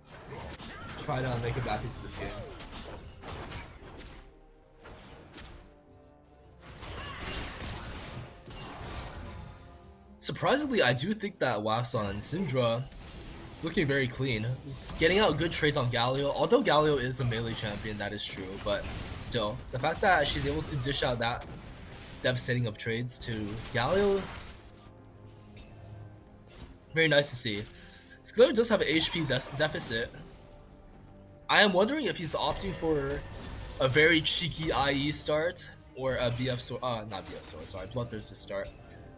try to make it back into this game. Surprisingly, I do think that WAF's on Syndra is looking very clean. Getting out good trades on Galio, although Galio is a melee champion, that is true, but still, the fact that she's able to dish out that devastating of trades to Galio, very nice to see. Scalar does have an HP deficit. I am wondering if he's opting for a very cheeky IE start or a BF sword, not BF sword, sorry, Bloodthirster start.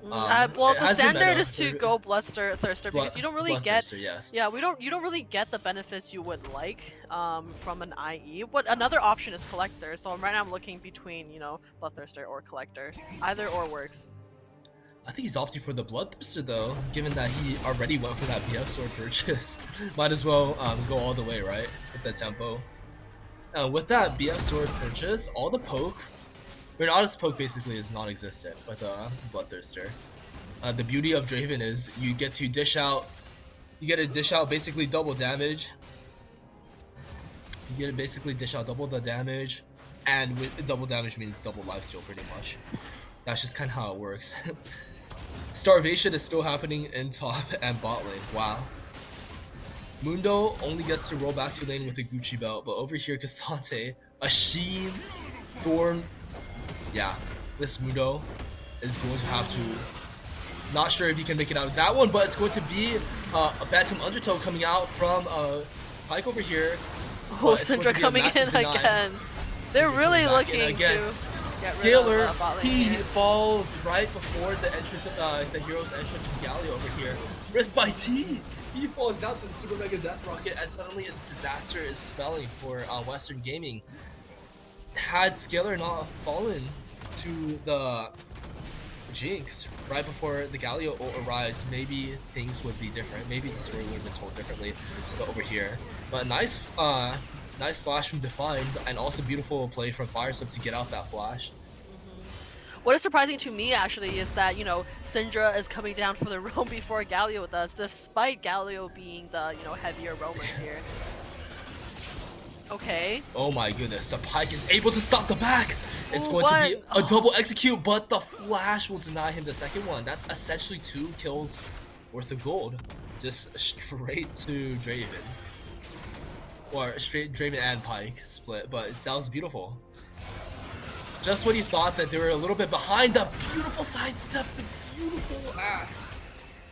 Well, the standard is to go Bloodthirster because you don't really get, yes. yeah, you don't really get the benefits you would like from an IE. What another option is Collector. So right now I'm looking between, you know, Bloodthirster or Collector. Either or works. I think he's opting for the Bloodthirster though, given that he already went for that BF sword purchase. Might as well go all the way, right, with the tempo. With that BF sword purchase, all the poke. Renata's poke basically is non-existent with Bloodthirster. The beauty of Draven is you get to dish out basically double damage. You get to basically dish out double the damage, and with double damage means double lifesteal pretty much. That's just kind of how it works. Starvation is still happening in top and bot lane. Wow. Mundo only gets to roll back to lane with a Gucci belt, but over here Cassante, a Sheen, Thorn. Yeah, this Mundo is going to have to. Not sure if he can make it out of that one, but it's going to be a Phantom Undertow coming out from Pyke over here. Oh, Syndra coming in again. They're really looking to. Scalar, he falls right before the entrance of the hero's entrance from Galio over here. Wrist by T. He falls down to the Super Mega Death Rocket, and suddenly its disaster is spelling for Western Gaming. Had Scalar not fallen to the Jinx right before the Galio ult arrives, maybe things would be different. Maybe the story would have been told differently. But over here, but nice flash from Define, and also beautiful play from Firesub to get out that flash. What is surprising to me actually is that, you know, Syndra is coming down for the roam before Galio does, despite Galio being the, you know, heavier roamer here. Okay. Oh my goodness, the Pike is able to stop the back! It's Ooh, going to be one. a double execute, but the Flash will deny him the second one. That's essentially 2 kills worth of gold. Just straight to Draven. Or straight Draven and Pike split, but that was beautiful. Just when you thought that they were a little bit behind, the beautiful sidestep, the beautiful axe.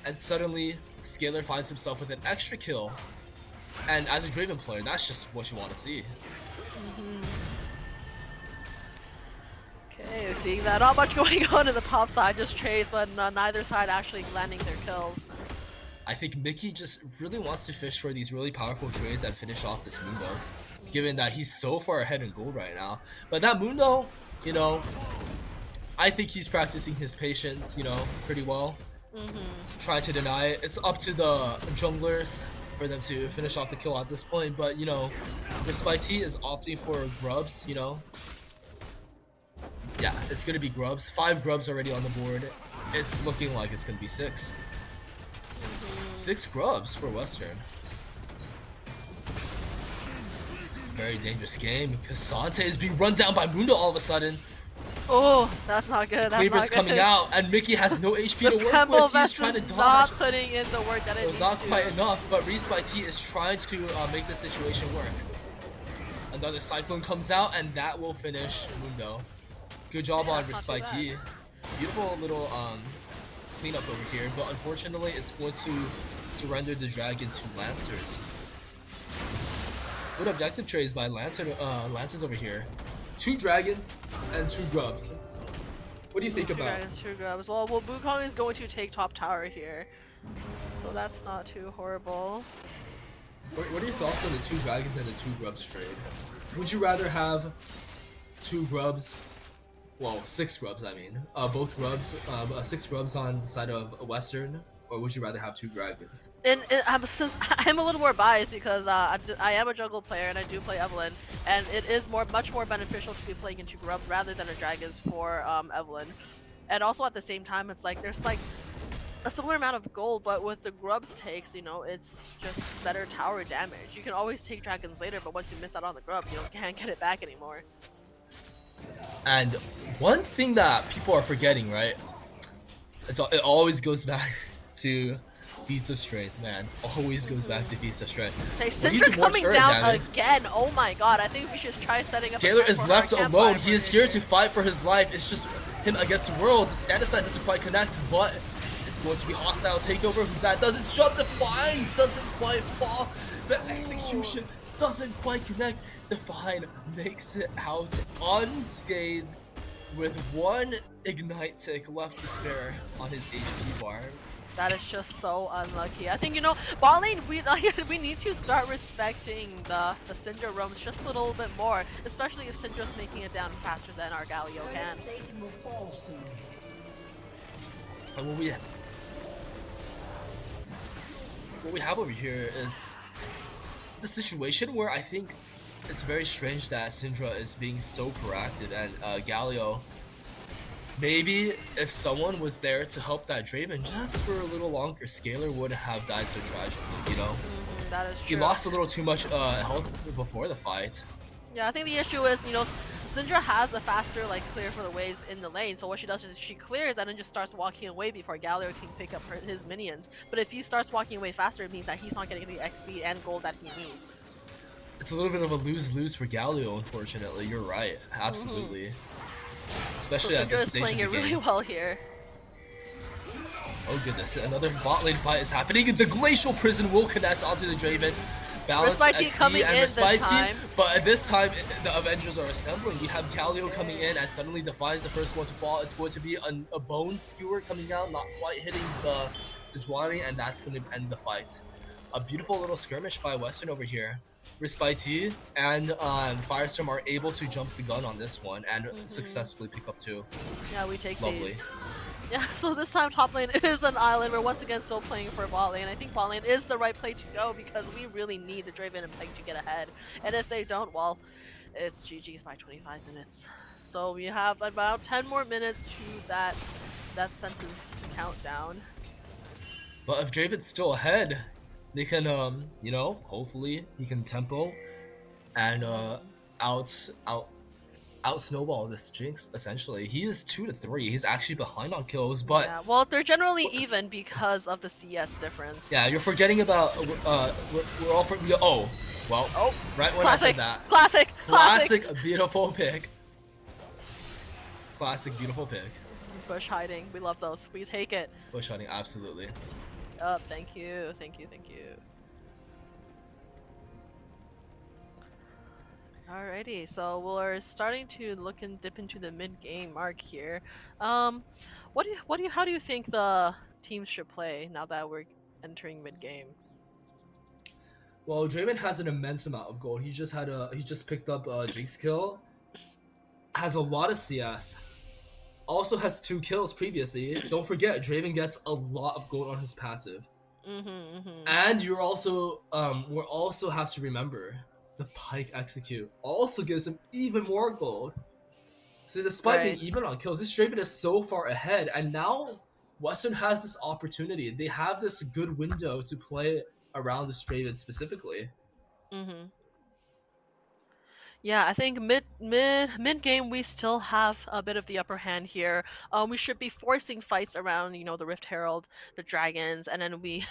And suddenly, Scalar finds himself with an extra kill. And as a Draven player, that's just what you want to see. Okay, seeing that not much going on in the top side, just trades, but neither side actually landing their kills. I think Mickey just really wants to fish for these really powerful trades and finish off this Mundo, given that he's so far ahead in gold right now. But that Mundo, you know, I think he's practicing his patience, you know, pretty well. Trying to deny it. It's up to the junglers for them to finish off the kill at this point, but you know, Respite is opting for grubs, you know. Yeah, it's gonna be grubs. 5 grubs already on the board. It's looking like it's gonna be 6. 6 grubs for Western. Very dangerous game. Cassante is being run down by Mundo all of a sudden. Oh, that's not good. That's Cleaver's not good. coming out, and Mickey has no HP The to work Tremble with. He's Vest trying to is dodge. not putting in the work that it It was needs not to. quite enough, but Respite is trying to make the situation work. Another Cyclone comes out, and that will finish Mundo. Good job Yeah, on that's not too Respite. Beautiful little cleanup over here, but unfortunately it's going to surrender the dragon to Lancers. Good objective trades by Lancers over here. 2 dragons and 2 grubs. What do you think 2 about? dragons, 2 grubs. Well, Wukong is going to take top tower here, so that's not too horrible. What are your thoughts on the 2 dragons and the 2 grubs trade? Would you rather have 2 grubs? Well, 6 grubs, I mean. Both grubs, 6 grubs on the side of Western, or would you rather have 2 dragons? And since I'm a little more biased because I am a jungle player and I do play Evelyn, and it is much more beneficial to be playing into grubs rather than a dragons for Evelyn. And also at the same time, it's like there's like a similar amount of gold, but with the grubs takes, you know, it's just better tower damage. You can always take dragons later, but once you miss out on the grub, you can't get it back anymore. And one thing that people are forgetting, right? It always goes back to feats of strength, man. Always goes back to feats of strength. Okay, When you Syndra do more coming turret down damage, again. Oh my god, I think we should try setting up a Scalar camp is for left her, camp alone. fire He is for here her. to fight for his life. It's just him against the world. The status side doesn't quite connect, but it's going to be hostile takeover. That does its job. Define doesn't quite fall. The execution doesn't quite connect. Define makes it out unscathed with 1 ignite tick left to spare on his HP bar. That is just so unlucky. I think, you know, bot lane, we need to start respecting the Syndra roams just a little bit more, especially if Syndra's making it down faster than our Galio can. And what we have over here is the situation where I think it's very strange that Syndra is being so proactive, and Galio, maybe if someone was there to help that Draven just for a little longer, Scalar wouldn't have died so tragically, you know? That is He true. lost a little too much health before the fight. Yeah, I think the issue is, you know, Syndra has a faster, like, clear for the waves in the lane, so what she does is she clears and then just starts walking away before Galio can pick up his minions. But if he starts walking away faster, it means that he's not getting the XP and gold that he needs. It's a little bit of a lose-lose for Galio, unfortunately. You're right, absolutely. Especially So at Syndra this is stage playing of it the game. really well here. Oh goodness, another bot lane fight is happening. The Glacial Prison will connect onto the Draven. Balance Respite XP coming and in this Respite, time. but at this time the Avengers are assembling. We have Galio coming in, and suddenly Define's the first one to fall. It's going to be a Bone Skewer coming out, not quite hitting the Sejuani, and that's going to end the fight. A beautiful little skirmish by Western over here. Respite and Firestorm are able to jump the gun on this one and successfully pick up 2. Yeah, we take Lovely. these. Yeah, so this time top lane is an island. We're once again still playing for bot lane. I think bot lane is the right play to go because we really need the Draven and Peg to get ahead. And if they don't, well, it's GG's by 25 minutes. So we have about 10 more minutes to that sentence countdown. But if Draven's still ahead, they can, you know, hopefully he can tempo and out out out snowball this Jinx essentially. He is 2 to 3. He's actually behind on kills, but Yeah, well, they're generally even because of the CS difference. yeah, you're forgetting about we're all oh well. Oh, Right when I said classic, that, classic, classic. beautiful pick. Classic beautiful pick. Bush hiding, we love those. We take it. Bush hunting, absolutely. Oh, thank you, thank you, thank you. Alrighty, so we're starting to look and dip into the mid-game mark here. How do you think the teams should play now that we're entering mid-game? Well, Draven has an immense amount of gold. He just picked up a Jinx kill. Has a lot of CS. Also has 2 kills previously. Don't forget, Draven gets a lot of gold on his passive. And you're also we also have to remember the Pike execute also gives him even more gold. So despite being even on kills, this Draven is so far ahead, and now Western has this opportunity. They have this good window to play around this Draven specifically. Yeah, I think mid game we still have a bit of the upper hand here. We should be forcing fights around, you know, the Rift Herald, the dragons, and then we,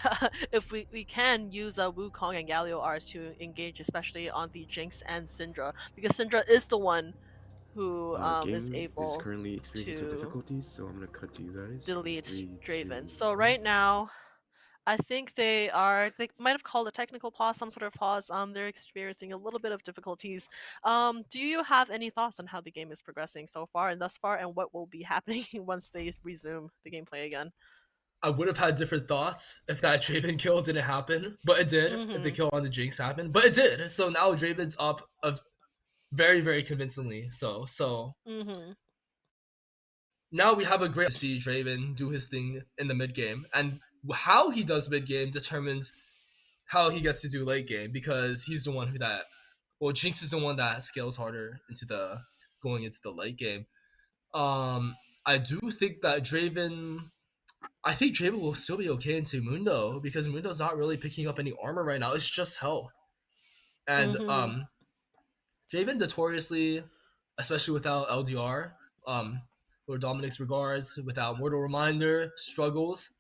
if we can use Wukong and Galio Rs to engage, especially on the Jinx and Syndra, because Syndra is the one who is Game is able currently experiencing some to difficulties, so I'm gonna cut to you guys. delete 3, 2, Draven. So 1. right now, I think they might have called a technical pause, some sort of pause. They're experiencing a little bit of difficulties. Do you have any thoughts on how the game is progressing so far and thus far, and what will be happening once they resume the gameplay again? I would have had different thoughts if that Draven kill didn't happen, but it did. If the Mm-hmm. kill on the Jinx happened, but it did. So now Draven's up very, very convincingly. So Mm-hmm. now we have a great to see Draven do his thing in the mid game, and how he does mid game determines how he gets to do late game, because he's the one Jinx is the one that scales harder into the going into the late game. I do think that I think Draven will still be okay into Mundo, because Mundo's not really picking up any armor right now. It's just health. And Mm-hmm. Draven notoriously, especially without LDR, Lord Dominic's regards, without Mortal Reminder, struggles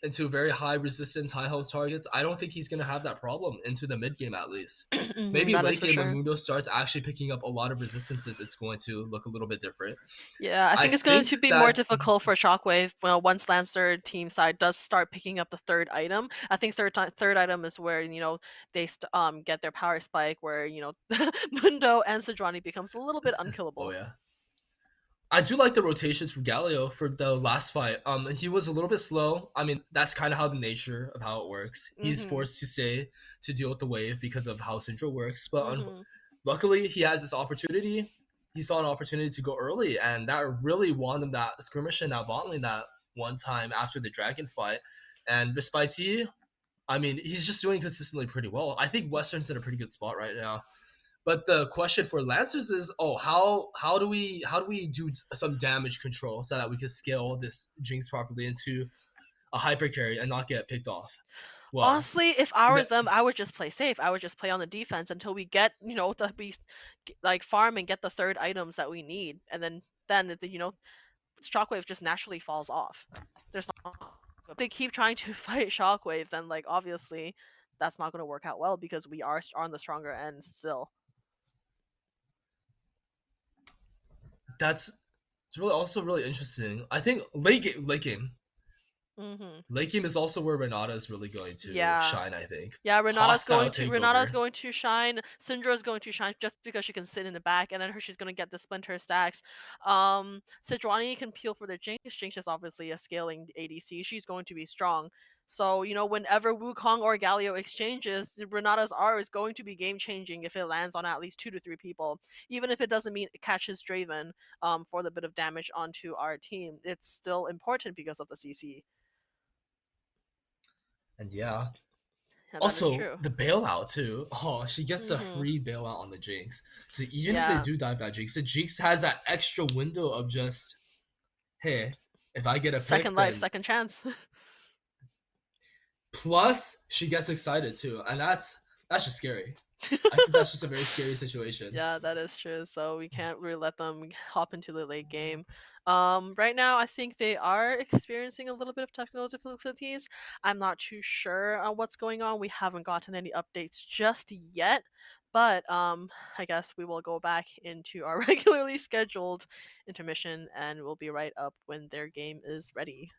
into very high resistance, high health targets. I don't think he's going to have that problem into the mid game at least. Mm-hmm. Maybe That is late for game when sure. Mundo starts actually picking up a lot of resistances, it's going to look a little bit different. Yeah, I I think it's going think to be more that difficult for Shockwave once Lancer team side does start picking up the third item. I think third item is where, you know, they get their power spike, where, you know, Mundo and Sejuani becomes a little bit oh unkillable. yeah. I do like the rotations for Galio for the last fight. He was a little bit slow. I mean, that's kind of how the nature of how it works. He's Mm-hmm. forced to stay to deal with the wave because of how Syndra works. But Mm-hmm. luckily, he has this opportunity. He saw an opportunity to go early, and that really won him that skirmish in that bot lane that one time after the dragon fight. And despite I mean, he's just doing consistently pretty well. I think Western's in a pretty good spot right now. But the question for Lancers is, how do we do some damage control so that we can scale this Jinx properly into a hyper carry and not get picked off? Well, Honestly, if I were the, them, I would just play safe. I would just play on the defense until we get, you know, like farm and get the third items that we need, and then you know, Shockwave just naturally falls off. There's not. If they keep trying to fight Shockwave, then like obviously that's not going to work out well because we are on the stronger end still. that's it's really also really interesting. I think Mm-hmm. late game is also where Renata is really going to Yeah. shine. I think. Yeah, Hostile Renata's takeover. going to shine. Syndra's going to shine just because she can sit in the back, and then she's going to get the splinter stacks. Sejuani can peel for the Jinx. Jinx is obviously a scaling ADC. She's going to be strong. So, you know, whenever Wukong or Galio exchanges, Renata's R is going to be game changing if it lands on at least 2 to 3 people. Even if it doesn't mean it catches Draven for the bit of damage onto our team, it's still important because of the CC. And yeah. And that is Also, true. the bailout too. Oh, she gets a Mm-hmm. free bailout on the Jinx. So even if they Yeah. do dive that Jinx, the Jinx has that extra window of just, hey, if I get a pick, Second life, then second chance. plus she gets excited too, and that's just scary. I think that's just a very scary situation. Yeah, that is true. So we can't really let them hop into the late game. Right now, I think they are experiencing a little bit of technical difficulties. I'm not too sure what's going on. We haven't gotten any updates just yet. But I guess we will go back into our regularly scheduled intermission and we'll be right up when their game is ready.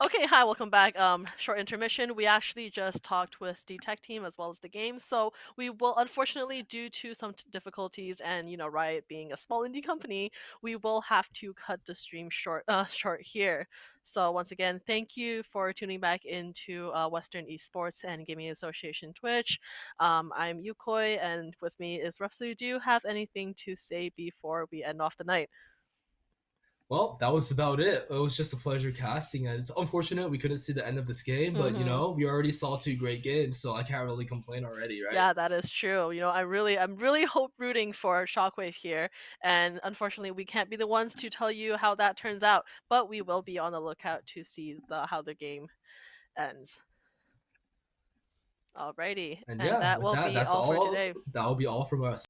Okay, hi, welcome back. Short intermission. We actually just talked with the tech team as well as the game, so we will unfortunately, due to some difficulties and Riot being a small indie company, we will have to cut the stream short, short here. So once again, thank you for tuning back into Western Esports and Gaming Association Twitch. I'm Yukoi, and with me is Refsu. Do you have anything to say before we end off the night? Well, that was about it. It was just a pleasure casting, and it's unfortunate we couldn't see the end of this game, but we already saw two great games, so I can't really complain already, right? Yeah, that is true. I'm really hope rooting for Shockwave here, and unfortunately, we can't be the ones to tell you how that turns out. But we will be on the lookout to see how the game ends. Alrighty, And and yeah, that with will that, be that's all for all. today. That'll be all from us.